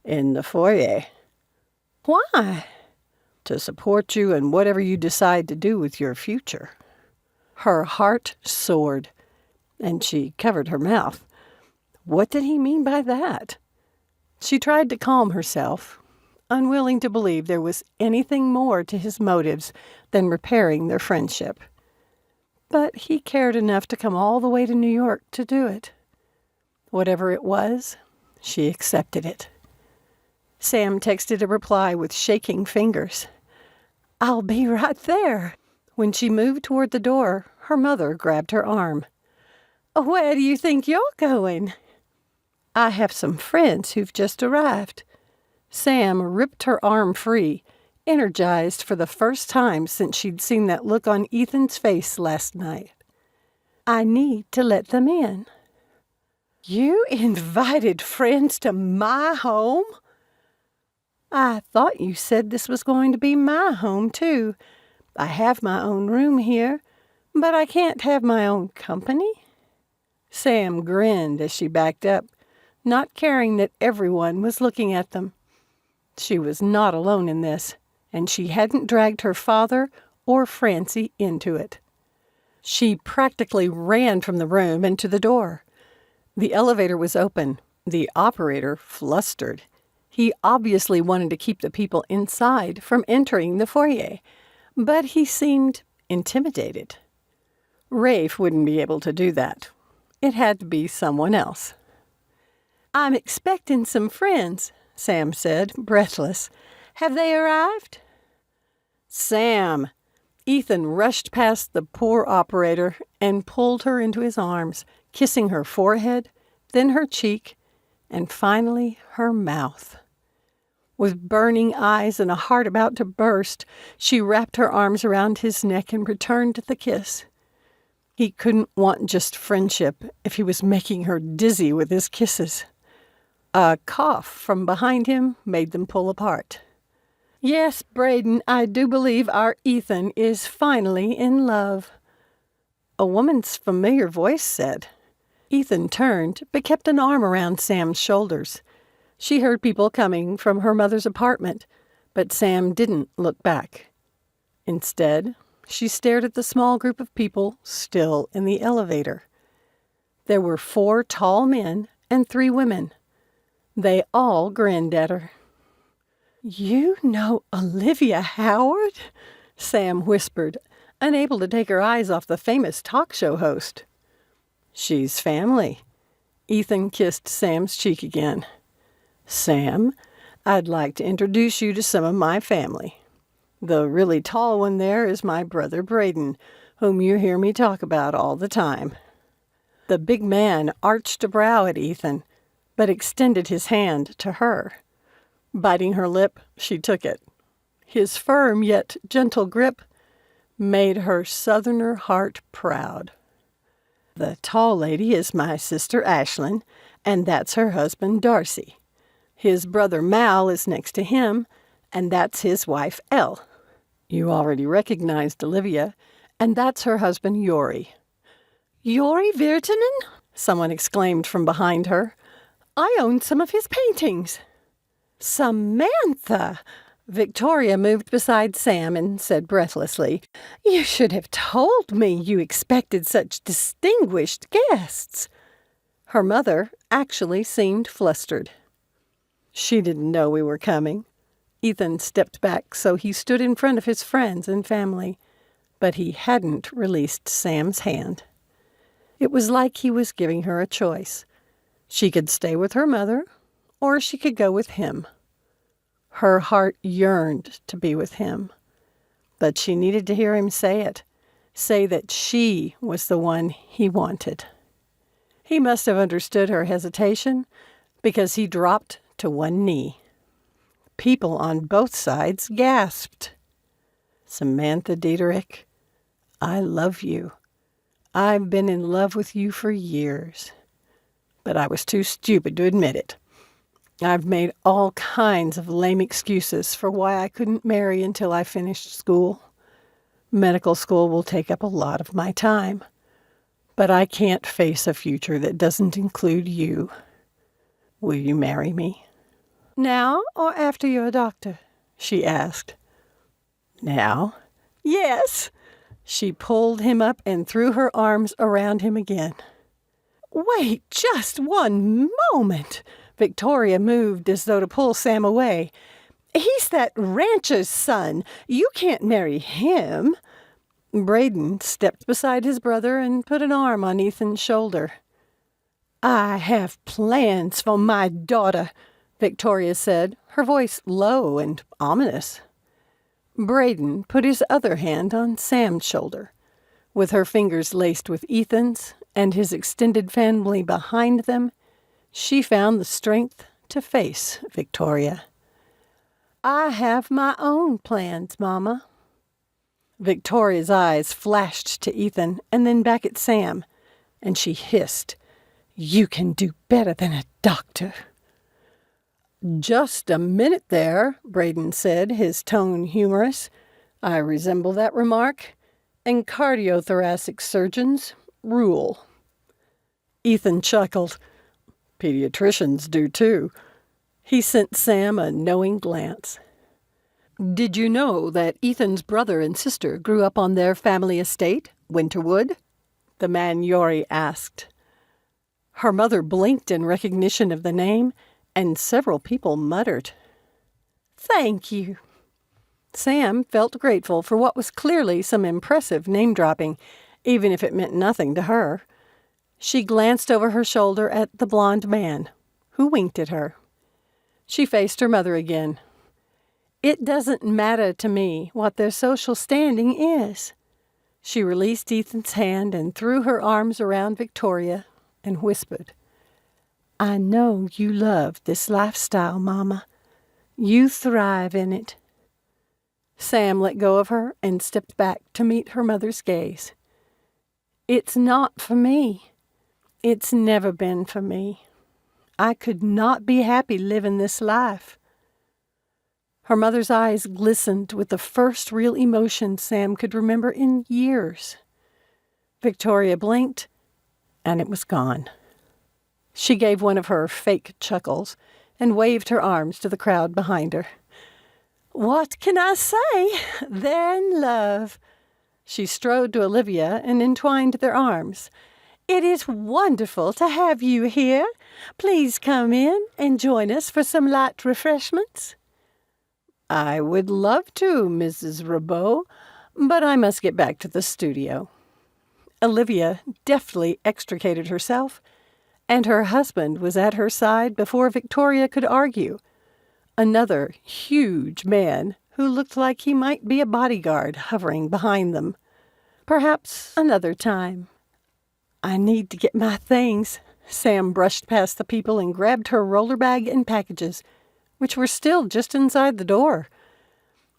"In the foyer." "Why?" "To support you in whatever you decide to do with your future." Her heart soared, and she covered her mouth. What did he mean by that? She tried to calm herself, unwilling to believe there was anything more to his motives than repairing their friendship. But he cared enough to come all the way to New York to do it. Whatever it was, she accepted it. Sam texted a reply with shaking fingers. "I'll be right there." When she moved toward the door, her mother grabbed her arm. "Where do you think you're going?" "I have some friends who've just arrived." Sam ripped her arm free, energized for the first time since she'd seen that look on Ethan's face last night. "I need to let them in." "You invited friends to my home?" "I thought you said this was going to be my home, too. I have my own room here, but I can't have my own company." Sam grinned as she backed up, not caring that everyone was looking at them. She was not alone in this, and she hadn't dragged her father or Francie into it. She practically ran from the room and to the door. The elevator was open, the operator flustered. He obviously wanted to keep the people inside from entering the foyer, but he seemed intimidated. Rafe wouldn't be able to do that. It had to be someone else. "I'm expecting some friends," Sam said, breathless. "Have they arrived?" "Sam!" Ethan rushed past the poor operator and pulled her into his arms, kissing her forehead, then her cheek, and finally her mouth. With burning eyes and a heart about to burst, she wrapped her arms around his neck and returned the kiss. He couldn't want just friendship if he was making her dizzy with his kisses. A cough from behind him made them pull apart. "Yes, Braden, I do believe our Ethan is finally in love," a woman's familiar voice said. Ethan turned, but kept an arm around Sam's shoulders. She heard people coming from her mother's apartment, but Sam didn't look back. Instead, she stared at the small group of people still in the elevator. There were 4 tall men and 3 women. They all grinned at her. "You know Olivia Howard?" Sam whispered, unable to take her eyes off the famous talk show host. "She's family." Ethan kissed Sam's cheek again. "Sam, I'd like to introduce you to some of my family. The really tall one there is my brother Braden, whom you hear me talk about all the time." The big man arched a brow at Ethan, but extended his hand to her. Biting her lip, she took it. His firm yet gentle grip made her Southerner heart proud. "The tall lady is my sister Ashlyn, and that's her husband Darcy. His brother Mal is next to him, and that's his wife Elle. You already recognized Olivia, and that's her husband Yori." "Yori Virtanen?" someone exclaimed from behind her. "I own some of his paintings." "Samantha!" Victoria moved beside Sam and said breathlessly, "You should have told me you expected such distinguished guests." Her mother actually seemed flustered. "She didn't know we were coming." Ethan stepped back so he stood in front of his friends and family, but he hadn't released Sam's hand. It was like he was giving her a choice. She could stay with her mother, or she could go with him. Her heart yearned to be with him, but she needed to hear him say that she was the one he wanted. He must have understood her hesitation, because he dropped to one knee. People on both sides gasped. "Samantha Diederik, I love you. I've been in love with you for years, but I was too stupid to admit it. I've made all kinds of lame excuses for why I couldn't marry until I finished school. Medical school will take up a lot of my time, but I can't face a future that doesn't include you. Will you marry me?" "Now or after you're a doctor?" she asked. "Now." "Yes." She pulled him up and threw her arms around him again. "Wait just one moment." Victoria moved as though to pull Sam away. "He's that rancher's son. You can't marry him." Braden stepped beside his brother and put an arm on Ethan's shoulder. "I have plans for my daughter," Victoria said, her voice low and ominous. Braden put his other hand on Sam's shoulder. With her fingers laced with Ethan's and his extended family behind them, she found the strength to face Victoria. "I have my own plans, Mama." Victoria's eyes flashed to Ethan and then back at Sam, and she hissed, "You can do better than a doctor." "Just a minute there," Braden said, his tone humorous. "I resemble that remark, and cardiothoracic surgeons rule." Ethan chuckled. "Pediatricians do too." He sent Sam a knowing glance. "Did you know that Ethan's brother and sister grew up on their family estate, Winterwood?" the man Yori asked. Her mother blinked in recognition of the name, and several people muttered, "Thank you." Sam felt grateful for what was clearly some impressive name-dropping, even if it meant nothing to her. She glanced over her shoulder at the blond man, who winked at her. She faced her mother again. "It doesn't matter to me what their social standing is." She released Ethan's hand and threw her arms around Victoria and whispered, "I know you love this lifestyle, Mama. You thrive in it." Sam let go of her and stepped back to meet her mother's gaze. "It's not for me. It's never been for me. I could not be happy living this life." Her mother's eyes glistened with the first real emotion Sam could remember in years. Victoria blinked, and it was gone. She gave one of her fake chuckles and waved her arms to the crowd behind her. "What can I say? They're in love." She strode to Olivia and entwined their arms. It is wonderful to have you here. Please come in and join us for some light refreshments. I would love to, Mrs. Rabot, but I must get back to the studio. Olivia deftly extricated herself, and her husband was at her side before Victoria could argue. Another huge man who looked like he might be a bodyguard hovering behind them. Perhaps another time. I need to get my things. Sam brushed past the people and grabbed her roller bag and packages, which were still just inside the door.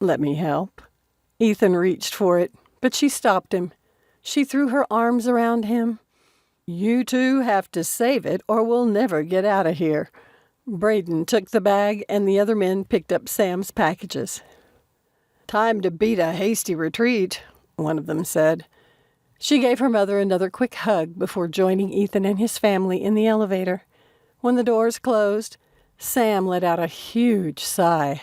Let me help. Ethan reached for it, but she stopped him. She threw her arms around him. You two have to save it or we'll never get out of here. Braden took the bag and the other men picked up Sam's packages. Time to beat a hasty retreat, one of them said. She gave her mother another quick hug before joining Ethan and his family in the elevator. When the doors closed, Sam let out a huge sigh.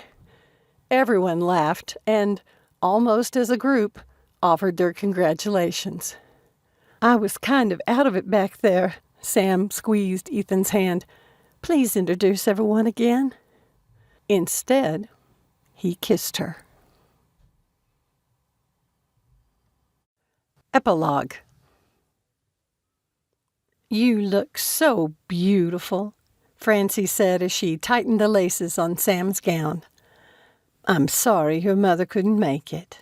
Everyone laughed and, almost as a group, offered their congratulations. I was kind of out of it back there. Sam squeezed Ethan's hand. Please introduce everyone again. Instead, he kissed her. Epilogue. You look so beautiful, Francie said as she tightened the laces on Sam's gown. I'm sorry your mother couldn't make it.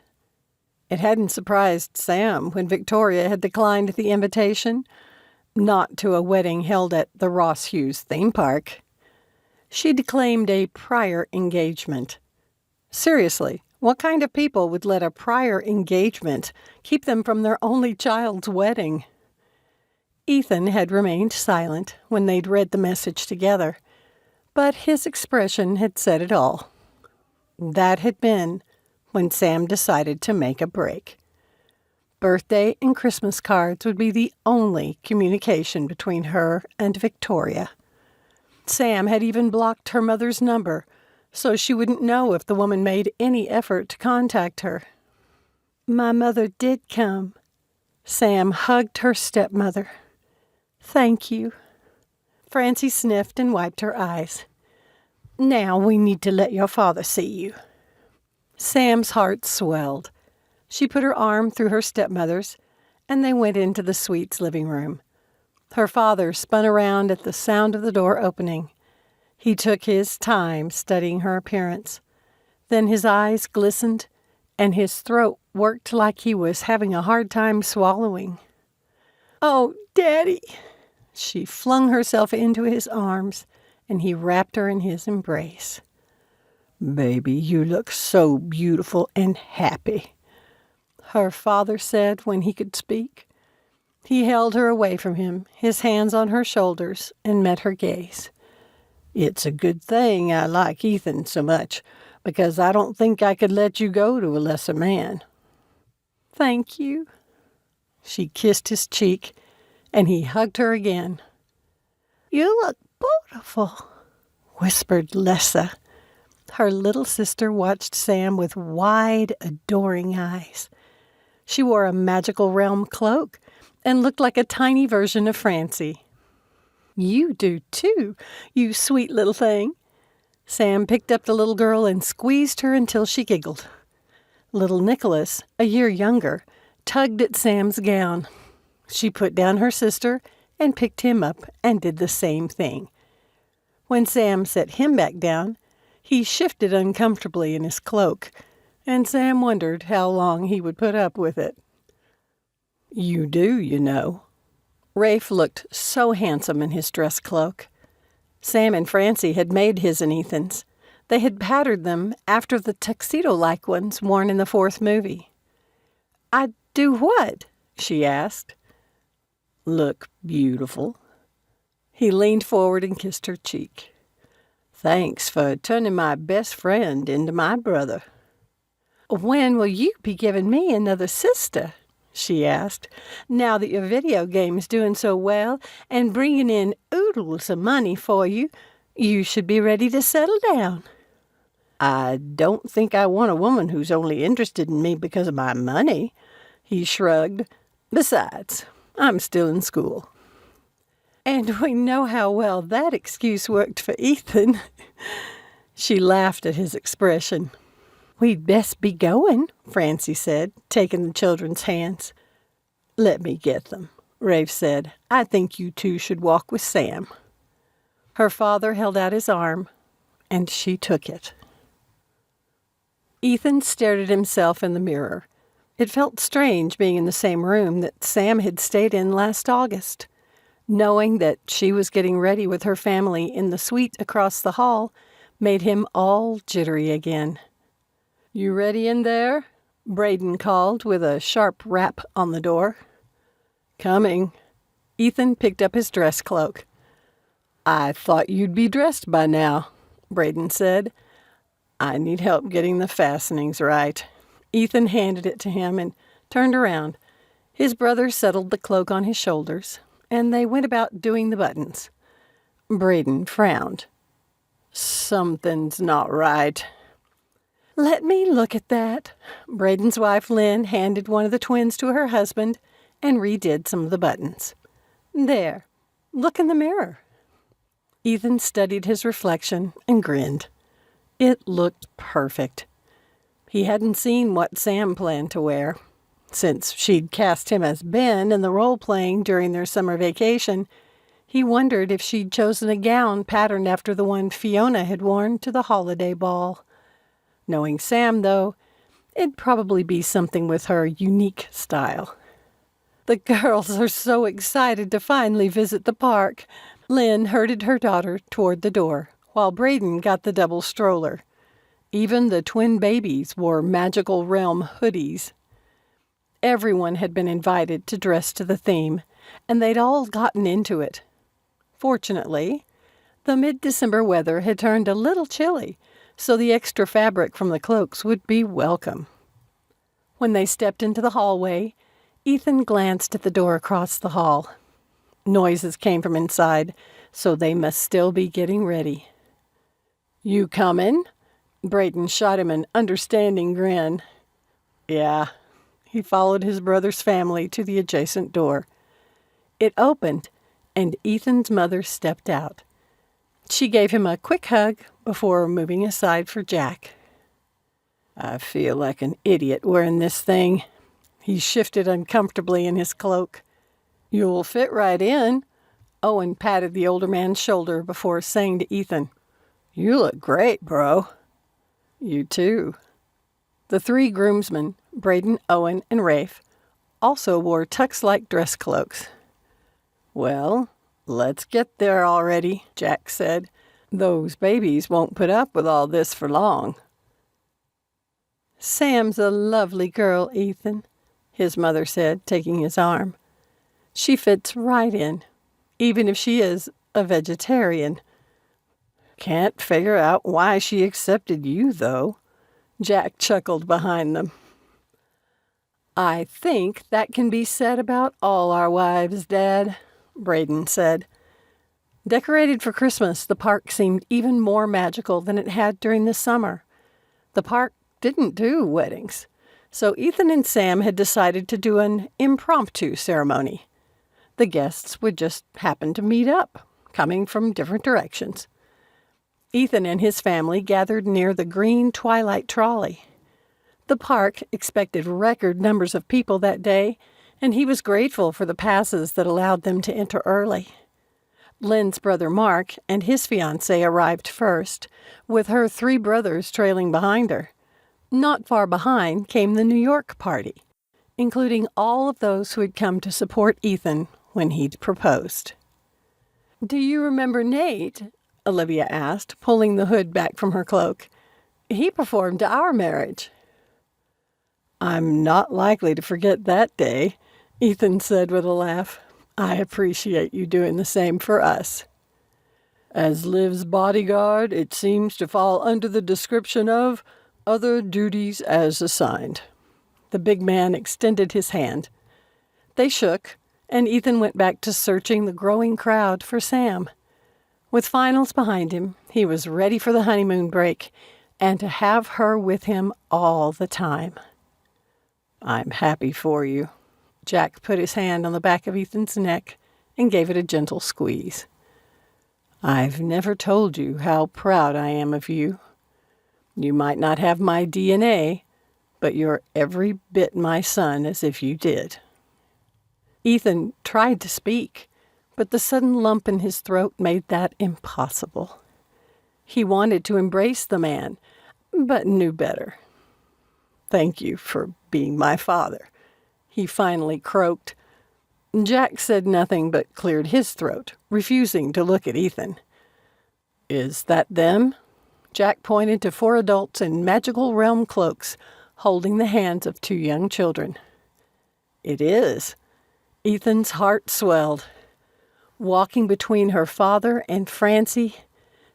It hadn't surprised Sam when Victoria had declined the invitation, not to a wedding held at the Ross Hughes theme park. She'd claimed a prior engagement. Seriously, what kind of people would let a prior engagement keep them from their only child's wedding? Ethan had remained silent when they'd read the message together, but his expression had said it all. That had been when Sam decided to make a break. Birthday and Christmas cards would be the only communication between her and Victoria. Sam had even blocked her mother's number, so she wouldn't know if the woman made any effort to contact her. My mother did come. Sam hugged her stepmother. Thank you. Francie sniffed and wiped her eyes. Now we need to let your father see you. Sam's heart swelled. She put her arm through her stepmother's, and they went into the suite's living room. Her father spun around at the sound of the door opening. He took his time studying her appearance. Then his eyes glistened, and his throat worked like he was having a hard time swallowing. Oh, Daddy! She flung herself into his arms, and he wrapped her in his embrace. Baby, you look so beautiful and happy, her father said when he could speak. He held her away from him, his hands on her shoulders, and met her gaze. It's a good thing I like Ethan so much, because I don't think I could let you go to a lesser man. Thank you. She kissed his cheek, and he hugged her again. You look beautiful, whispered Lessa. Her little sister watched Sam with wide, adoring eyes. She wore a magical realm cloak and looked like a tiny version of Francie. You do too, you sweet little thing. Sam picked up the little girl and squeezed her until she giggled. Little Nicholas, a year younger, tugged at Sam's gown. She put down her sister and picked him up and did the same thing. When Sam set him back down, he shifted uncomfortably in his cloak, and Sam wondered how long he would put up with it. You do, you know. Rafe looked so handsome in his dress cloak. Sam and Francie had made his and Ethan's. They had patterned them after the tuxedo-like ones worn in the fourth movie. I do what? She asked. Look beautiful. He leaned forward and kissed her cheek. Thanks for turning my best friend into my brother. When will you be giving me another sister? She asked. Now that your video game's doing so well and bringing in oodles of money for you, you should be ready to settle down. I don't think I want a woman who's only interested in me because of my money, he shrugged. Besides, I'm still in school." And we know how well that excuse worked for Ethan. She laughed at his expression. "We'd best be going," Francie said, taking the children's hands. "Let me get them," Rafe said. "I think you two should walk with Sam." Her father held out his arm, and she took it. Ethan stared at himself in the mirror. It felt strange being in the same room that Sam had stayed in last August. Knowing that she was getting ready with her family in the suite across the hall made him all jittery again. "You ready in there?" Braden called with a sharp rap on the door. "Coming." Ethan picked up his dress cloak. "I thought you'd be dressed by now," Braden said. "I need help getting the fastenings right." Ethan handed it to him and turned around. His brother settled the cloak on his shoulders, and they went about doing the buttons. Braden frowned. "Something's not right." "Let me look at that." Braden's wife, Lynn, handed one of the twins to her husband and redid some of the buttons. "There, look in the mirror." Ethan studied his reflection and grinned. It looked perfect. He hadn't seen what Sam planned to wear. Since she'd cast him as Ben in the role-playing during their summer vacation, he wondered if she'd chosen a gown patterned after the one Fiona had worn to the holiday ball. Knowing Sam, though, it'd probably be something with her unique style. "The girls are so excited to finally visit the park." Lynn herded her daughter toward the door, while Braden got the double stroller. Even the twin babies wore Magical Realm hoodies. Everyone had been invited to dress to the theme, and they'd all gotten into it. Fortunately, the mid-December weather had turned a little chilly, so the extra fabric from the cloaks would be welcome. When they stepped into the hallway, Ethan glanced at the door across the hall. Noises came from inside, so they must still be getting ready. "You comin'?" Braden shot him an understanding grin. "Yeah." He followed his brother's family to the adjacent door. It opened, and Ethan's mother stepped out. She gave him a quick hug before moving aside for Jack. "I feel like an idiot wearing this thing." He shifted uncomfortably in his cloak. "You'll fit right in." Owen patted the older man's shoulder before saying to Ethan, "You look great, bro." "You too." The three groomsmen, Braden, Owen, and Rafe, also wore tux-like dress cloaks. "Well, let's get there already," Jack said. "Those babies won't put up with all this for long." "Sam's a lovely girl, Ethan," his mother said, taking his arm. "She fits right in, even if she is a vegetarian." "Can't figure out why she accepted you, though." Jack chuckled behind them. "I think that can be said about all our wives, Dad," Braden said. Decorated for Christmas, the park seemed even more magical than it had during the summer. The park didn't do weddings, so Ethan and Sam had decided to do an impromptu ceremony. The guests would just happen to meet up, coming from different directions. Ethan and his family gathered near the green twilight trolley. The park expected record numbers of people that day, and he was grateful for the passes that allowed them to enter early. Lynn's brother Mark and his fiancée arrived first, with her three brothers trailing behind her. Not far behind came the New York party, including all of those who had come to support Ethan when he'd proposed. "Do you remember Nate?" Olivia asked, pulling the hood back from her cloak. "He performed to our marriage." "I'm not likely to forget that day," Ethan said with a laugh. "I appreciate you doing the same for us." "As Liv's bodyguard, it seems to fall under the description of other duties as assigned." The big man extended his hand. They shook, and Ethan went back to searching the growing crowd for Sam. With finals behind him, he was ready for the honeymoon break and to have her with him all the time. "I'm happy for you." Jack put his hand on the back of Ethan's neck and gave it a gentle squeeze. "I've never told you how proud I am of you. You might not have my DNA, but you're every bit my son as if you did." Ethan tried to speak, but the sudden lump in his throat made that impossible. He wanted to embrace the man, but knew better. "Thank you for being my father," he finally croaked. Jack said nothing but cleared his throat, refusing to look at Ethan. "Is that them?" Jack pointed to 4 adults in magical realm cloaks, holding the hands of 2 young children. "It is." Ethan's heart swelled. Walking between her father and Francie,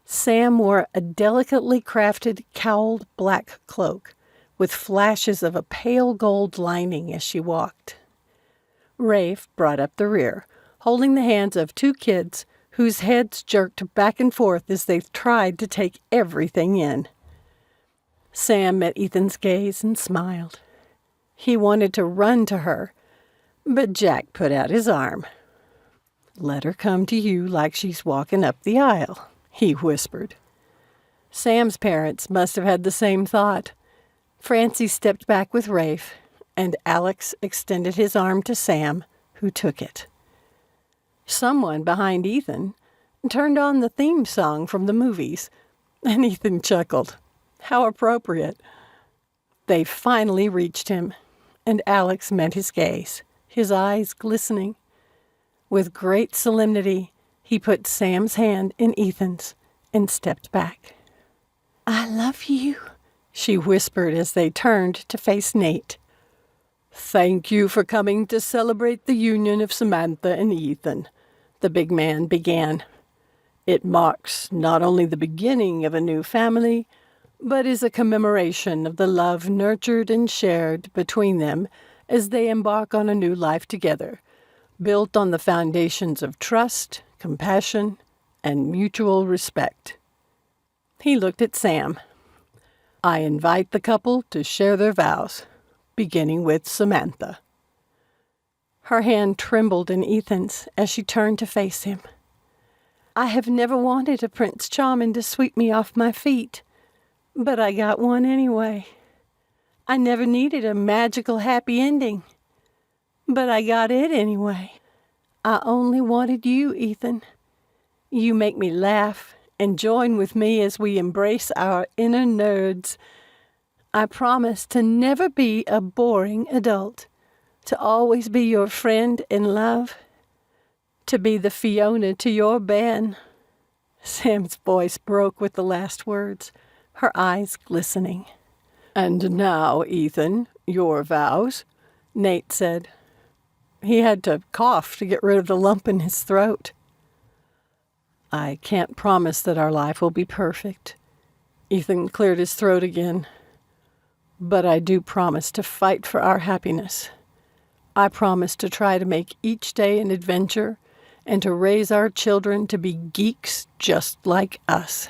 Sam wore a delicately crafted cowled black cloak with flashes of a pale gold lining as she walked. Rafe brought up the rear, holding the hands of 2 kids whose heads jerked back and forth as they tried to take everything in. Sam met Ethan's gaze and smiled. He wanted to run to her, but Jack put out his arm. "Let her come to you like she's walking up the aisle," he whispered. Sam's parents must have had the same thought. Francie stepped back with Rafe, and Alex extended his arm to Sam, who took it. Someone behind Ethan turned on the theme song from the movies, and Ethan chuckled. How appropriate. They finally reached him, and Alex met his gaze, his eyes glistening. With great solemnity, he put Sam's hand in Ethan's and stepped back. "I love you," she whispered as they turned to face Nate. "Thank you for coming to celebrate the union of Samantha and Ethan," the big man began. "It marks not only the beginning of a new family, but is a commemoration of the love nurtured and shared between them as they embark on a new life together, built on the foundations of trust, compassion, and mutual respect." He looked at Sam. "I invite the couple to share their vows, beginning with Samantha." Her hand trembled in Ethan's as she turned to face him. "I have never wanted a Prince Charming to sweep me off my feet, but I got one anyway. I never needed a magical happy ending, but I got it anyway. I only wanted you, Ethan. You make me laugh and join with me as we embrace our inner nerds. I promise to never be a boring adult, to always be your friend in love, to be the Fiona to your Ben." Sam's voice broke with the last words, her eyes glistening. "And now, Ethan, your vows," Nate said. He had to cough to get rid of the lump in his throat. "I can't promise that our life will be perfect." Ethan cleared his throat again. "But I do promise to fight for our happiness. I promise to try to make each day an adventure and to raise our children to be geeks just like us.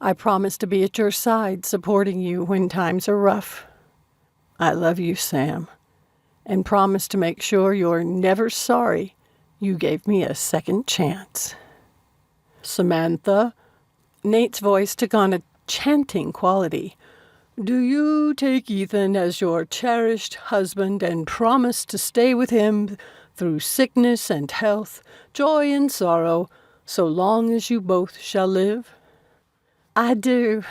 I promise to be at your side, supporting you when times are rough. I love you, Sam, and promise to make sure you're never sorry you gave me a second chance." "Samantha," Nate's voice took on a chanting quality, "do you take Ethan as your cherished husband and promise to stay with him through sickness and health, joy and sorrow, so long as you both shall live?" "I do."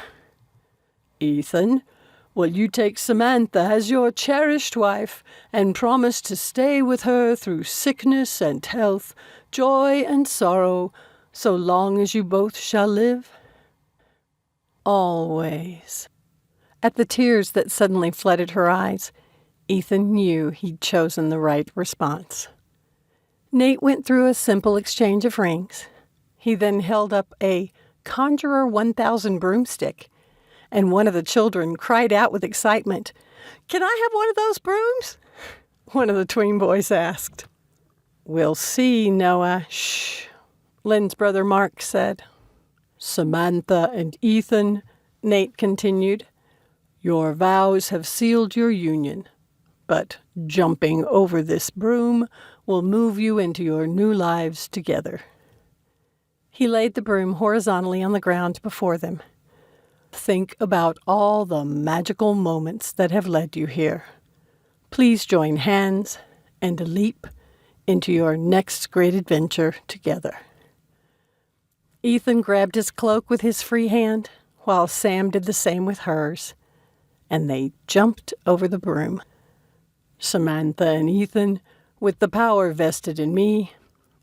"Ethan, will you take Samantha as your cherished wife and promise to stay with her through sickness and health, joy and sorrow, so long as you both shall live?" "Always." At the tears that suddenly flooded her eyes, Ethan knew he'd chosen the right response. Nate went through a simple exchange of rings. He then held up a Conjurer 1000 broomstick, and one of the children cried out with excitement, "Can I have one of those brooms?" One of the tween boys asked. "We'll see, Noah." "Shh," Lynn's brother Mark said. "Samantha and Ethan," Nate continued, "your vows have sealed your union. but jumping over this broom will move you into your new lives together." He laid the broom horizontally on the ground before them. "Think about all the magical moments that have led you here. Please join hands and leap into your next great adventure together." Ethan grabbed his cloak with his free hand, while Sam did the same with hers, and they jumped over the broom. "Samantha and Ethan, with the power vested in me,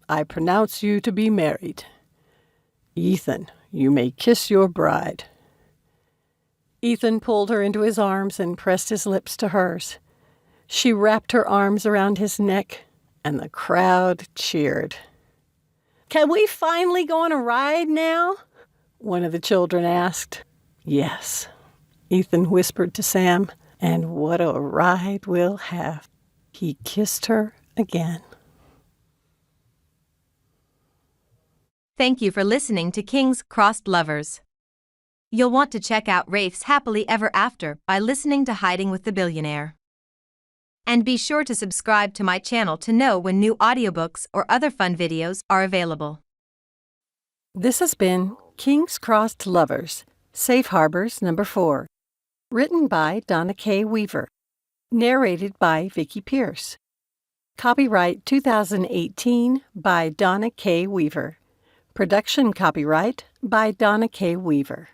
I pronounce you to be married. Ethan, you may kiss your bride." Ethan pulled her into his arms and pressed his lips to hers. She wrapped her arms around his neck, and the crowd cheered. "Can we finally go on a ride now?" one of the children asked. "Yes," Ethan whispered to Sam, "and what a ride we'll have." He kissed her again. Thank you for listening to King's Crossed Lovers. You'll want to check out Rafe's Happily Ever After by listening to Hiding with the Billionaire. And be sure to subscribe to my channel to know when new audiobooks or other fun videos are available. This has been King's Crossed Lovers, Safe Harbors Number 4. Written by Donna K. Weaver. Narrated by Vicki Pierce. Copyright 2018 by Donna K. Weaver. Production copyright by Donna K. Weaver.